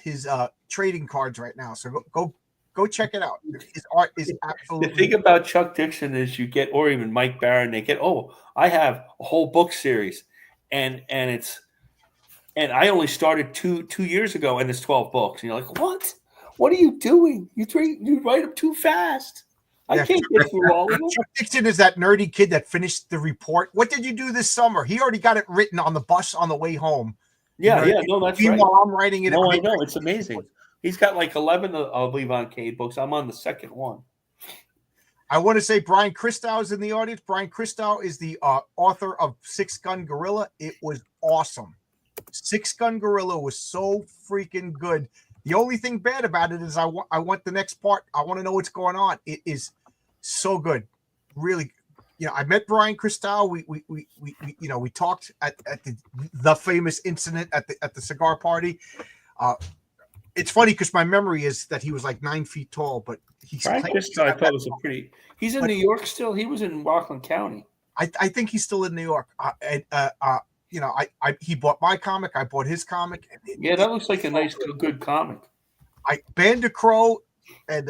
trading cards right now, so go check it out. His art is absolutely. The thing about Chuck Dixon is you get, or even Mike Barron, they get. Oh, I have a whole book series, and I only started two years ago, and it's 12 books. And you're like, what? What are you doing? You write them too fast. I can't get through all of them. Chuck Dixon is that nerdy kid that finished the report. What did you do this summer? He already got it written on the bus on the way home. Yeah, no, that's right. While I'm writing it, no, I know it's amazing. He's got like 11 of Levon Cade books. I'm on the second one. I want to say Brian Christow is in the audience. Brian Christow is the author of Six Gun Gorilla. It was awesome. Six Gun Gorilla was so freaking good. The only thing bad about it is I want the next part. I want to know what's going on. It is so good, really. I met Brian Cristal. We talked at the famous incident at the cigar party. It's funny because my memory is that he was like 9 feet tall, but he's. Brian Cristal, I thought was a pretty. He's in New York still. He was in Rockland County. I think he's still in New York. He bought my comic. I bought his comic. Yeah, that looks like a nice, good comic. Bandicrow and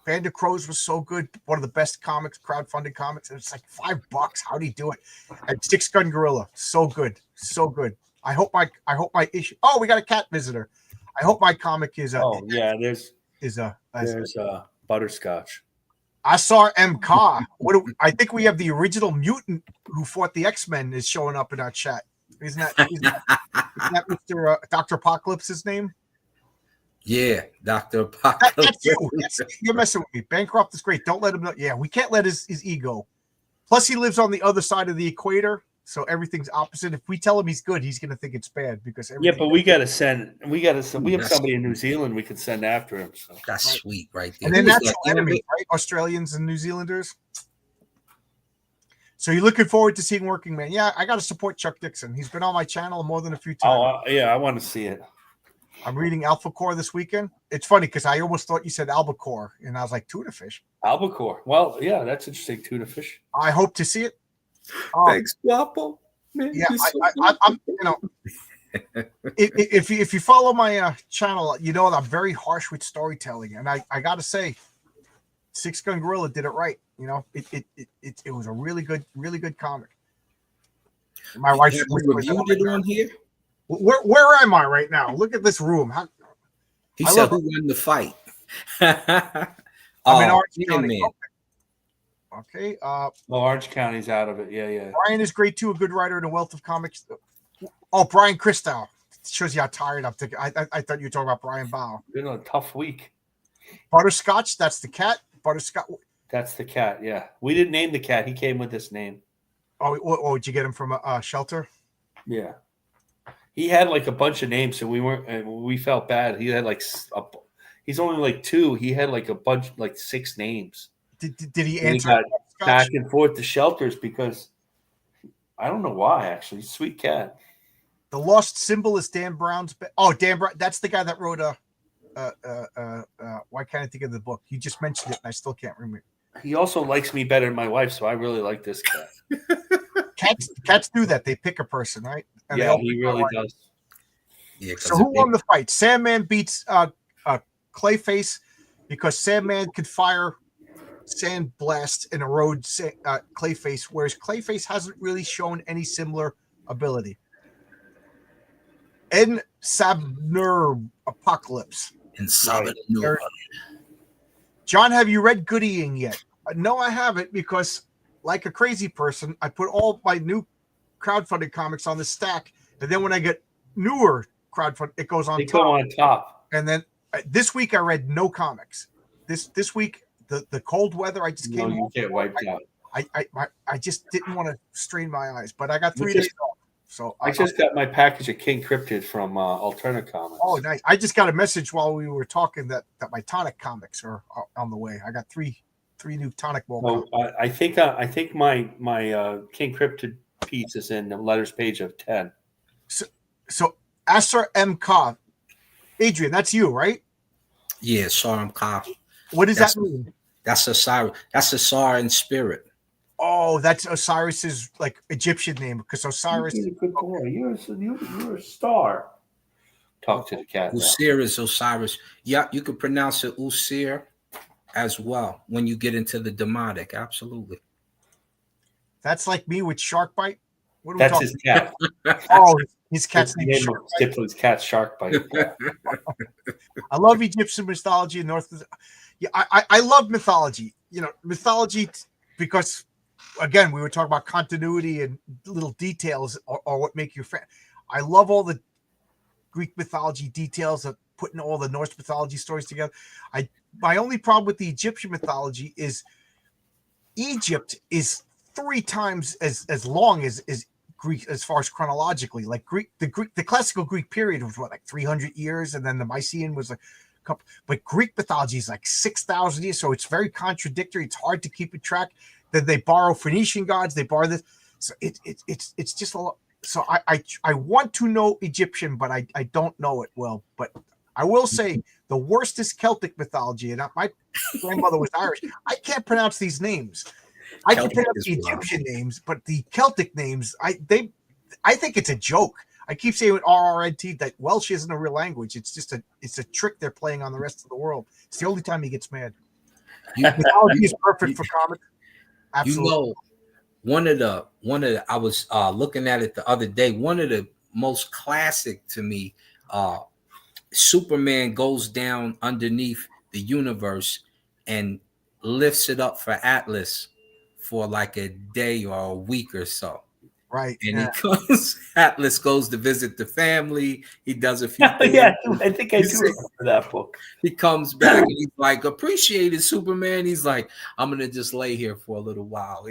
Bandicrows was so good. One of the best comics, crowdfunded comics. It's like $5. How'd he do it? And Six Gun Gorilla, so good, so good. I hope my issue. Oh, we got a cat visitor. I hope my comic is. There's Butterscotch. Asar M. Ka. I think we have the original mutant who fought the X-Men is showing up in our chat. Isn't that Mr. Dr. Apocalypse's name? Yeah, Dr. Apocalypse. That's you. You're messing with me. Bancroft is great. Don't let him know. Yeah, we can't let his ego. Plus, he lives on the other side of the equator, so everything's opposite. If we tell him he's good, he's going to think it's bad because but we got to send. We have somebody in New Zealand we can send after him. So that's sweet, right there. And then natural enemies, right? Australians and New Zealanders. So you're looking forward to seeing Working Man? Yeah, I got to support Chuck Dixon. He's been on my channel more than a few times. Oh, yeah, I want to see it. I'm reading Alpha Core this weekend. It's funny because I almost thought you said albacore, and I was like, tuna fish. Albacore. Well, yeah, that's interesting. Tuna fish. I hope to see it. Thanks, Guapo. Man, yeah, I'm if you follow my channel, you know that I'm very harsh with storytelling, and I got to say, Six Gun Gorilla did it right. It was a really good comic. My wife reviewed it on here. Where am I right now? Look at this room. He said, "Who won the fight?" I'm in Orange County. Okay. Orange County's out of it. Yeah. Brian is great too. A good writer and a wealth of comics. Oh, Brian Cristal. Shows you how tired I'm thinking. I thought you were talking about Brian Bow. Been a tough week. Butterscotch. That's the cat. Butterscotch. That's the cat. Yeah, we didn't name the cat. He came with this name. Oh, did you get him from a shelter? Yeah. He had like a bunch of names, so we felt bad. He had he's only like 2. He had like a bunch, like 6 names. Did he answer? He got back and forth to shelters because I don't know why. Actually, sweet cat. The lost symbol is Dan Brown's. Dan Brown. That's the guy that wrote why can't I think of the book? You just mentioned it, and I still can't remember. He also likes me better than my wife, so I really like this cat. Cats do that. They pick a person, right? And yeah, he really does. Yeah, so who won the fight? Sandman beats Clayface because Sandman could fire sand blast and erode Clayface, whereas Clayface hasn't really shown any similar ability. En Sabner Apocalypse. En Sabner. John, have you read Goodying yet? No, I haven't because, like a crazy person, I put all my new crowdfunded comics on the stack, and then when I get newer crowdfunded, it goes on. They go on top. And then this week I read no comics. This week the cold weather I just came. You get wiped out. I just didn't want to strain my eyes, but I got 3 days off. So I just got my package of King Cryptid from Alterna Comics. Oh, nice! I just got a message while we were talking that my tonic comics are on the way. I got three new tonic ball. Oh, I think my King Cryptid piece is in the letters page of 10. So Asar M. Ka, Adrian, that's you, right? Yeah, Asar M. Ka. What does that mean? That's Osiris. That's Asar in spirit. Oh, that's Osiris's like Egyptian name because Osiris. You're a good boy. You're a star. Talk to the cat. Usir is Osiris. Yeah, you could pronounce it Usir as well when you get into the demonic. Absolutely. That's like me with shark bite. What are That's his cat. Oh, his cat's name is Stiflin's cat shark bite. Yeah. I love Egyptian mythology and North. Yeah, I love mythology. Mythology because. Again, we were talking about continuity and little details or what make you fan. I love all the Greek mythology details of putting all the Norse mythology stories together. My only problem with the Egyptian mythology is Egypt is 3 times as long as Greek as far as chronologically. Like the classical Greek period was what, like 300 years, and then the Mycenaean was like a couple. But Greek mythology is like 6,000 years, so it's very contradictory. It's hard to keep it track. Then they borrow Phoenician gods, they borrow this, so it's just a lot. So I want to know Egyptian, but I don't know it well. But I will say the worst is Celtic mythology, and my grandmother was Irish. I can't pronounce these names. I can pronounce the Egyptian names, but the Celtic names, I think it's a joke. I keep saying with RRNT that Welsh isn't a real language. It's just a trick they're playing on the rest of the world. It's the only time he gets mad. Mythology is perfect for comics. Absolutely. You know, one of the I was looking at it the other day. One of the most classic to me, Superman goes down underneath the universe and lifts it up for Atlas for like a day or a week or so. Right. And he comes, Atlas goes to visit the family. He does a few things. Yeah, I think I do remember that book. He comes back and he's like, appreciated Superman. He's like, I'm going to just lay here for a little while.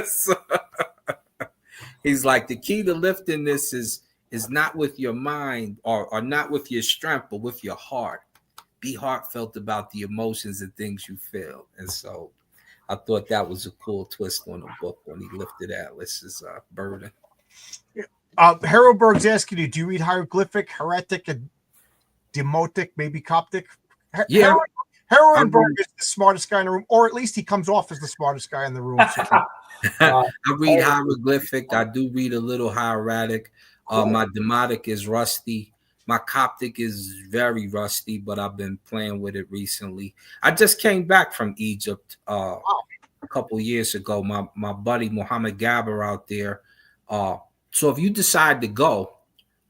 So, he's like, the key to lifting this is not with your mind or not with your strength, but with your heart. Be heartfelt about the emotions and things you feel. And so I thought that was a cool twist on the book when he lifted Atlas's burden. Harrowberg's asking you, do you read hieroglyphic, heretic, and demotic, maybe Coptic? Yeah. Harrowberg is the smartest guy in the room, or at least he comes off as the smartest guy in the room. I read hieroglyphic. I do read a little hieratic. My demotic is rusty. My Coptic is very rusty, but I've been playing with it recently. I just came back from Egypt a couple years ago. My buddy Mohammed Gabber out there. So if you decide to go,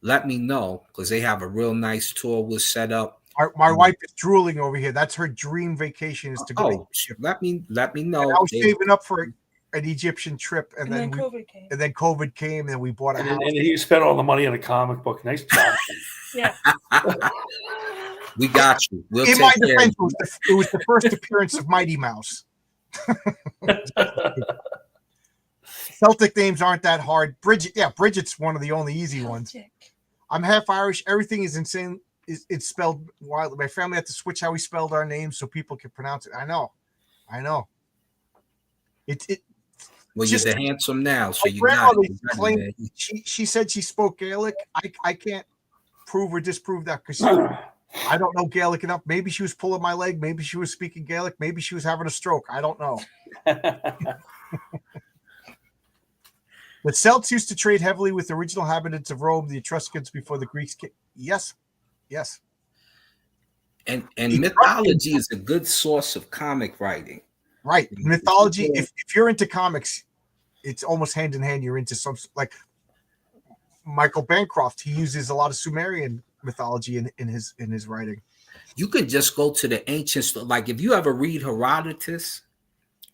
let me know, because they have a real nice tour was set up. My wife is drooling over here. That's her dream vacation, is to go. Oh, let me know. And I was saving up for an Egyptian trip, and then COVID came. and we bought a house. And you spent all the money on a comic book. Nice job. Yeah. We got you. We'll In my defense, it was the first appearance of Mighty Mouse. Celtic names aren't that hard. Bridget's one of the only easy ones. I'm half Irish. Everything is insane. It's spelled wildly. My family had to switch how we spelled our names so people could pronounce it. I know. Well, you're the handsome now, so you got it. She said she spoke Gaelic. I can't prove or disprove that because I don't know Gaelic enough. Maybe she was pulling my leg. Maybe she was speaking Gaelic. Maybe she was having a stroke. I don't know. The Celts used to trade heavily with the original inhabitants of Rome, the Etruscans, before the Greeks came. Yes. And mythology is a good source of comic writing. Right. Mythology, if you're into comics, it's almost hand in hand. You're into some, like Michael Bancroft. He uses a lot of Sumerian mythology in his writing. You could just go to the ancients. Like if you ever read Herodotus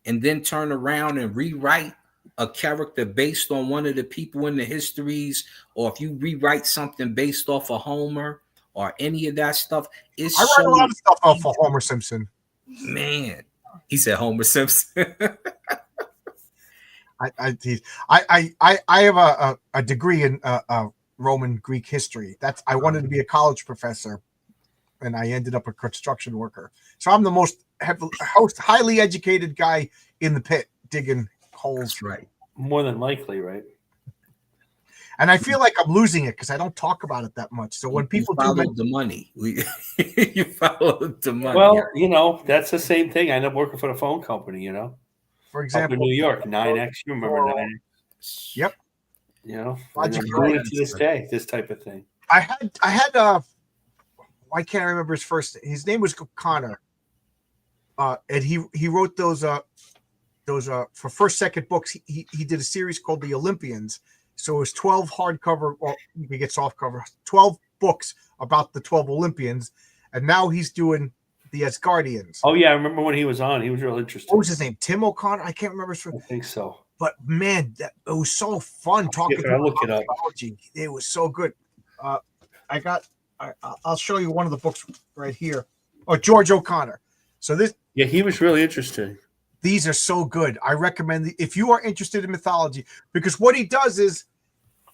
and then turn around and rewrite a character based on one of the people in the histories, or if you rewrite something based off of Homer or any of that stuff, I write a lot of stuff off of Homer Simpson. Man, he said Homer Simpson. I have a degree in Roman Greek history. I wanted to be a college professor, and I ended up a construction worker. So I'm the most highly educated guy in the pit digging holes. That's right. More than likely, right? And I feel like I'm losing it because I don't talk about it that much. So when people follow the money, you follow the money. Well, that's the same thing. I ended up working for the phone company, For example, up in New York, 9X. You remember 9X? Yep. I'm doing it to this day, this type of thing. I had why can't I remember his first name? His name was Connor. And he wrote those for first, second books. He did a series called The Olympians. So it was 12 hardcover, or you can get soft cover, 12 books about the 12 Olympians. And now he's doing the Asgardians. Oh, yeah. I remember when he was on. He was real interesting. What was his name? Tim O'Connor? I can't remember his name. I think so. But, man, it was so fun talking to look it up. It was so good. I'll show you one of the books right here. Oh, George O'Connor. So this. Yeah, he was really interesting. These are so good. I recommend if you are interested in mythology, because what he does is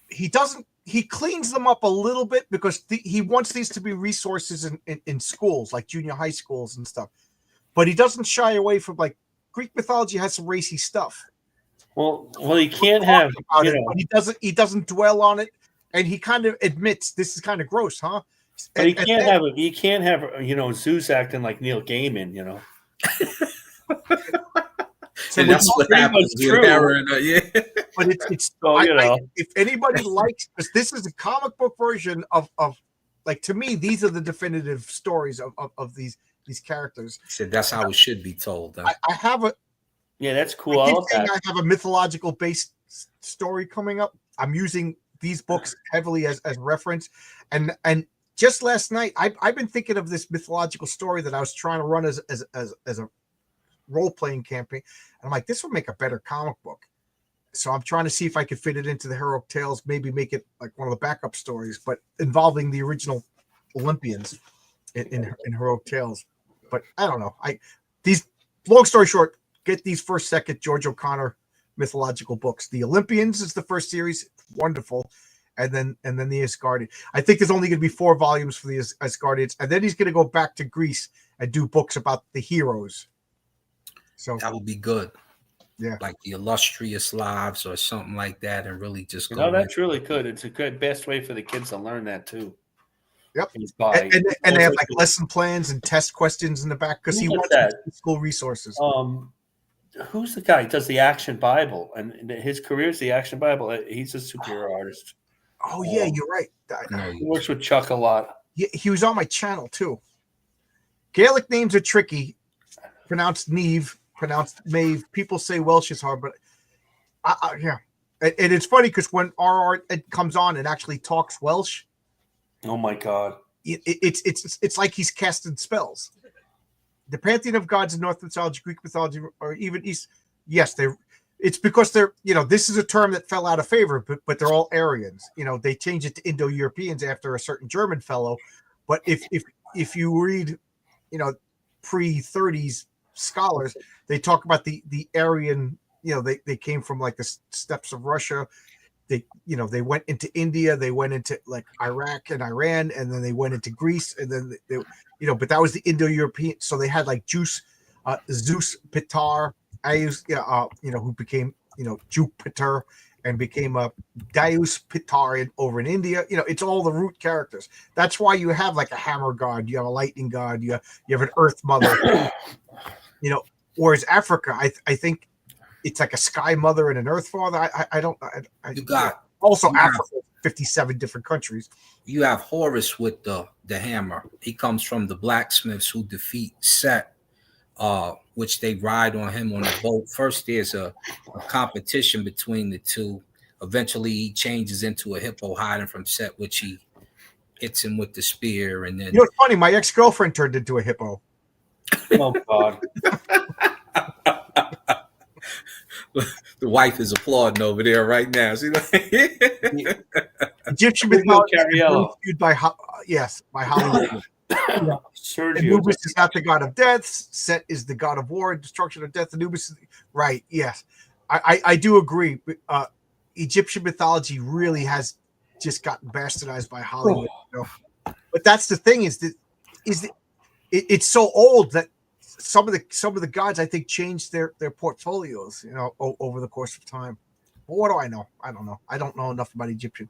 he cleans them up a little bit because he wants these to be resources in schools, like junior high schools and stuff. But he doesn't shy away from, like, Greek mythology has some racy stuff. Well, he can't have, you know. He doesn't dwell on it, and he kind of admits this is kind of gross, huh? But he can't have, you know, Zeus acting like Neil Gaiman, you know. So and that's what happens with Aaron. Yeah. But it's so, you know. if anybody likes, because this is a comic book version of like, to me, these are the definitive stories of these characters. So that's how it should be told. Huh? I have a that's cool. I have a mythological based story coming up. I'm using these books heavily as reference, and just last night I've been thinking of this mythological story that I was trying to run as a role-playing campaign, and I'm like, this would make a better comic book. So I'm trying to see if I could fit it into the Heroic Tales, maybe make it like one of the backup stories, but involving the original Olympians in Heroic Tales. But I don't know. These, long story short, get these second George O'Connor mythological books. The Olympians is the first series, wonderful, and then the Asgardians. I think there's only going to be 4 volumes for the Asgardians, and then he's going to go back to Greece and do books about the heroes. So that would be good. Yeah, like the illustrious lives or something like that, and really just go. No, that's really good. It's a good best way for the kids to learn that too. Yep, and they have like lesson plans and test questions in the back because he wants school resources. Who's the guy who does the Action Bible, and his career is the Action Bible? He's a superhero artist. Oh yeah, you're right. He works with Chuck a lot. Yeah, he was on my channel too. Gaelic names are tricky. Pronounced Neve, pronounced Maeve. People say Welsh is hard, but yeah. And it's funny because when RR comes on and actually talks Welsh, oh my God, it's like he's casting spells. The pantheon of gods in North mythology, Greek mythology, or even East, yes, it's because they're, this is a term that fell out of favor, but they're all Aryans. They changed it to Indo-Europeans after a certain German fellow. But if you read, pre-30s scholars, they talk about the Aryan, they came from like the steppes of Russia. They went into India, they went into like Iraq and Iran, and then they went into Greece, and then they but that was the Indo-European. So they had like Zeus, Pitar, who became Jupiter and became a Deus Pitar over in India. It's all the root characters. That's why you have like a hammer god, you have a lightning god, you have an earth mother. Whereas Africa, I think it's like a sky mother and an earth father. You got Africa, 57 different countries. You have Horus with the hammer. He comes from the blacksmiths who defeat Set, which they ride on him on a boat. First, there's a competition between the two. Eventually, he changes into a hippo hiding from Set, which he hits him with the spear. And then, it's funny. My ex-girlfriend turned into a hippo. Oh God. The wife is applauding over there right now. See, Egyptian mythology is by Hollywood. Anubis is not the god of death. Set is the god of war and destruction of death. Anubis, right? Yes, I do agree. Egyptian mythology really has just gotten bastardized by Hollywood. But that's the thing it's so old that some of the gods, I think, changed their portfolios, over the course of time. But what do I know? I don't know. I don't know enough about Egyptian.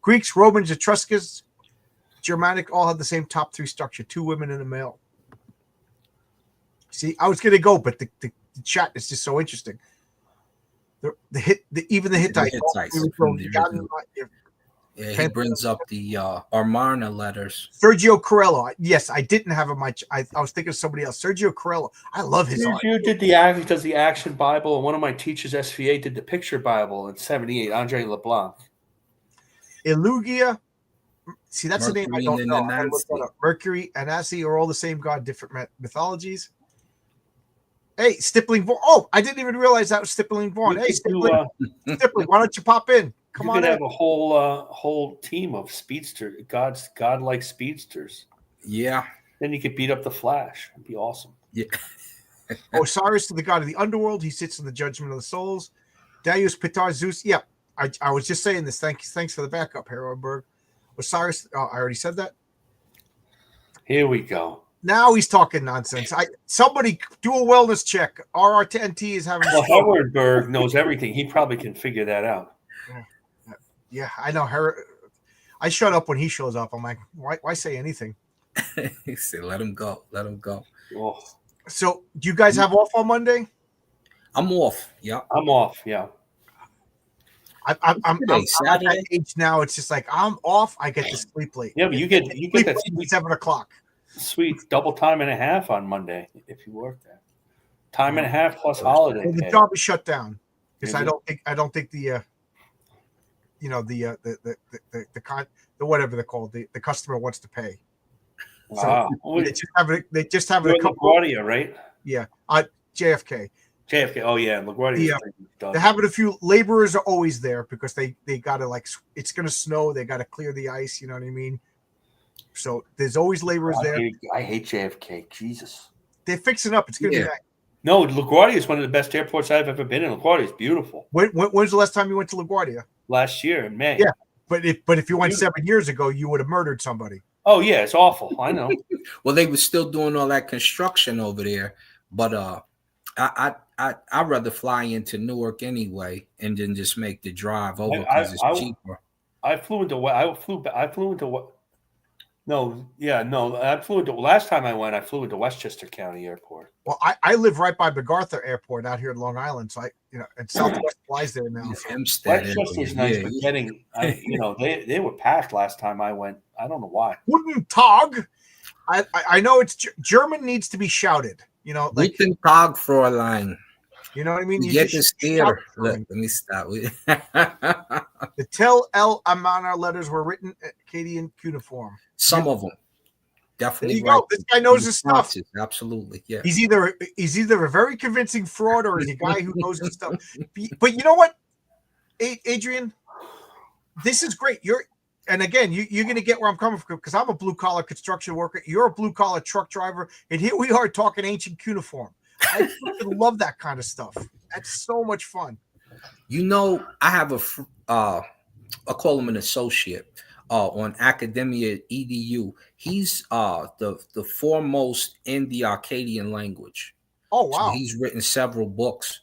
Greeks, Romans, Etruscans, Germanic all had the same top 3 structure: 2 women and a male. See, I was going to go, but the chat is just so interesting. Even the Hittites. He brings up the Amarna letters. Sergio Corello. Yes, I didn't have him. I was thinking of somebody else. Sergio Corello. I love his art. He does the Action Bible, and one of my teachers, SVA, did the Picture Bible in '78. Andre LeBlanc. Elugia. See, that's the name I don't know. Mercury and Anansi are all the same god, different mythologies. Hey, Stippling Vaughn. Oh, I didn't even realize that was Stippling Vaughn. Hey, Stippling, why don't you pop in? Come on, you could have a whole team of speedster godlike speedsters. Yeah. Then you could beat up the Flash. It'd be awesome. Yeah. Osiris to the god of the underworld. He sits in the judgment of the souls. Darius Pitar Zeus. Yeah, I was just saying this. Thanks for the backup, Heroberg. Osiris. I already said that. Here we go. Now he's talking nonsense. Somebody do a wellness check. RR10T is having. Well, Howardberg knows everything. He probably can figure that out. Yeah, I know. I shut up when he shows up. I'm like, why say anything? He said, "Let him go. Let him go." Oh, So, do you guys have off on Monday? I'm off. Yeah. I'm off. Yeah. I'm at Saturday. that age now. It's just like I'm off. I get to sleep late. Yeah, but you get Sleep that late at 7:00. sweet double time and a half on Monday if you work that. Time and a half plus holiday Well, the pay. job is shut down because Is I don't think the whatever they're called, the customer wants to pay. Wow. They just have You're a in couple. LaGuardia, right? Yeah, JFK. JFK. Oh yeah, LaGuardia. Yeah. They're having a few laborers are always there because they gotta it's gonna snow. They gotta clear the ice. You know what I mean? So there's always laborers there. I hate JFK. Jesus. They're fixing up. It's gonna be nice. No, LaGuardia is one of the best airports I've ever been in. LaGuardia is beautiful. When's the last time you went to LaGuardia? Last year in May. Yeah. But if you went 7 years ago, you would have murdered somebody. Oh yeah, it's awful. I know. Well, they were still doing all that construction over there, but I'd rather fly into Newark anyway and then just make the drive over because it's cheaper. I flew into last time I went, I flew into Westchester County Airport. Well, I live right by MacArthur Airport out here in Long Island, so and Southwest flies there now. Westchester's nice, but they were packed last time I went. I don't know why. Guten Tag. I know it's German needs to be shouted. Like Guten Tag, Fräulein. You know what I mean? You get this theater. Look, let me stop. The Tel El Amarna letters were written at Acadian cuneiform. Some of them. Definitely. There you go. This guy knows his stuff. Absolutely. Yeah. He's either a very convincing fraud or he's a guy who knows his stuff. But you know what, Adrian? This is great. You're going to get where I'm coming from because I'm a blue collar construction worker. You're a blue collar truck driver, and here we are talking ancient cuneiform. I fucking love that kind of stuff. That's so much fun. I have I call him an associate on Academia EDU. He's the foremost in the Akkadian language. Oh wow! So he's written several books.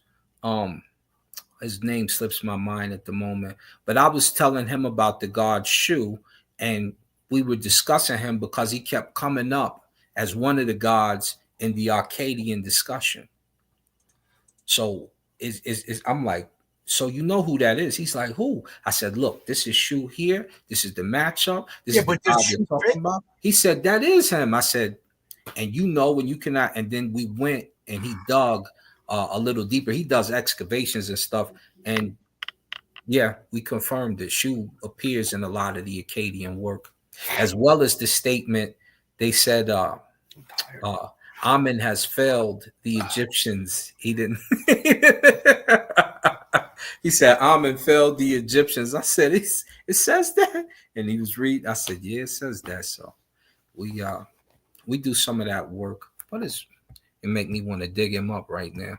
His name slips my mind at the moment, but I was telling him about the god Shu, and we were discussing him because he kept coming up as one of the gods in the Akkadian discussion. So I'm like, so you know who that is? He's like, who? I said, look, this is Shu here. This is the matchup. This is the god you're talking about. He said, that is him. I said, and when you cannot. And then we went and he dug a little deeper. He does excavations and stuff. And yeah, we confirmed that Shu appears in a lot of the Akkadian work, as well as the statement they said, Amen has failed the Egyptians. He didn't. He said, Amen failed the Egyptians. I said, it says that. And he was reading. I said, yeah, it says that. So we do some of that work. But it make me want to dig him up right now.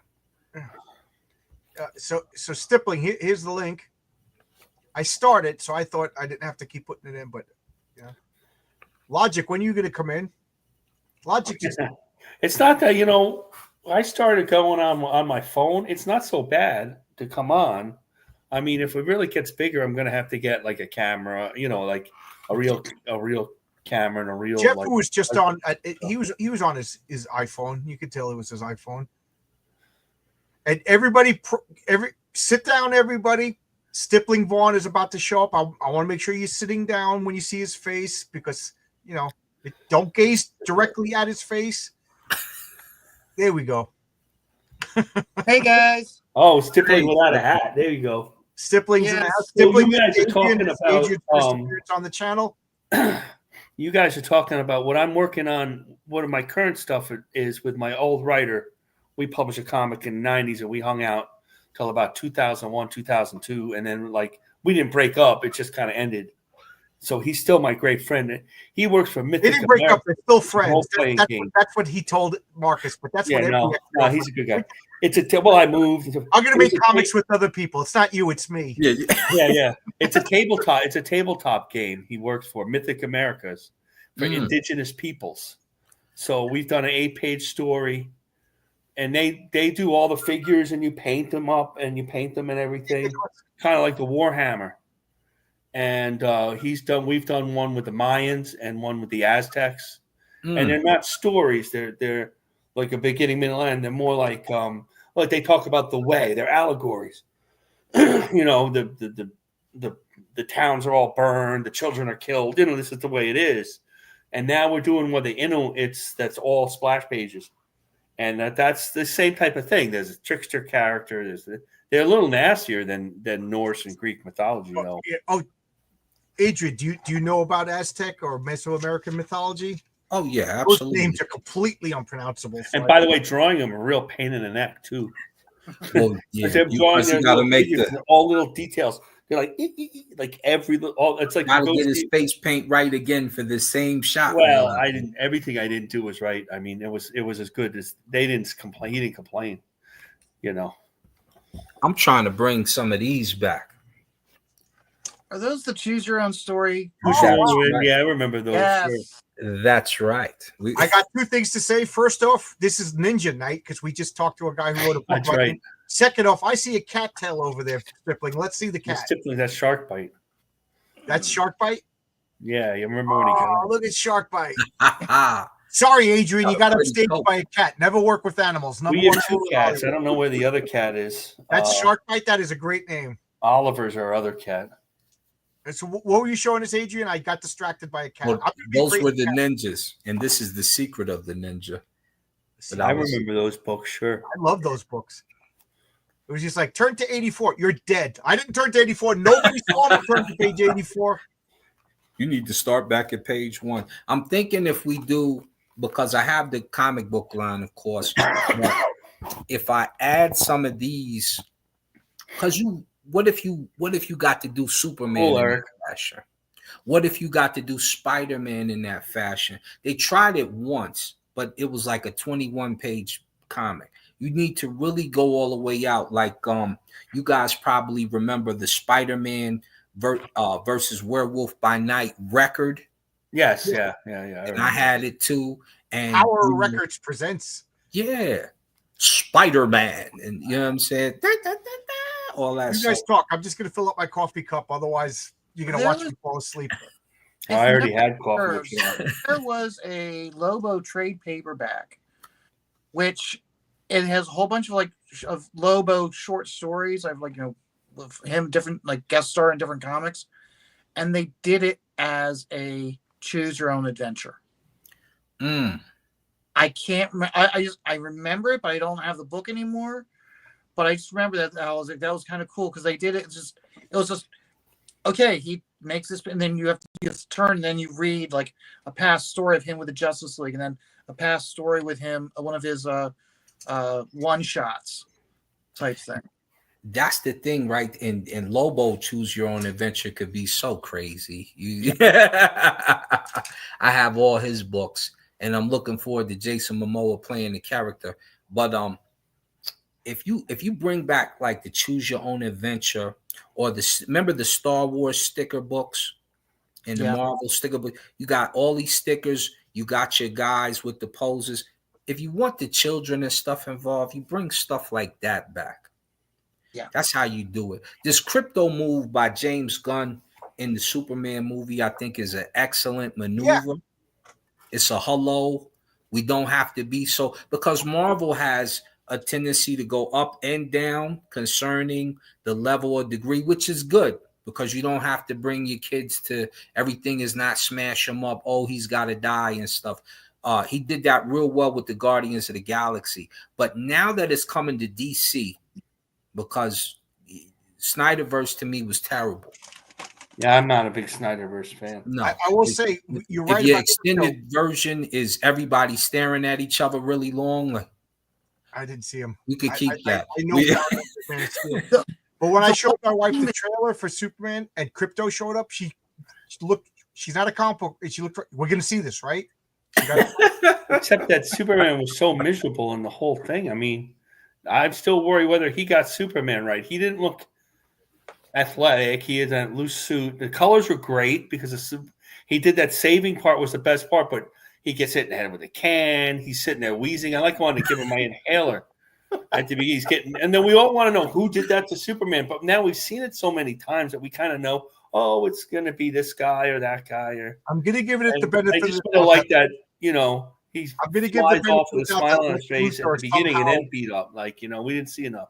So stippling, here's the link. I started, so I thought I didn't have to keep putting it in, but Logic, when are you going to come in? Logic just... It's not that, I started going on my phone. It's not so bad to come on. I mean, if it really gets bigger, I'm going to have to get like a camera, like a real camera and a real. Jeff was just on. He was on his iPhone. You could tell it was his iPhone. And everybody, sit down, everybody. Stippling Vaughn is about to show up. I want to make sure you're sitting down when you see his face because don't gaze directly at his face. There we go. Hey guys. Oh, Stippling without a hat. There you go. Stipling's in the house. Stippling, you guys are talking about on the channel. You guys are talking about what I'm working on. One of my current stuff is with my old writer. We published a comic in the 90s and we hung out till about 2001, 2002. And then we didn't break up. It just kind of ended. So he's still my great friend. He works for Mythic They didn't break up. America. They're still friends. Role-playing game. That's what he told Marcus. But that's what No, every he's a good guy. I moved. I'm going to make comics with other people. It's not you. It's me. Yeah. It's a tabletop. It's a tabletop game. He works for Mythic Americas for indigenous peoples. So we've done an 8-page story, and they do all the figures, and you paint them up, and you paint them and everything, kind of like the Warhammer. And we've done one with the Mayans and one with the Aztecs, and they're not stories. They're like a beginning, middle, end. They're more like they talk about the way. They're allegories. The towns are all burned. The children are killed. This is the way it is. And now we're doing that's all splash pages, and that's the same type of thing. There's a trickster character. They're a little nastier than Norse and Greek mythology. Adrian, do you know about Aztec or Mesoamerican mythology? Oh yeah, absolutely. Those names are completely unpronounceable. And by the way, drawing them a real pain in the neck too. Well, yeah, you got to make all little details. They're like every little. It's like got to get his face paint right again for the same shot. Well, I didn't. Everything I didn't do was right. I mean, it was as good as they didn't complain. He didn't complain. I'm trying to bring some of these back. Are those the choose your own story? Yeah, I remember those. Yes. That's right. I got 2 things to say. First off, this is Ninja Night because we just talked to a guy who wrote a book. That's right. It. Second off, I see a cat tail over there, Stripling. Let's see the cat. That's Shark Bite. That's Shark Bite? Yeah, you remember when he got it. Look at Shark Bite. Sorry, Adrian, you got upstaged by a cat. Never work with animals. We have 2 cats. I don't know where the other cat is. That's Shark Bite. That is a great name. Oliver's our other cat. So what were you showing us, Adrian? I got distracted by a cat. Well, those were the ninjas, and this is the secret of the ninja. But I remember those books, sure. I love those books. It was just like, turn to 84. You're dead. I didn't turn to 84. Nobody saw me turn to page 84. You need to start back at page 1. I'm thinking if we do, because I have the comic book line, of course, if I add some of these, because what if you got to do Superman in that fashion? What if you got to do Spider-Man in that fashion? They tried it once, but it was like a 21-page comic. You need to really go all the way out. Like you guys probably remember the Spider-Man versus Werewolf by Night record. Yes, yeah. And I had it too. And Power Records presents. Yeah. Spider-Man. And you know what I'm saying? All that. You guys talk. I'm just gonna fill up my coffee cup. Otherwise, you're gonna watch me fall asleep. I already had coffee. There was a Lobo trade paperback, which it has a whole bunch of Lobo short stories. I've of him different guest star in different comics, and they did it as a choose your own adventure. I can't. I remember it, but I don't have the book anymore. But I just remember that I was that was kind of cool because they did it. It was just okay. He makes this, and then you have to turn. And then you read a past story of him with the Justice League, and then a past story with him, one of his one shots type thing. That's the thing, right? And Lobo choose your own adventure could be so crazy. I have all his books, and I'm looking forward to Jason Momoa playing the character. But if you bring back the choose your own adventure or remember the Star Wars sticker books and the Marvel sticker book, you got all these stickers, you got your guys with the poses. If you want the children and stuff involved, you bring stuff like that back. Yeah, that's how you do it. This crypto move by James Gunn in the Superman movie, I think, is an excellent maneuver. Yeah. It's a hello. We don't have to be so, because Marvel has a tendency to go up and down concerning the level or degree, which is good because you don't have to bring your kids to everything is not smash them up. Oh, he's got to die and stuff. He did that real well with the Guardians of the Galaxy. But now that it's coming to DC, because Snyderverse to me was terrible. Yeah, I'm not a big Snyderverse fan. No, I will say you're right. If your extended version is everybody staring at each other really long, I didn't see him. We could keep that. I know. But when I showed my wife the trailer for Superman and Crypto showed up, she look. She's not a comic book. She looked. We're gonna see this, right? Except that Superman was so miserable in the whole thing. I mean, I'm still worried whether he got Superman right. He didn't look athletic. He had that loose suit. The colors were great because he did that saving part was the best part, but he gets hit in the head with a can. He's sitting there wheezing. I like wanting to give him my inhaler at the beginning. He's getting, and then we all want to know who did that to Superman. But now we've seen it so many times that we kind of know, oh, it's going to be this guy or that guy. Or I'm going to give it the benefit. I just feel like that, he's I'm going to give flies the off with a benefit smile on his face at the beginning and then beat up. Like, we didn't see enough.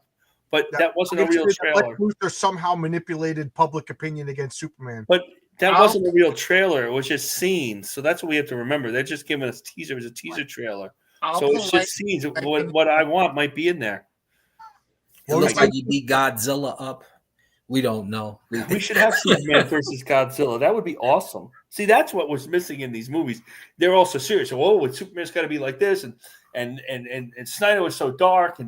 But that wasn't a real trailer. Lex Luthor somehow manipulated public opinion against Superman. But that wasn't a real trailer. It was just scenes. So that's what we have to remember. They're just giving us teaser. It was a teaser trailer. So it's just scenes. What I want might be in there. It looks like you beat Godzilla up. We don't know. We should have Superman versus Godzilla. That would be awesome. See, that's what was missing in these movies. They're also serious. So, Superman's got to be like this, and Snyder was so dark,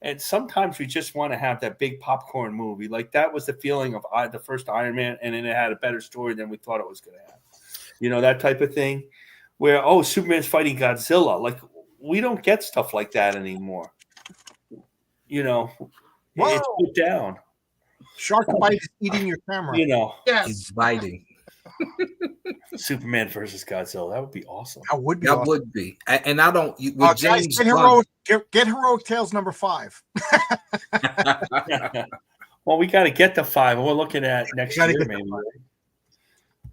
and sometimes we just want to have that big popcorn movie. Like that was the feeling of the first Iron Man, and then it had a better story than we thought it was going to have. That type of thing, where Superman's fighting Godzilla. Like we don't get stuff like that anymore. It's put down. Shark bite is eating your camera. Yes. He's biting. Superman versus Godzilla. That would be awesome. That would be. That awesome. would be. And I don't. With James Gunn, get Heroic Tales number 5. Well, we got to get to 5. We're looking at next year, maybe.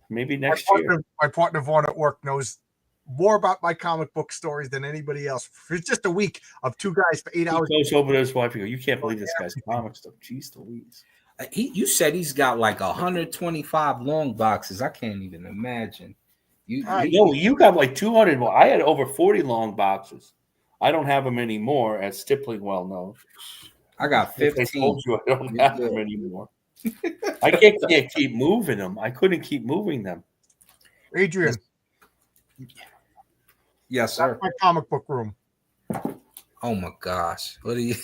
Maybe next year. My partner Vaughn at work knows more about my comic book stories than anybody else. For just a week of 2 guys for 8 hours. He goes over to his wife and goes, "You can't believe this guy's comic stuff." Jeez Louise. You said he's got like 125 long boxes. I can't even imagine. You got like 200. Well, I had over 40 long boxes. I don't have them anymore, as Stippling well knows. I got 15. I told you I don't have them anymore. I can't keep moving them. I couldn't keep moving them. Adrian. Yes, sir. That's my comic book room. Oh my gosh. What are you?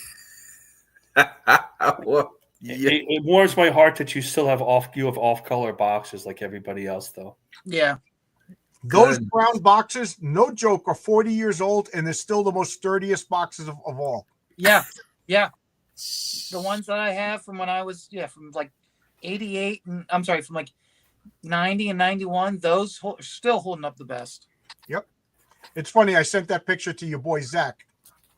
Well, yeah. It warms my heart that you still have off-color boxes like everybody else, though. Yeah. Those brown boxes, no joke, are 40 years old, and they're still the most sturdiest boxes of all. Yeah. Yeah. The ones that I have from when I was, from like 88, and I'm sorry, from like 90 and 91, those still holding up the best. Yep. It's funny. I sent that picture to your boy, Zach,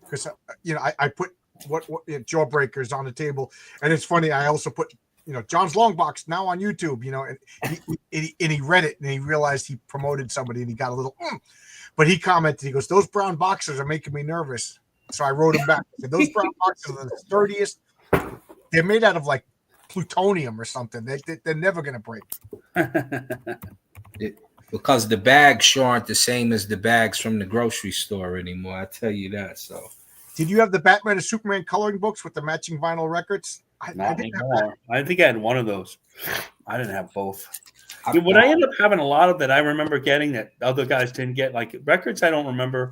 because, I put what Jawbreakers on the table. And it's funny. I also put, John's Long Box now on YouTube, and he read it and he realized he promoted somebody and he got a little, but he commented, he goes, "Those brown boxes are making me nervous." So I wrote him back. I said, "Those brown boxes are the sturdiest. They're made out of like plutonium or something. They're never going to break." Because the bags sure aren't the same as the bags from the grocery store anymore. I tell you that. So, did you have the Batman and Superman coloring books with the matching vinyl records? Not anymore. I think I had one of those. I didn't have both. What I ended up having a lot of that I remember getting that other guys didn't get, like records. I don't remember.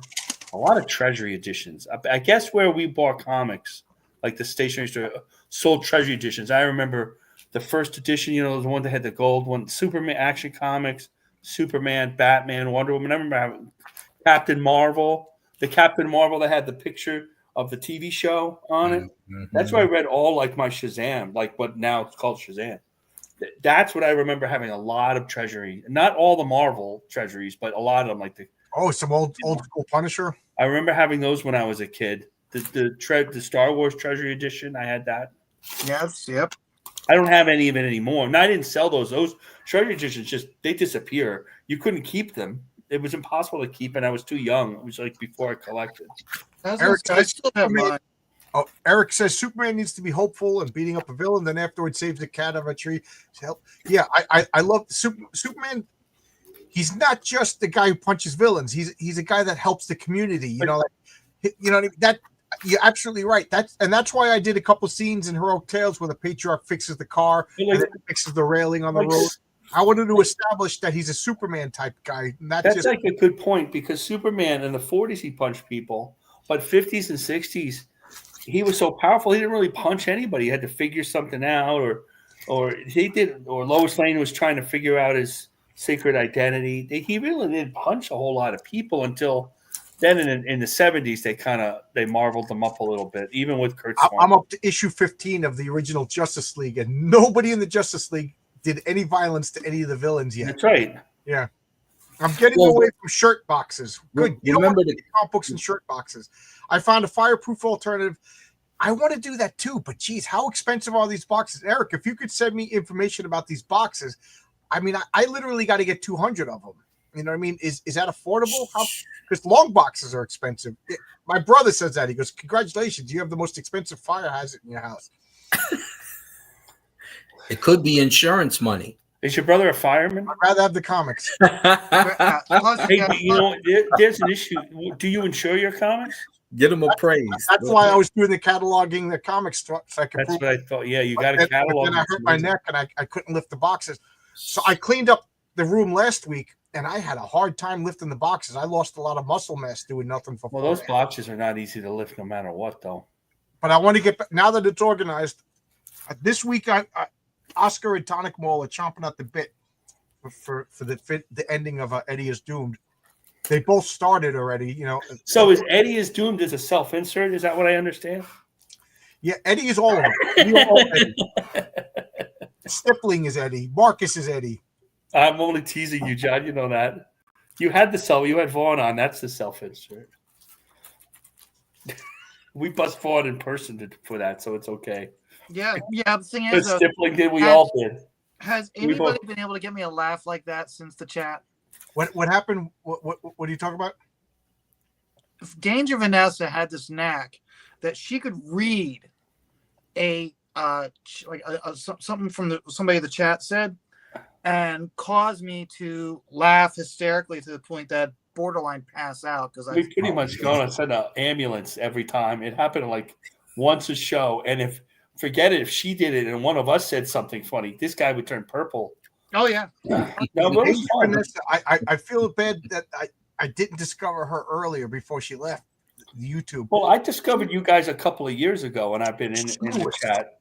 A lot of treasury editions. I guess where we bought comics, like the stationery store, sold treasury editions. I remember the first edition, the one that had the gold one, Superman Action Comics, Superman, Batman, Wonder Woman. I remember having Captain Marvel, the Captain Marvel that had the picture of the TV show on it. Mm-hmm. That's where I read all like my Shazam, like what now it's called Shazam. That's what I remember having a lot of treasury. Not all the Marvel treasuries, but a lot of them, like some old school Punisher. I remember having those when I was a kid. The Star Wars Treasury Edition, I had that. Yes, yep. I don't have any of it anymore. And I didn't sell those. Those Treasury Editions they disappear. You couldn't keep them. It was impossible to keep, and I was too young. It was like before I collected. I still have mine. Eric says Superman needs to be hopeful and beating up a villain, then afterwards saves the cat out of a tree. Yeah, I love Superman. He's not just the guy who punches villains. He's a guy that helps the community. That you're absolutely right. That's why I did a couple scenes in Heroic Tales where the patriarch fixes the car and then fixes the railing on the road. I wanted to establish that he's a Superman type guy. That's like a good point, because Superman in the 40s he punched people, but 50s and 60s he was so powerful he didn't really punch anybody. He had to figure something out, or Lois Lane was trying to figure out his Secret Identity. He really didn't punch a whole lot of people until then. In the 70s, they marveled them up a little bit, even with Kurt Swan. I'm up to issue 15 of the original Justice League, and nobody in the Justice League did any violence to any of the villains yet. That's right. Yeah. I'm getting away from shirt boxes. Good. You remember don't want comic books and shirt boxes. I found a fireproof alternative. I want to do that too, but geez, how expensive are these boxes? Eric, if you could send me information about these boxes, I mean, I literally got to get 200 of them. You know what I mean? Is that affordable? Because long boxes are expensive. My brother says that. He goes, congratulations, you have the most expensive fire hazard in your house. It could be insurance money. Is your brother a fireman? I'd rather have the comics. Hey, there's an issue. Do you insure your comics? Get him a praise. That's why I was doing the cataloging the comics. So I could That's prove what I thought. Yeah, you got to catalog. Then I hurt my neck and I couldn't lift the boxes. So I cleaned up the room last week and I had a hard time lifting the boxes. I lost a lot of muscle mass doing nothing for. Well, those boxes are not easy to lift no matter what, though. But I want to get back now that it's organized. This week, Oscar and Tonic Mall are chomping at the bit for the ending of Eddie is Doomed. They both started already, you know. So is Eddie is Doomed as a self-insert? Is that what I understand? Yeah, Eddie is all of them. Stippling is Eddie. Marcus is Eddie. I'm only teasing you, John. You know that. You had Vaughn on. That's the self-insert. We bust Vaughn in person for that, so it's okay. Yeah. The thing is, Stippling did. We all did. Has anybody been able to get me a laugh like that since the chat? What happened? What are you talking about? Danger Vanessa had this knack that she could read something from somebody in the chat said, and cause me to laugh hysterically to the point that borderline pass out because we pretty much gone and sent an ambulance every time. It happened like once a show, and if she did it and one of us said something funny, this guy would turn purple. Oh yeah. No, I feel bad that I didn't discover her earlier before she left YouTube. Well, I discovered you guys a couple of years ago, and I've been in the chat.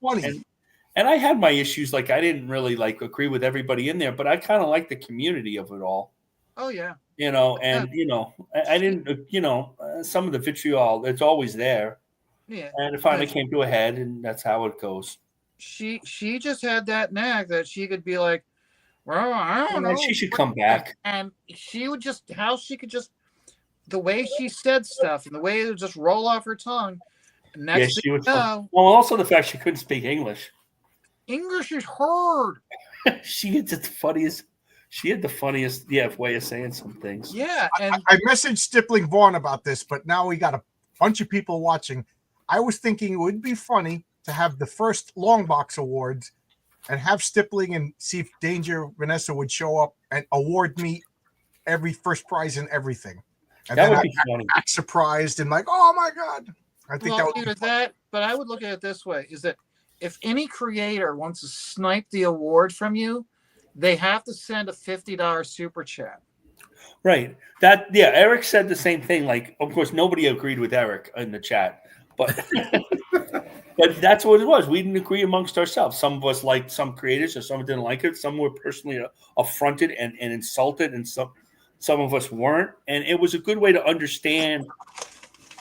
And I had my issues. Like I didn't really agree with everybody in there, but I kind of like the community of it all. Oh yeah. You know, and I didn't. Some of the vitriol, it's always there. Yeah. And it finally came to a head, and that's how it goes. She just had that knack that she could be like, well, I don't know. She should come back. And she would the way she said stuff and the way it would just roll off her tongue. Next thing you know, well, also the fact she couldn't speak English. English is hard. She had the funniest. She had the funniest, way of saying some things. Yeah, and I messaged Stippling Vaughn about this, but now we got a bunch of people watching. I was thinking it would be funny to have the first long box awards and have Stippling and see if Danger Vanessa would show up and award me every first prize and everything. And that then would be funny. Act surprised and like, oh my God. I think that would be that, but I would look at it this way: is that if any creator wants to snipe the award from you, they have to send a $50 super chat. Right. Eric said the same thing. Like, of course, nobody agreed with Eric in the chat, but but that's what it was. We didn't agree amongst ourselves. Some of us liked some creators, or some didn't like it. Some were personally affronted and insulted, and some of us weren't. And it was a good way to understand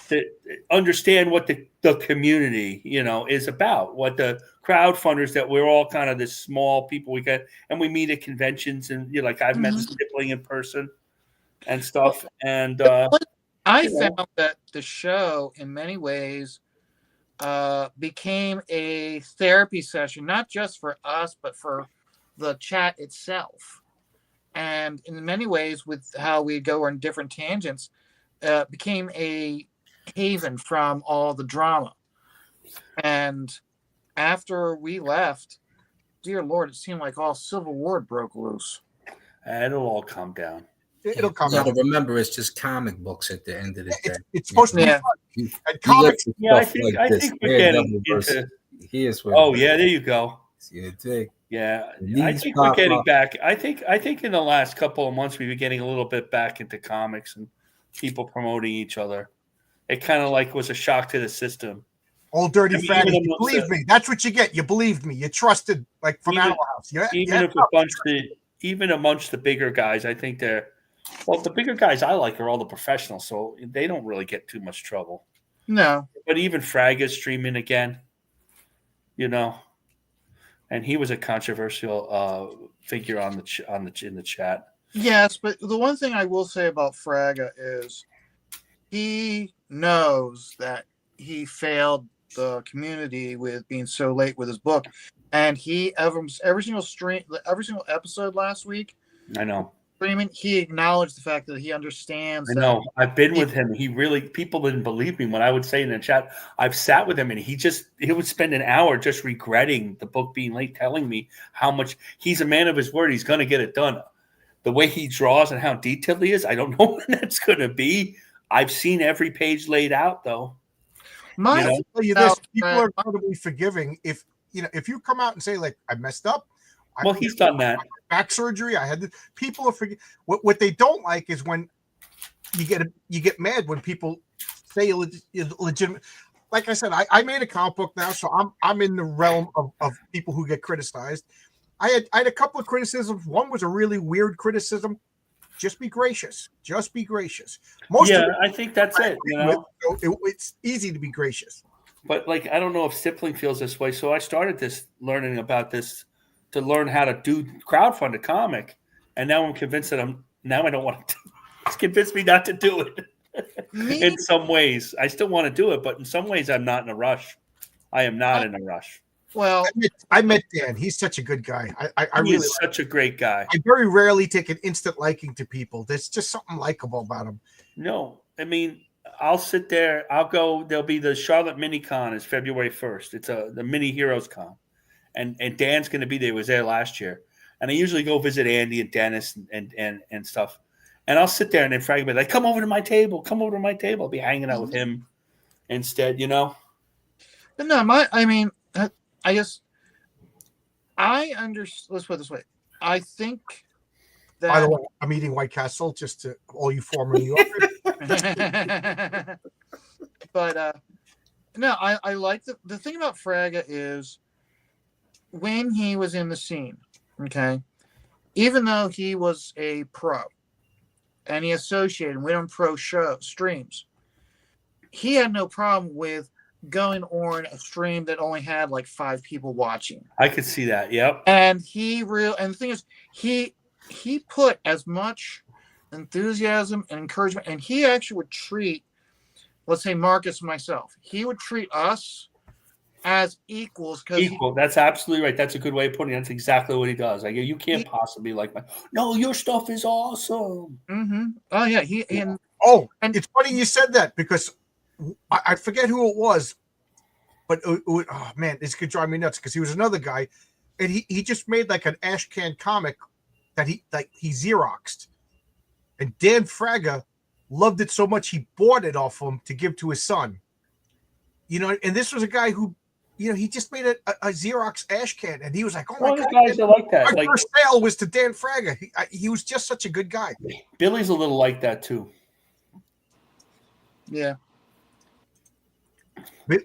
what the community, is about, what the crowdfunders, that we're all kind of this small people we get, and we meet at conventions, and I've met Stippling in person and stuff. And I found that the show in many ways became a therapy session, not just for us, but for the chat itself. And in many ways, with how we go on different tangents, became a haven from all the drama. And after we left, dear Lord, it seemed like all Civil War broke loose. It'll all calm down. It'll come You out. gotta remember, it's just comic books at the end of the day. It's supposed to be fun. And comics. I think we're getting into. Here's where. Oh yeah, there you go. Yeah, I think we're getting back. I think in the last couple of months we've been getting a little bit back into comics and people promoting each other. It kind of was a shock to the system. Old dirty fatty. You believe me. That's what you get. You believed me. You trusted from Animal House. even amongst the bigger guys, I think the bigger guys I like are all the professionals, so they don't really get too much trouble. No. But even Fraga's streaming again, and he was a controversial figure in the chat. Yes, but the one thing I will say about Fraga is he knows that he failed the community with being so late with his book, and every single episode last week, I know. Streaming, he acknowledged the fact that he understands. I know. I've been with him. People didn't believe me when I would say in the chat. I've sat with him, and he would spend an hour just regretting the book being late, telling me how much he's a man of his word. He's going to get it done. The way he draws and how detailed he is, I don't know when that's going to be. I've seen every page laid out, though. Tell you this: people are incredibly forgiving. If you come out and say like I messed up, he's done that. Back surgery. I had the people are forget. What they don't like is when you get mad when people say legitimate. Like I said, I made a comic book now, so I'm in the realm of people who get criticized. I had a couple of criticisms. One was a really weird criticism. Just be gracious. Just be gracious. I think that's it. It's easy to be gracious. But I don't know if Sipling feels this way. So I started learning about this to learn how to do crowdfund a comic, and now I'm convinced that I don't want to. It's convinced me not to do it. In some ways, I still want to do it, but in some ways, I'm not in a rush. I am not in a rush. Well, I met Dan. He's such a good guy. He's such a great guy. I very rarely take an instant liking to people. There's just something likable about him. No, I mean, I'll sit there. I'll go. There'll be the Charlotte Mini Con is February 1st. It's the Mini Heroes Con, and Dan's going to be there. He was there last year, and I usually go visit Andy and Dennis and stuff. And I'll sit there and then Frank will be like, "Come over to my table. Come over to my table." I'll be hanging out with him instead, But no, I guess let's put it this way. I think that. By the way, I'm eating White Castle just to all you former New Yorkers. But no, I like the thing about Fraga is when he was in the scene, okay, even though he was a pro and he associated with him pro streams, he had no problem with going on a stream that only had like 5 people watching. I could see that. Yep. And the thing is, he put as much enthusiasm and encouragement, and he actually would treat, let's say Marcus and myself, he would treat us as equals. That's absolutely right. That's a good way of putting it. That's exactly what he does. Like, you can't possibly no, your stuff is awesome. Mm-hmm. Oh yeah. And it's funny you said that because I forget who it was, but oh man, this could drive me nuts because he was another guy, and he just made like an ash can comic that he Xeroxed, and Dan Fraga loved it so much he bought it off him to give to his son. And this was a guy who, he just made a Xerox ash can, and he was like, "Oh my God, guys are like that." My first sale was to Dan Fraga. He was just such a good guy. Billy's a little like that too. Yeah.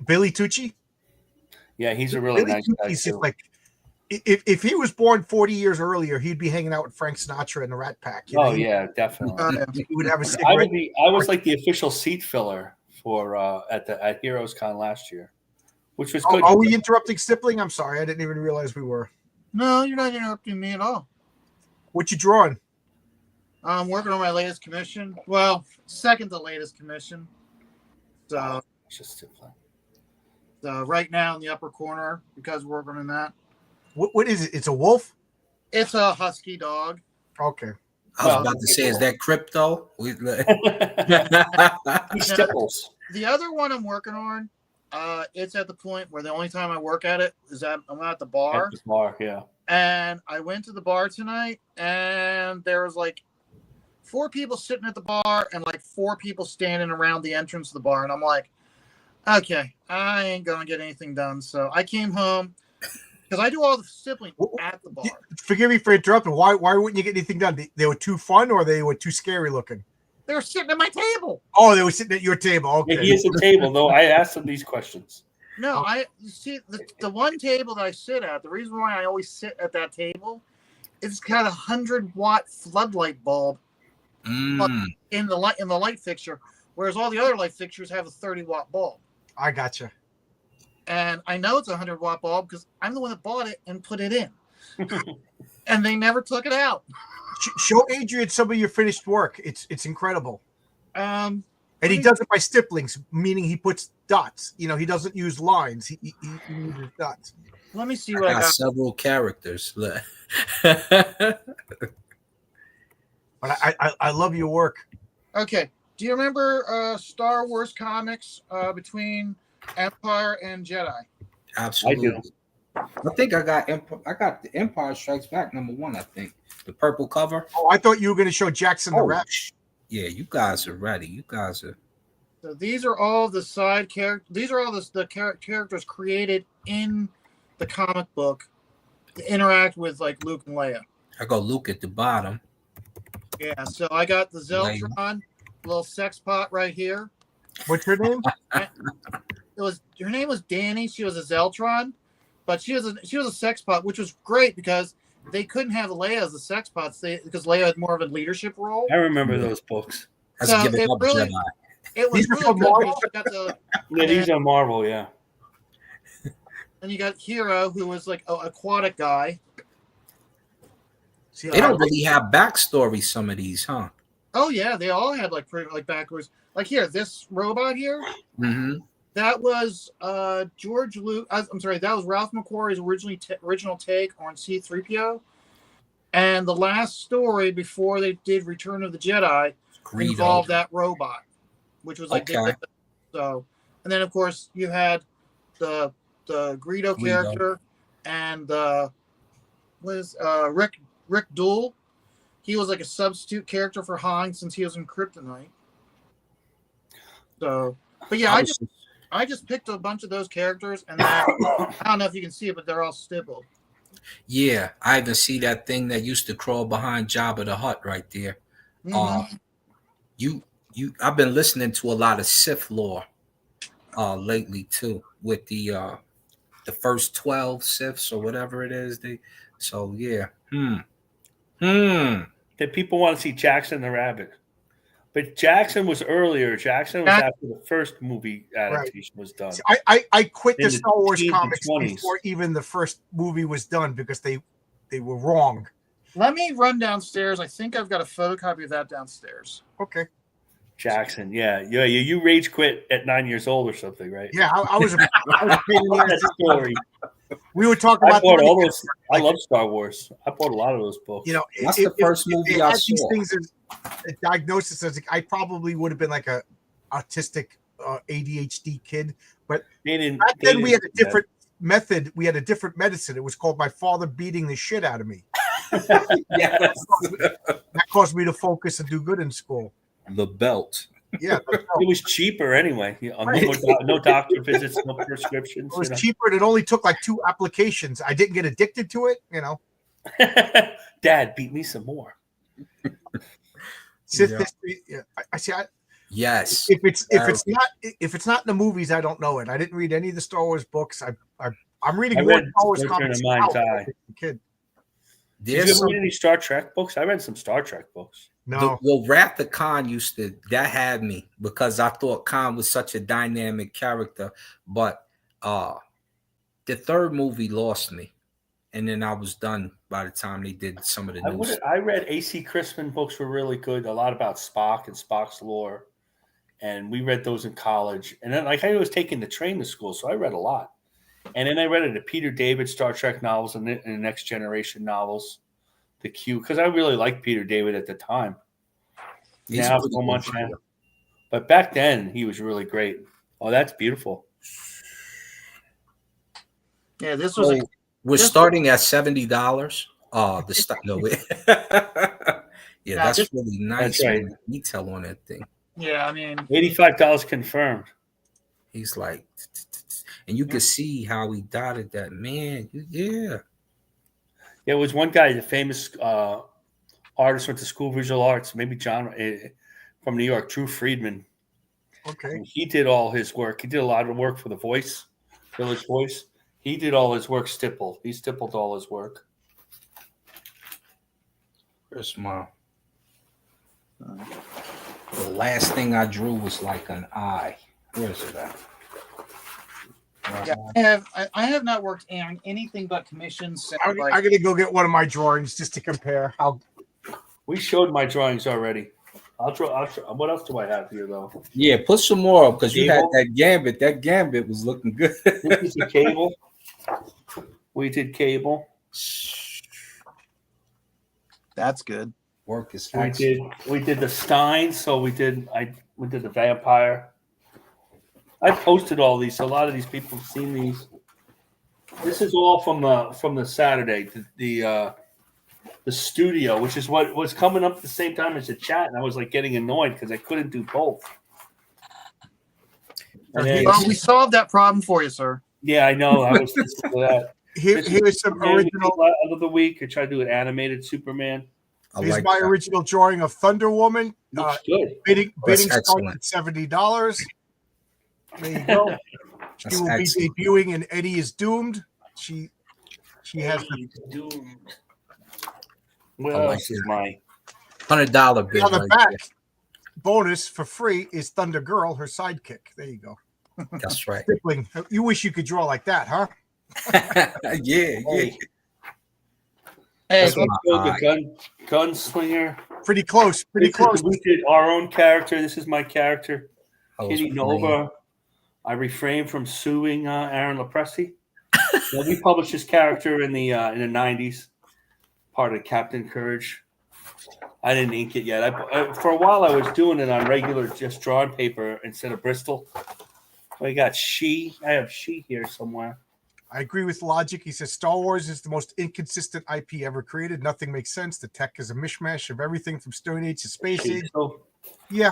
Billy Tucci? Yeah, he's a really nice guy He's too. Like, if he was born 40 years earlier, he'd be hanging out with Frank Sinatra and the Rat Pack. Yeah, definitely. He would have a cigarette. I was like the official seat filler for at Heroes Con last year, which was good. Are we interrupting Sipling? I'm sorry, I didn't even realize we were. No, you're not interrupting me at all. What you drawing? I'm working on my latest commission. Well, second to latest commission. So just Sipling. Right now in the upper corner, because we're working on that. What is it? It's a wolf? It's a husky dog. Okay. I was about to say, is that crypto? He stipples. The other one I'm working on, it's at the point where the only time I work at it is that I'm at the bar. At the bar, yeah. And I went to the bar tonight, and there was like 4 people sitting at the bar and like 4 people standing around the entrance of the bar. And I'm like, okay, I ain't going to get anything done. So I came home because I do all the stippling at the bar. Forgive me for interrupting. Why wouldn't you get anything done? They were too fun or they were too scary looking? They were sitting at my table. Oh, they were sitting at your table. Okay. Yeah, he is a table, though. I asked him these questions. No, I see the one table that I sit at. The reason why I always sit at that table it's got a 100-watt floodlight bulb in the light fixture, whereas all the other light fixtures have a 30-watt bulb. I gotcha. And I know it's a 100-watt bulb because I'm the one that bought it and put it in. And they never took it out. Show Adrian some of your finished work. It's incredible. And he does it by stipplings, meaning he puts dots. He doesn't use lines. He uses dots. Let me see what I got. Several characters. But I love your work. Okay. Do you remember Star Wars comics between Empire and Jedi? Absolutely. I do. I think I got the Empire Strikes Back #1. I think the purple cover. Oh, I thought you were going to show Jackson the Rat. Yeah, you guys are ready. You guys are. So these are all the side characters. These are all the characters created in the comic book to interact with like Luke and Leia. I got Luke at the bottom. Yeah. So I got the Zeltron little sex pot right here. What's her name? Her name was Danny. She was a Zeltron, but she was a sex pot, which was great because they couldn't have Leia as the sex pots because Leia had more of a leadership role. I remember those books. So it was really good. These are Marvel, yeah. And you got Hero, who was like an aquatic guy. See, they don't really have backstory. Some of these, huh? Oh yeah, they all had like pretty like backwards. Like here, this robot here. Mm-hmm. That was George Luke. I'm sorry, that was Ralph McQuarrie's original take on C-3PO. And the last story before they did Return of the Jedi involved that robot, which was like so. And then of course you had the Greedo character and Rick Duel. He was like a substitute character for Han since he was in Kryptonite. So, but yeah, I just picked a bunch of those characters, and I don't know if you can see it, but they're all stippled. Yeah, I even see that thing that used to crawl behind Jabba the Hutt right there. Mm-hmm. I've been listening to a lot of Sith lore lately too, with the first 12 Siths or whatever it is. So yeah. That people want to see Jackson the Rabbit. But Jackson was earlier. Jackson was after the first movie adaptation was done. See, I quit the Star Wars comics before even the first movie was done because they were wrong. Let me run downstairs. I think I've got a photocopy of that downstairs. Okay. Jackson, yeah. You rage quit at 9 years old or something, right? Yeah, I was that story. We were talking about all those. I love Star Wars. I bought a lot of those books. That's the first movie I saw. These things as a diagnosis, I probably would have been like a autistic ADHD kid. But back then we had a different method. We had a different medicine. It was called my father beating the shit out of me. Yes. That caused me to focus and do good in school. The belt. Yeah, it was cheaper anyway. No doctor visits, no prescriptions. It was cheaper, and it only took like 2 applications. I didn't get addicted to it, Dad, beat me some more. Sith history. Yeah, I see. Yes. If it's not in the movies, I don't know it. I didn't read any of the Star Wars books. I'm reading more Star Wars comics now as a kid. Did you read any Star Trek books? I read some Star Trek books. No. Wrath of Khan that had me because I thought Khan was such a dynamic character, but the third movie lost me, and then I was done by the time they did some of the new stuff. I read A.C. Crispin books were really good, a lot about Spock and Spock's lore, and we read those in college. And then I was taking the train to school, so I read a lot. And then I read the Peter David Star Trek novels and the Next Generation novels. The Q, because I really liked Peter David at the time. Now so much now. But back then he was really great. Oh, that's beautiful. Yeah, this was we're starting at $70. The stuff yeah, that's really nice. That's right. Detail on that thing. Yeah, I mean $85 confirmed. He's like, and you can see how he dotted that, man. Yeah. There was one guy, the famous artist, went to school of visual arts, maybe John from New York, Drew Friedman. Okay. And he did all his work. He did a lot of work for the Voice, Village Voice. He did all his work stippled. He stippled all his work. Where's my? The last thing I drew was like an eye. Where's it at? Yeah, I have not worked on anything but commissions. Since, I'm gonna go get one of my drawings just to compare how. We showed my drawings already. I'll draw. What else do I have here, though? Yeah, put some more up because you had Cable. that gambit. That gambit was looking good. This is the Cable. We did Cable. That's good. Work is We excellent. did the Stein. So we did the Vampire. I posted all these. So a lot of these people have seen these. This is all from the Saturday. The studio, which is what was coming up at the same time as the chat, and I was like getting annoyed because I couldn't do both. And then, Well, we solved that problem for you, sir. yeah, I know. I was listening to that. Here's some original. Of the week. I tried to do an animated Superman. Here's like my that. original drawing of Thunder Woman. Looks good. Bidding That's starts excellent. at $70. There you go. She That's will excellent. be debuting in Eddie is Doomed. She has the What I like else is that. my? $100 bid on the right back. Bonus for free is Thunder Girl, her sidekick. There you go. there. That's right. Stippling. You wish you could draw like that, huh? yeah. Hey, That's Let's go my the gunslinger. Pretty close. Pretty close. We did our own character. This is my character, I was Kitty playing. Nova. I refrained from suing Aaron Lepresti. Well, we published his character in the '90s, part of Captain Courage. I didn't ink it yet. For a while, I was doing it on regular, just drawing paper instead of Bristol. I got She. I have She here somewhere. I agree with Logic. He says Star Wars is the most inconsistent IP ever created. Nothing makes sense. The tech is a mishmash of everything from Stone Age to Space She. Age. So, Yeah.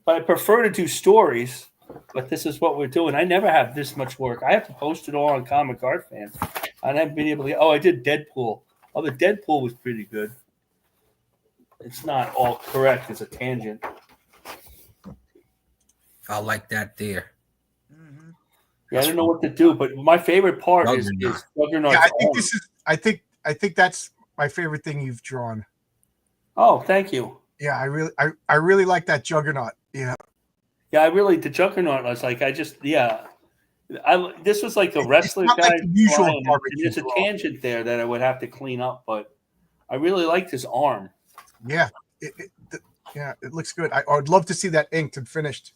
but I prefer to do stories. But this is what we're doing. I never have this much work. I have to post it all on Comic Art Fans. I haven't been able to. Oh, I did Deadpool. Oh, the Deadpool was pretty good. It's not all correct. It's a tangent. I like that there. Yeah, I don't know what to do, but my favorite part is Juggernaut. Yeah, I think this is I think that's my favorite thing you've drawn. Oh, thank you. Yeah, I really like that Juggernaut. Yeah. Yeah, the Juggernaut. I was like, this was like a wrestler not guy. like the usual drawing, and barbecue there's a draw. tangent there that I would have to clean up, but I really liked his arm. Yeah. It looks good. I would love to see that inked and finished.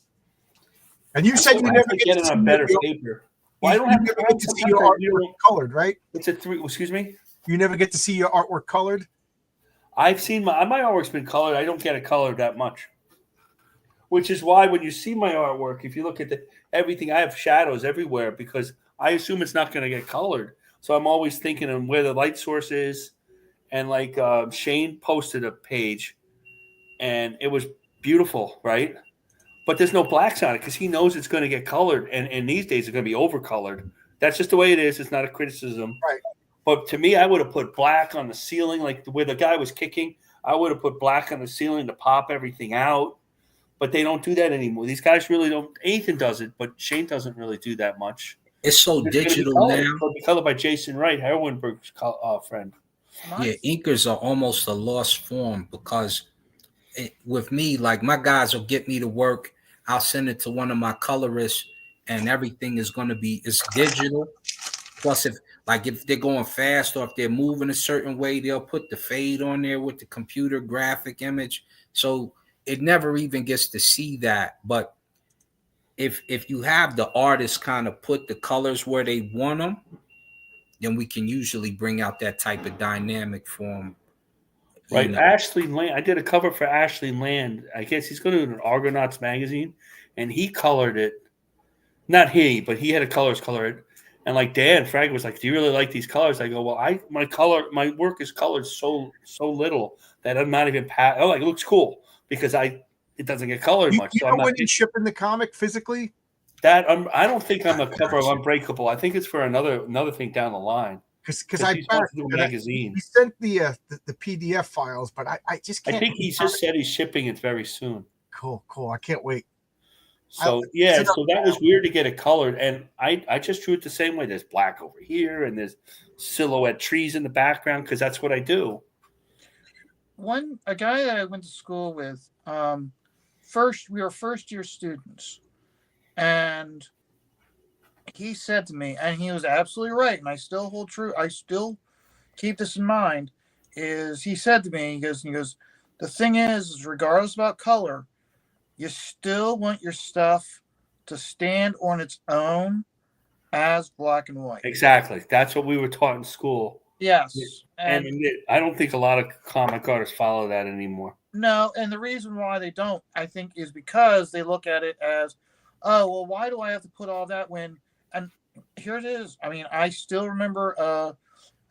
And you said you I never have to get get to it see on better your, paper. Well, I you don't have never get to see your artwork colored, right? It's a 3. Excuse me. You never get to see your artwork colored. I've seen my artwork's been colored. I don't get it colored that much, which is why when you see my artwork, if you look at everything, I have shadows everywhere because I assume it's not going to get colored. So I'm always thinking of where the light source is. And like Shane posted a page, and it was beautiful, right? But there's no blacks on it because he knows it's going to get colored, and these days it's going to be overcolored. That's just the way it is. It's not a criticism. Right. But to me, I would have put black on the ceiling, like where the guy was kicking. I would have put black on the ceiling to pop everything out. But they don't do that anymore. These guys really don't. Ethan does it, but Shane doesn't really do that much. It's so It's gonna be digital colored. now. It'll be colored by Jason Wright, Herwenberg's friend. Yeah, inkers are almost a lost form because with me, like my guys will get me to work. I'll send it to one of my colorists, and everything is going to be it's digital. Plus, if they're going fast or if they're moving a certain way, they'll put the fade on there with the computer graphic image. So it never even gets to see that. But if you have the artist kind of put the colors where they want them, then we can usually bring out that type of dynamic form. Right. Ashley Land. I did a cover for Ashley Land. I guess he's going to do an Argonauts magazine, and he colored it. Not he, but he had a colors color it. And like Dan Frag was like, "Do you really like these colors?" I go, "Well, my work is colored so little that I'm not even it looks cool because it doesn't get colored much." You So know I'm not when you ship in the comic physically? I don't think I'm a cover of Unbreakable. I think it's for another thing down the line. Because I he's supposed to do a magazine. He sent the PDF files, but I just can't. I think he just said he's shipping it very soon. Cool. I can't wait. So so that was weird to get it colored, and I just drew it the same way. There's black over here, and there's silhouette trees in the background because that's what I do. a guy that I went to school with, we were first year students, and he said to me, and he was absolutely right, and I still hold true. I still keep this in mind. Is he said to me, he goes, the thing is regardless about color, you still want your stuff to stand on its own as black and white. Exactly. That's what we were taught in school. Yes. And I don't think a lot of comic artists follow that anymore. No, and the reason why they don't, I think, is because they look at it as, oh, well, why do I have to put all that when, and here it is. I mean, I still remember,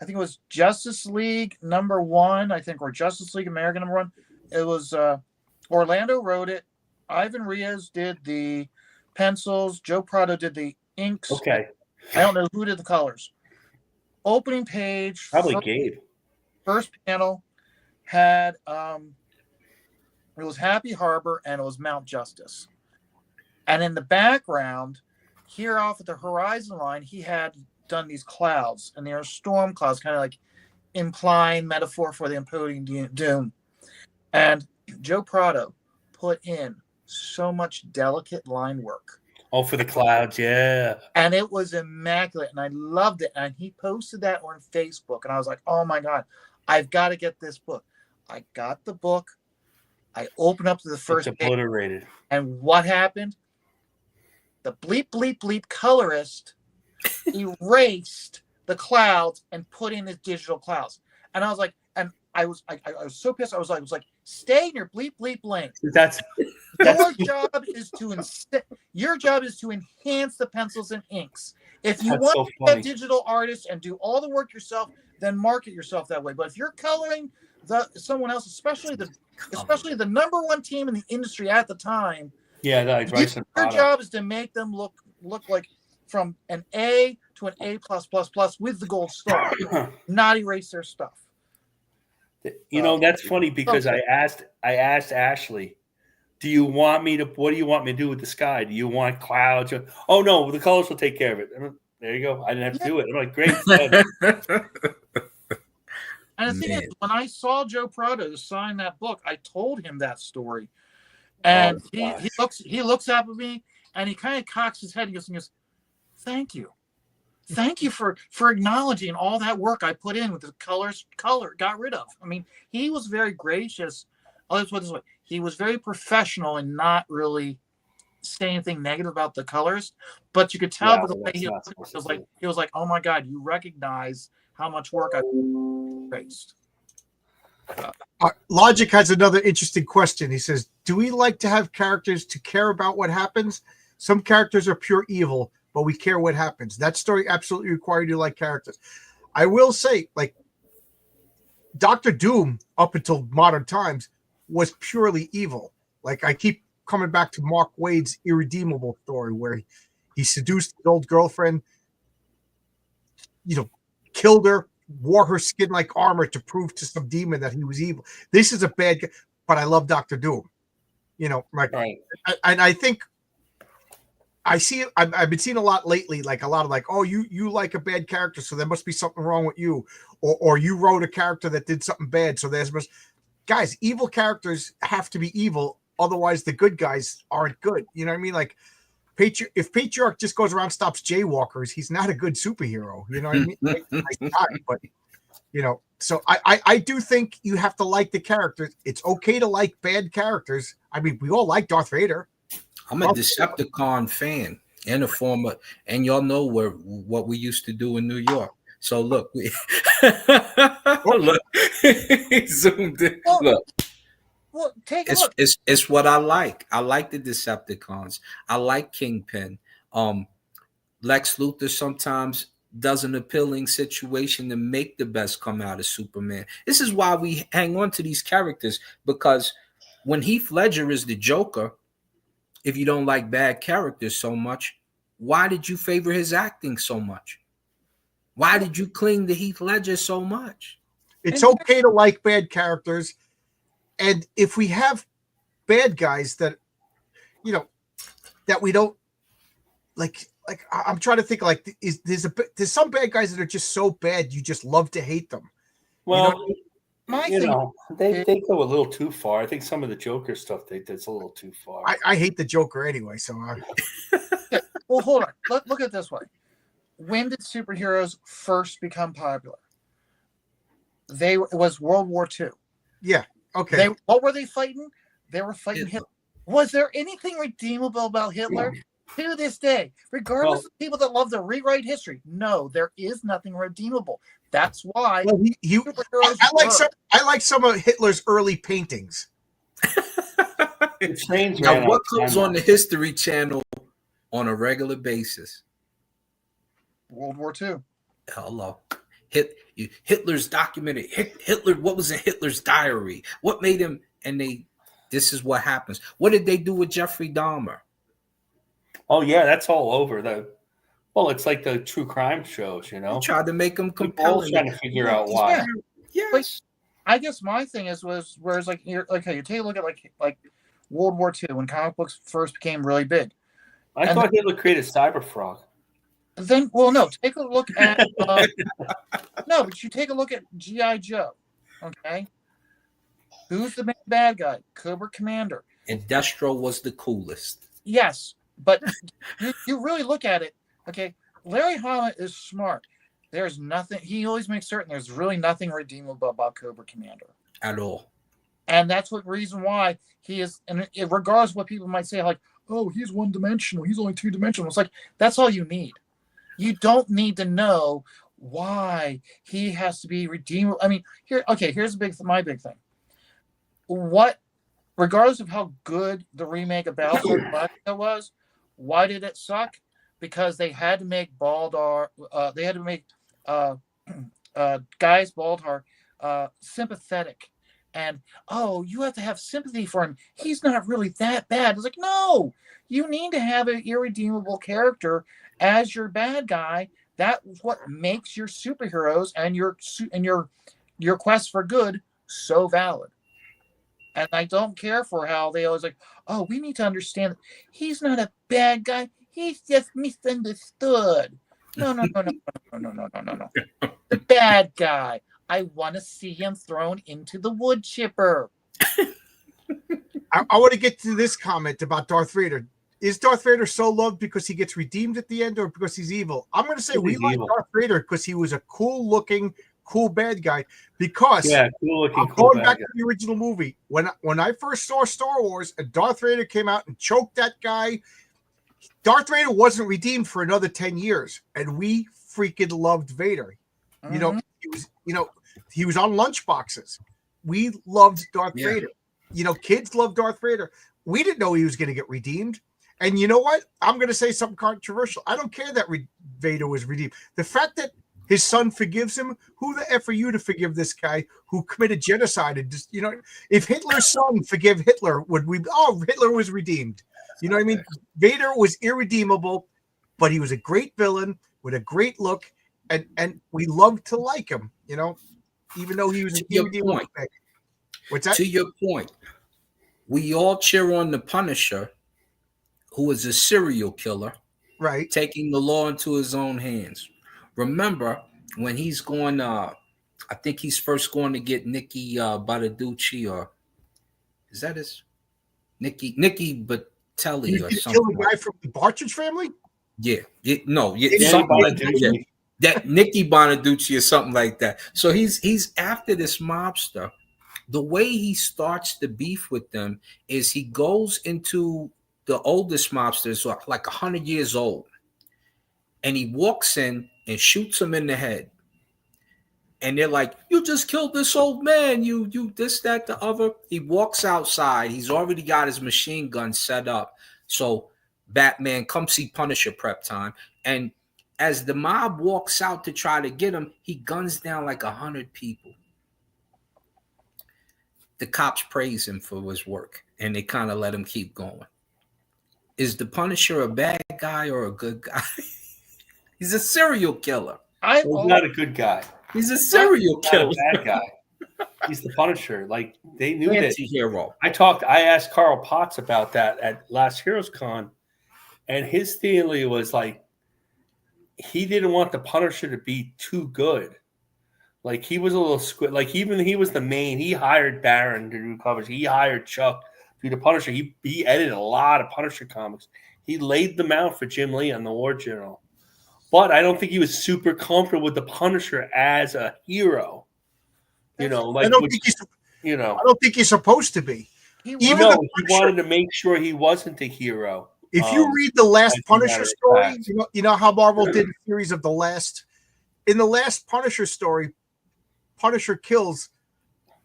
I think it was Justice League #1, I think, or Justice League America #1. It was Orlando wrote it. Ivan Rios did the pencils. Joe Prado did the inks. Okay. I don't know who did the colors. Opening page. Probably Gabe. First panel had it was Happy Harbor and it was Mount Justice. And in the background, here off at the horizon line, he had done these clouds, and they are storm clouds, kind of like implying metaphor for the impending doom. And Joe Prado put in so much delicate line work. Oh, for the clouds, yeah. And it was immaculate, and I loved it. And he posted that on Facebook, and I was like, oh my God, I've got to get this book. I got the book. I opened up to the first page, obliterated. and what happened? The bleep, bleep, bleep colorist erased the clouds and put in his digital clouds. And I was like, and I was so pissed. I was like, stay in your bleep, bleep lane. That's your job is to enhance the pencils and inks. If you want to be a digital artist and do all the work yourself, then market yourself that way. But if you're coloring someone else, especially the #1 team in the industry at the time, your job is to make them look like from an A to an A+++ with the gold star, not erase their stuff. You know, that's funny because I asked Ashley, what do you want me to do with the sky? Do you want clouds? Oh no, the colors will take care of it. There you go. I didn't have to do it. I'm like, great. And the thing is, when I saw Joe Prado sign that book, I told him that story. And he looks up at me and he kind of cocks his head and goes, thank you. Thank you for acknowledging all that work I put in with the color got rid of. I mean, he was very gracious. Let's put it this way. He was very professional and not really say anything negative about the colors, but you could tell by the way he was like, oh my God, you recognize how much work I raised. Logic has another interesting question. He says, do we like to have characters to care about what happens? Some characters are pure evil, but we care what happens. That story absolutely required you to like characters. I will say, like, Dr. Doom, up until modern times, was purely evil. Like, I keep coming back to Mark Waid's Irredeemable story where he seduced his old girlfriend, killed her, wore her skin like armor to prove to some demon that he was evil. This is a bad guy, but I love Dr. Doom. Right. And I think I see it. I've been seeing a lot lately, like a lot of oh, you like a bad character, so there must be something wrong with you, or you wrote a character that did something bad, so guys, evil characters have to be evil, otherwise the good guys aren't good. You know what I mean? Like, if Patriarch just goes around stops jaywalkers, he's not a good superhero. You know what I mean? Nice guy, but so I do think you have to like the characters. It's okay to like bad characters. I mean, we all like Darth Vader. I'm a Decepticon fan and a former, and y'all know what we used to do in New York. So look, look, zoomed in. Look. Well, take a look. It's what I like. I like the Decepticons. I like Kingpin. Lex Luthor sometimes does an appealing situation to make the best come out of Superman. This is why we hang on to these characters, because when Heath Ledger is the Joker, if you don't like bad characters so much, why did you favor his acting so much? Why did you cling to Heath Ledger so much? It's okay to like bad characters. And if we have bad guys that, that we don't like I'm trying to think, like, there's some bad guys that are just so bad you just love to hate them. Well, my You think know, they go a little too far. I think some of the Joker stuff they did's a little too far. I hate the Joker anyway, so well, hold on. Look at it this way. When did superheroes first become popular? It was World War II. yeah, okay. What were they fighting? They were fighting Hitler. Was there anything redeemable about Hitler? To this day, regardless of people that love to rewrite history, no, there is nothing redeemable. That's why Well, I like some of Hitler's early paintings. Now, what comes on the History Channel on a regular basis? World War II. Hello. Hitler's documented. Hitler, what was in Hitler's diary? What made him? And this is what happens. What did they do with Jeffrey Dahmer? Oh yeah, that's all over it's like the true crime shows, you know. They tried to make them People all compelling. trying to figure out why. Yes. But I guess my thing was whereas like you take a look at like World War II when comic books first became really big. I thought Hitler created Cyberfrog. Then, well, no, take a look at no, but you take a look at G.I. Joe. Okay, who's the main bad guy? Cobra Commander. And Destro was the coolest. Yes, but you really look at it. Okay, Larry Hama is smart. There's nothing. He always makes certain there's really nothing redeemable about Cobra Commander At all. and that's what reason why he is. And regardless of what people might say, like, oh, he's one dimensional, he's only two dimensional. It's like that's all you need. You don't need to know why he has to be redeemable. I mean, here's my big thing. What, regardless of how good the remake of Battlestar was, why did it suck? Because they had to make Baldar, they had to make Gaius Baldar sympathetic. And, oh, you have to have sympathy for him. He's not really that bad. It's like, no, you need to have an irredeemable character as your bad guy. That is what makes your superheroes and your quest for good so valid. And I don't care for how they always like, oh, we need to understand that he's not a bad guy. He's just misunderstood. No. The bad guy. I want to see him thrown into the wood chipper. I want to get to this comment about Darth Vader. Is Darth Vader so loved because he gets redeemed at the end or because he's evil? I'm going to say we like Darth Vader because he was a cool-looking, cool bad guy. Because cool-looking, going back to the original movie, when I first saw Star Wars and Darth Vader came out and choked that guy, Darth Vader wasn't redeemed for another 10 years, and we freaking loved Vader. Mm-hmm. He was on lunchboxes. We loved Darth Vader. Kids loved Darth Vader. We didn't know he was going to get redeemed. And you know what? I'm going to say something controversial. I don't care that Vader was redeemed. The fact that his son forgives him, who the F are you to forgive this guy who committed genocide? And just, if Hitler's son forgave Hitler, Hitler was redeemed. You know what I mean? Vader was irredeemable, but he was a great villain with a great look, and we loved to like him, even though he was an irredeemable thing. What's that? To your point, we all cheer on the Punisher, who is a serial killer, right? Taking the law into his own hands. Remember when he's going, I think he's first going to get Nikki Badaducci, or is that his Nikki Batelli or something? Kill the guy from the Partridge Family? That Nikki Bonaducci or something like that. So he's after this mobster. The way he starts the beef with them is he goes into the oldest mobsters, like 100 years old, and he walks in and shoots him in the head. And they're like, you just killed this old man, you this, that, the other. He walks outside. He's already got his machine gun set up. So Batman, come see Punisher prep time. And as the mob walks out to try to get him, he guns down like 100 people. The cops praise him for his work, and they kind of let him keep going. Is the Punisher a bad guy or a good guy? He's a serial killer. He's not a good guy. He's a serial killer. Not a bad guy. He's the Punisher. Like, they knew that. Anti-hero. I asked Carl Potts about that at last Heroes Con, and his theory was like, he didn't want the Punisher to be too good. Like he was a little squid. Like even he was the main. He hired Barron to do covers. He hired Chuck to do the Punisher. He edited a lot of Punisher comics. He laid them out for Jim Lee on the War Journal. But I don't think he was super comfortable with the Punisher as a hero. You know, like I don't think he's supposed to be. He wanted to make sure he wasn't the hero. If you read the last Punisher story, you know how Marvel did a series of in the last Punisher story, Punisher kills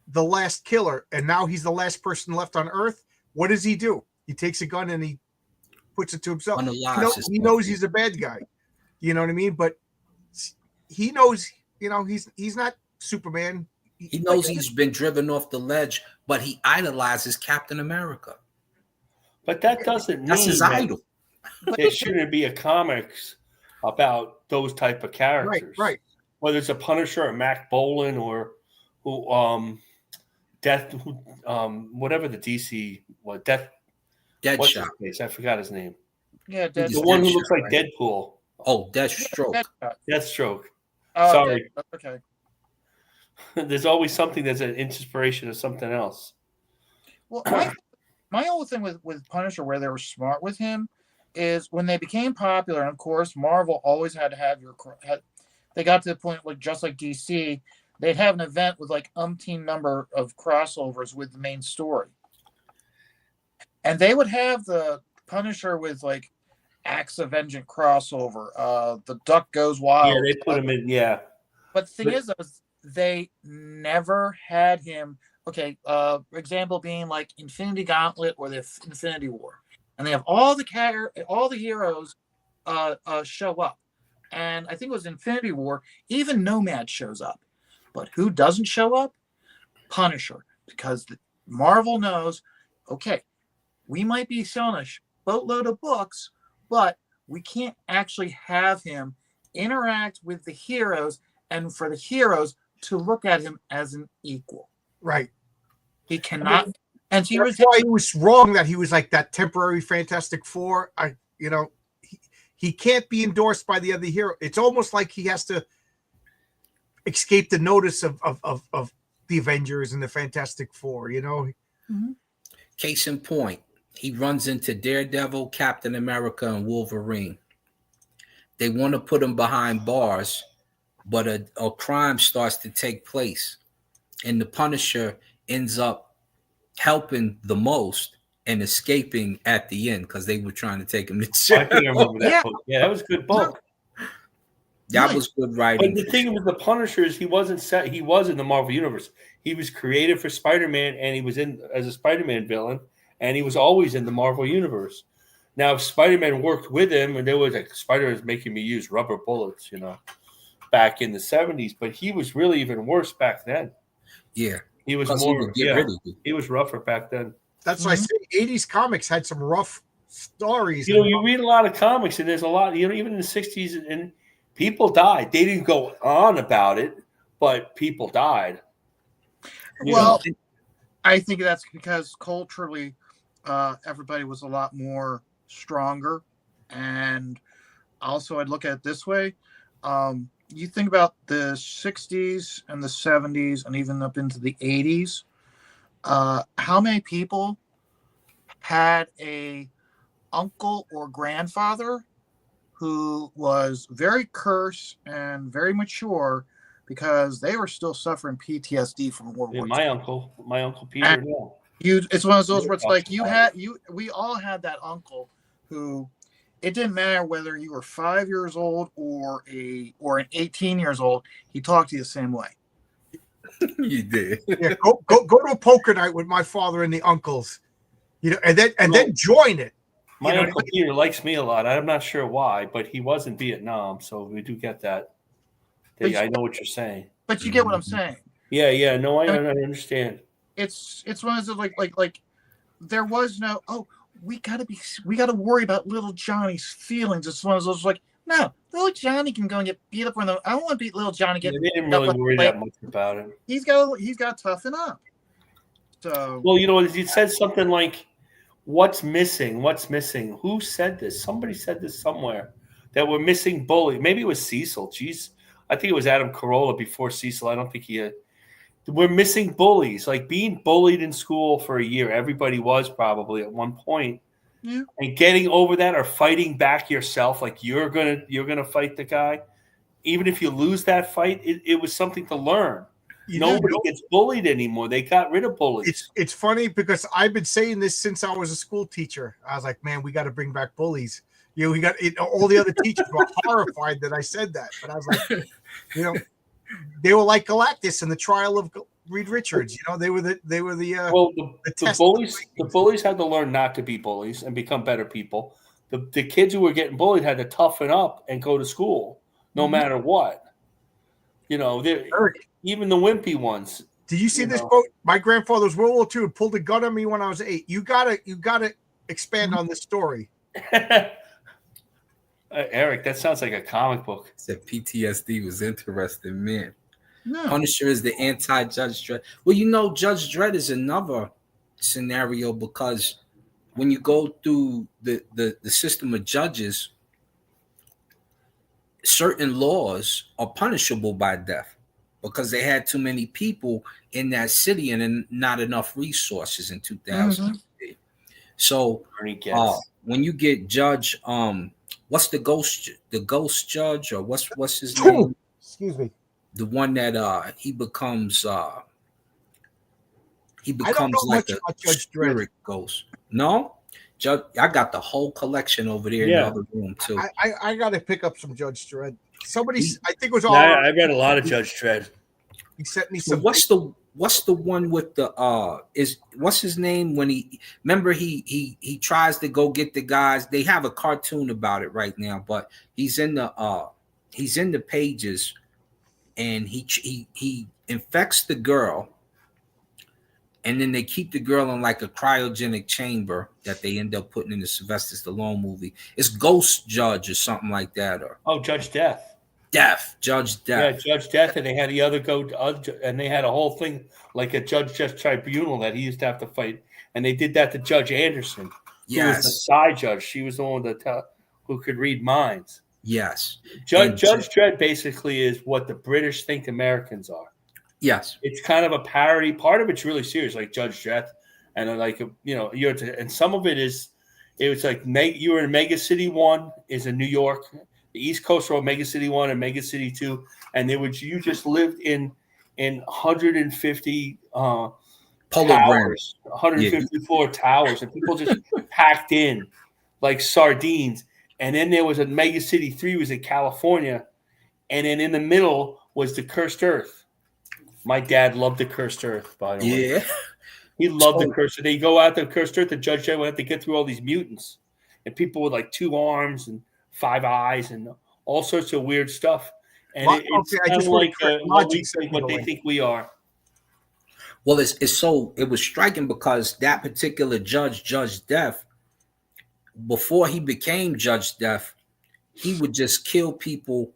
the last killer, and now he's the last person left on Earth. What does he do? He takes a gun and he puts it to himself. He knows he's a bad guy. You know what I mean? But he knows, he's not Superman. He knows he's been driven off the ledge, but he idolizes Captain America. But that doesn't mean that's his idol. There shouldn't be a comics about those type of characters. Right. Whether it's a Punisher or Mac Bolan or whatever the DC Deadshot. I forgot his name. Yeah, the one who looks like Deadpool. Oh, Deathstroke. Deathstroke. Oh, sorry. Okay. There's always something that's an inspiration of something else. Well, my whole thing with Punisher, where they were smart with him, is when they became popular. And of course, Marvel always had to have they got to the point like just like DC, they'd have an event with like umpteen number of crossovers with the main story, and they would have the Punisher with like Acts of Vengeance crossover. The Duck Goes Wild. Yeah, they put him in. Yeah, but the thing is, they never had him. Okay, example being like Infinity Gauntlet or the Infinity War, and they have all the heroes show up, and I think it was Infinity War. Even Nomad shows up, but who doesn't show up? Punisher, because Marvel knows. Okay, we might be selling a boatload of books, but we can't actually have him interact with the heroes, and for the heroes to look at him as an equal. Right. He cannot. And that's why he was wrong that he was like that temporary Fantastic Four. He can't be endorsed by the other hero. It's almost like he has to escape the notice of the Avengers and the Fantastic Four, Mm-hmm. Case in point, he runs into Daredevil, Captain America, and Wolverine. They want to put him behind bars, but a crime starts to take place, and the Punisher ends up helping the most and escaping at the end because they were trying to take him to jail. I can remember that book. Yeah, that was a good book. That was good writing. But the thing with the Punisher is he was in the Marvel Universe. He was created for Spider-Man, and he was in as a Spider-Man villain, and he was always in the Marvel Universe. Now, if Spider-Man worked with him, and there was like Spider-Man making me use rubber bullets, back in the 70s, but he was really even worse back then. Yeah. He was more. He was rougher back then. That's why I say 80s comics had some rough stories. You read a lot of comics, and there's a lot. Even in the 60s, and people died. They didn't go on about it, but people died. Well, I think that's because culturally, everybody was a lot more stronger, and also I'd look at it this way. You think about the 60s and the 70s and even up into the 80s, how many people had a uncle or grandfather who was very cursed and very mature because they were still suffering PTSD from World War II. My uncle Peter. It's one of those where it's like we all had that uncle who it didn't matter whether you were 5 years old or an 18 years old. He talked to you the same way. You did. Yeah, go to a poker night with my father and the uncles, and then join it. My uncle Peter likes me a lot. I'm not sure why, but he was in Vietnam, so we do get that. I know what you're saying. But you get what I'm saying. Yeah. No, I understand. It's one of those like there was no we gotta worry about little Johnny's feelings. It's one of those like, no, little Johnny can go and get beat up I don't want to beat little Johnny get. They didn't really worry that much about him. He's got to toughen up. So he said something like, "What's missing? What's missing?" Who said this? Somebody said this somewhere that we're missing bully. Maybe it was Cecil. Jeez, I think it was Adam Carolla before Cecil. I don't think he had. We're missing bullies. Like being bullied in school for a year, everybody was probably at one point. Yeah. And getting over that or fighting back yourself, like you're gonna fight the guy, even if you lose that fight, it was something to learn. Nobody gets bullied anymore. They got rid of bullies. It's funny because I've been saying this since I was a school teacher. I was like, man, we got to bring back bullies. You know, we got it, all the other teachers were horrified that I said that, but I was like, you know, they were like Galactus in the trial of Reed Richards. You know, they were the the bullies had to learn not to be bullies and become better people. The kids who were getting bullied had to toughen up and go to school no matter what. You know, even the wimpy ones. Did you see this quote? My grandfather was World War II and pulled a gun on me when I was 8. You gotta expand on this story. Eric, that sounds like a comic book. Said PTSD was interesting, man. No. Punisher is the anti-Judge Dredd. Well, you know, Judge Dredd is another scenario because when you go through the system of judges, certain laws are punishable by death because they had too many people in that city and not enough resources in 2000. So when you get Judge, what's the ghost judge or what's his name? Excuse me. The one that he becomes like a spirit ghost. No, Judge. I got the whole collection over there in the other room too. I got to pick up some Judge Dredd. Somebody, I think it was all. I read a lot of Judge Dredd. He sent me some. What's the one with the what's his name when he tries to go get the guys? They have a cartoon about it right now, but he's in the pages. And he infects the girl, and then they keep the girl in like a cryogenic chamber that they end up putting in the Sylvester Stallone movie. It's Ghost Judge or something like that, or Judge Death. Judge Death. Yeah, Judge Death, and they had the other and they had a whole thing like a Judge Tribunal that he used to have to fight, and they did that to Judge Anderson. Who was the side judge. She was the one who could read minds. Yes. Judge Dredd basically is what the British think Americans are. Yes. It's kind of a parody. Part of it's really serious, like Judge Dredd. And and some of it is, it was like you were in Mega City 1 is in New York. The East Coast were Mega City 1 and Mega City 2. And you just lived in 150 towers, 154 towers. And people just packed in like sardines. And then there was a Mega City 3 was in California. And then in the middle was the Cursed Earth. My dad loved the Cursed Earth, by the way. Yeah. He loved the Cursed Earth. They go out to the Cursed Earth, the Judge would have to get through all these mutants. And people with like 2 arms and 5 eyes and all sorts of weird stuff. And it's kind of like what they think we are. Well, it was striking because that particular Judge Death, before he became Judge Death, he would just kill people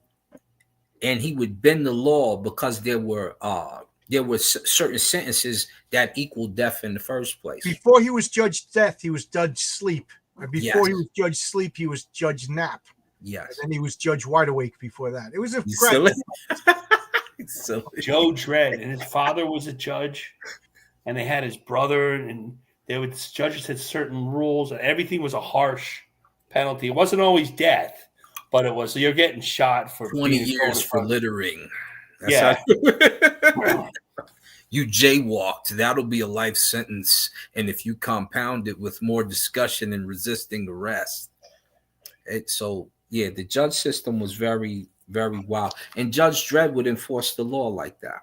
and he would bend the law because there were certain sentences that equaled death in the first place. Before he was Judge Death, he was Judge Sleep. And before he was Judge Sleep, he was Judge Nap. Yes. And then he was Judge Wide Awake before that. It was a Joe Dredd, and his father was a judge, and they had his brother, and judges had certain rules, and everything was a harsh penalty. It wasn't always death, but it was. So you're getting shot for 20 years for littering. That's you jaywalked. That'll be a life sentence, and if you compound it with more discussion and resisting arrest, the judge system was very, very wild, and Judge Dredd would enforce the law like that.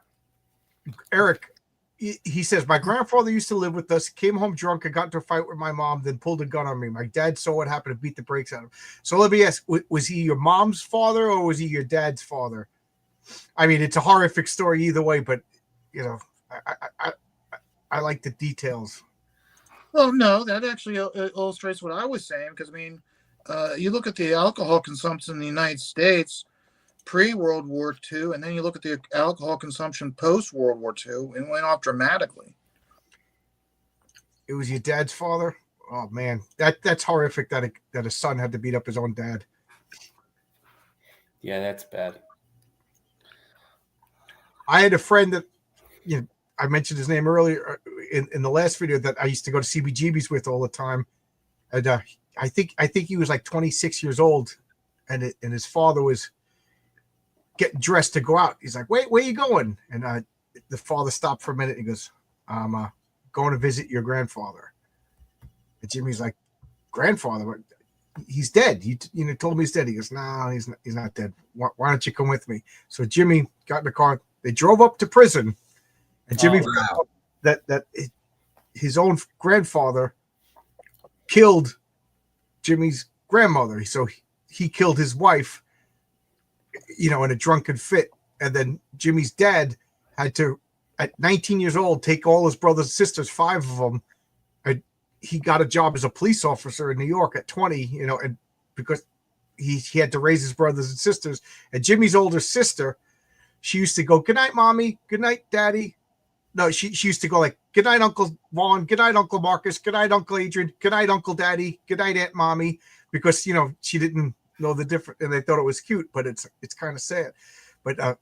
Eric. He says, my grandfather used to live with us, came home drunk and got into a fight with my mom, then pulled a gun on me. My dad saw what happened and beat the brakes out of him. So let me ask, was he your mom's father or was he your dad's father? I mean, it's a horrific story either way, but, I like the details. Well, no, that actually illustrates what I was saying because, I mean, you look at the alcohol consumption in the United States pre-World War II, and then you look at the alcohol consumption post-World War II, and it went off dramatically. It was your dad's father? Oh, man. That's horrific that a son had to beat up his own dad. Yeah, that's bad. I had a friend that, I mentioned his name earlier in the last video, that I used to go to CBGB's with all the time, and I think he was like 26 years old, and his father was getting dressed to go out. He's like, "Wait, where you going?" And the father stopped for a minute. And he goes, "I'm going to visit your grandfather." And Jimmy's like, "Grandfather? He's dead. You told me he's dead." He goes, "No, he's not dead. Why don't you come with me?" So Jimmy got in the car. They drove up to prison, and Jimmy found out that his own grandfather killed Jimmy's grandmother. So he killed his wife, in a drunken fit. And then Jimmy's dad had to, at 19 years old, take all his brothers and sisters, 5 of them. And he got a job as a police officer in New York at 20, and because he had to raise his brothers and sisters. And Jimmy's older sister, she used to go, "Good night, Mommy. Good night, Daddy." No, she used to go like, "Good night, Uncle Vaughn. Good night, Uncle Marcus. Good night, Uncle Adrian. Good night, Uncle Daddy. Good night, Aunt Mommy," because she didn't know the difference, and they thought it was cute, but it's kind of sad. But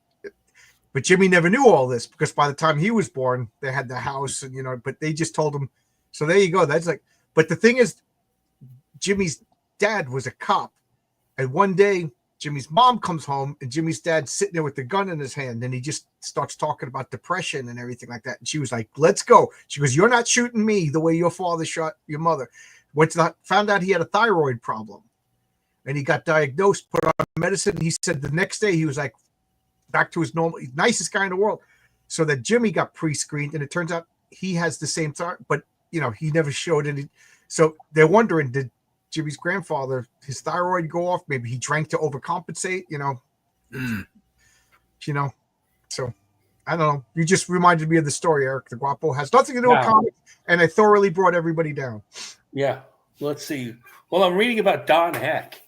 Jimmy never knew all this, because by the time he was born, they had the house, and but they just told him. So there you go. That's like. But the thing is, Jimmy's dad was a cop, and one day Jimmy's mom comes home, and Jimmy's dad's sitting there with the gun in his hand, and he just starts talking about depression and everything like that. And she was like, "Let's go." She goes, "You're not shooting me the way your father shot your mother." Found out he had a thyroid problem, and he got diagnosed, put on medicine. He said the next day he was like back to his normal, nicest guy in the world. So that Jimmy got pre-screened, and it turns out he has the same thyroid, but he never showed any. So they're wondering, did Jimmy's grandfather, his thyroid go off? Maybe he drank to overcompensate, So I don't know. You just reminded me of the story, Eric. The Guapo has nothing to do with comics, and I thoroughly brought everybody down. Yeah. Let's see. Well, I'm reading about Don Heck.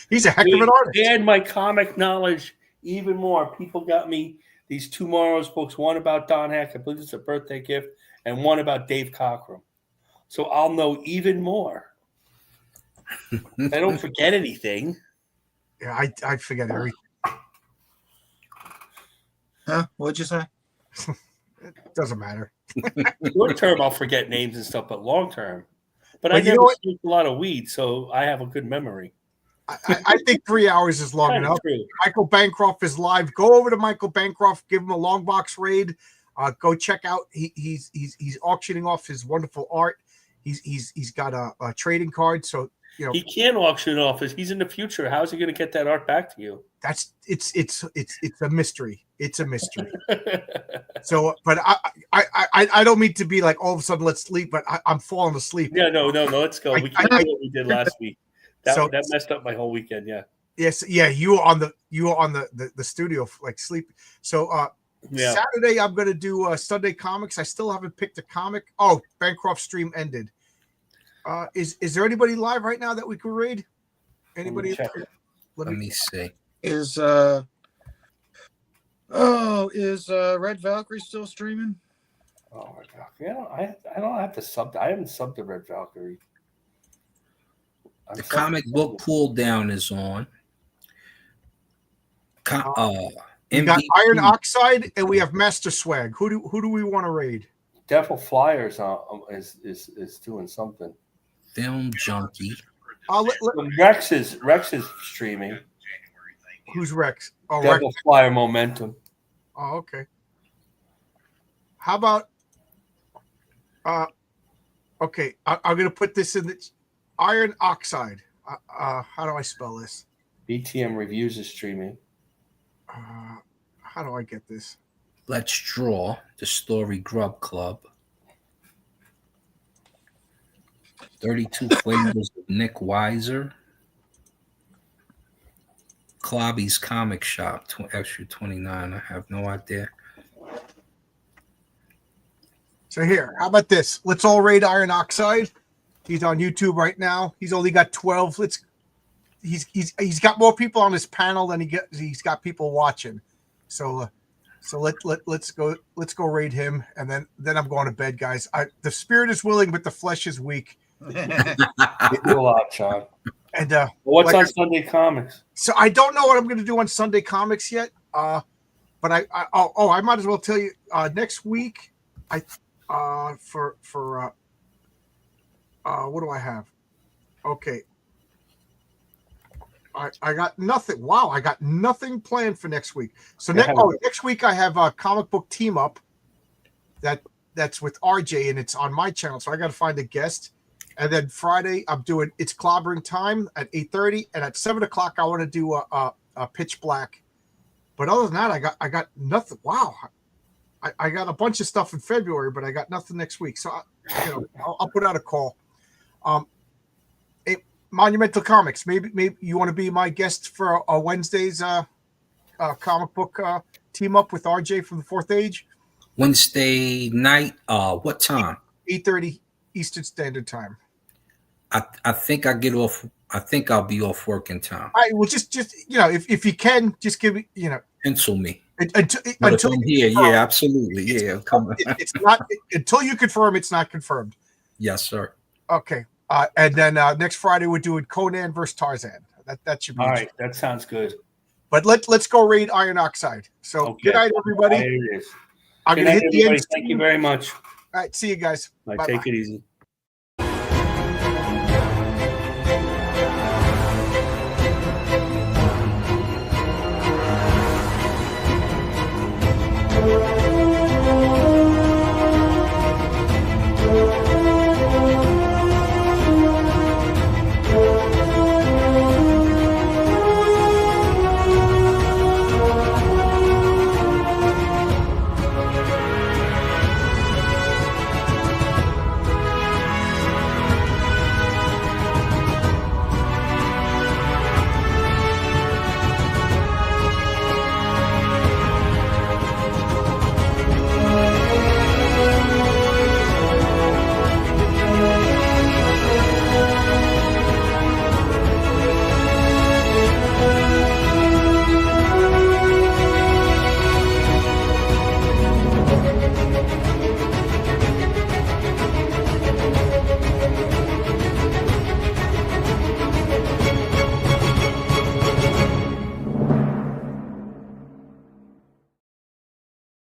He's a heck of an artist. And my comic knowledge even more. People got me these Tomorrow's books, one about Don Heck, I believe it's a birthday gift, and one about Dave Cockrum. So I'll know even more. I don't forget anything. Yeah, I forget everything. Huh? What'd you say? It doesn't matter. Short term, I'll forget names and stuff, but long term. But I you never know what? smoke a lot of weed, so I have a good memory. I think 3 hours is long Kinda enough. true. Michael Bancroft is live. Go over to Michael Bancroft, give him a long box raid. Go check out. He's auctioning off his wonderful art. He's got a trading card. So He can't auction it off. He's in the future. How's he going to get that art back to you? it's a mystery. It's a mystery. So, but I don't mean to be like all of a sudden let's sleep, but I'm falling asleep. Yeah, no. Let's go. We can't do what we did last week. That messed up my whole weekend. Yeah. Yes. Yeah. You were on the studio like sleep. So Saturday I'm going to do Sunday comics. I still haven't picked a comic. Oh, Bancroft stream ended. Is there anybody live right now that we could read? Anybody? Let me see. Is Red Valkyrie still streaming? Oh my god! I don't have to sub. I haven't subbed to Red Valkyrie. The comic book pull down is on. We got Iron Oxide and we have Master Swag. Who do we want to raid? Devil Flyers is doing something. Film Junkie. Rex is streaming. Who's Rex? Oh, Devil Rex. Flyer Momentum. Oh, okay. How about? Okay, I'm gonna put this in the Iron Oxide. How do I spell this? BTM Reviews is streaming. How do I get this? Let's Draw, the Story Grub Club. 32 Flavors of Nick Weiser. Clobby's Comic Shop, extra 29. I have no idea. So here, how about this? Let's all raid Iron Oxide. He's on YouTube right now. He's only got 12. He's got more people on his panel than he's got people watching. So let's go raid him, and then I'm going to bed, guys. The spirit is willing, but the flesh is weak. Get a lot, Sean. And what's on Sunday Comics? So I don't know what I'm going to do on Sunday Comics yet. but I might as well tell you next week. What do I have? Okay. I got nothing. Wow, I got nothing planned for next week. So next week I have a comic book team up that's with RJ and it's on my channel. So I got to find a guest. And then Friday I'm doing It's Clobbering Time at 8:30, and at 7:00 I want to do a Pitch Black. But other than that, I got nothing. Wow, I got a bunch of stuff in February, but I got nothing next week. So I'll put out a call. Monumental Comics. Maybe you want to be my guest for a Wednesday's comic book team up with RJ from the Fourth Age. Wednesday night. What time? 8:30 Eastern Standard Time. I think I get off. I think I'll be off work in time. I will just if you can, just give me Pencil me. Until I'm here, yeah, absolutely, yeah. It's not until you confirm. It's not confirmed. Yes, sir. Okay. And then next Friday we're doing Conan versus Tarzan. That should be all right. That sounds good. But let's go raid Iron Oxide. So Okay. Good night, everybody. There it is. I'm Good gonna night, hit the everybody. end. Thank you very much. All right, see you guys. Bye. Bye-bye. Take it easy.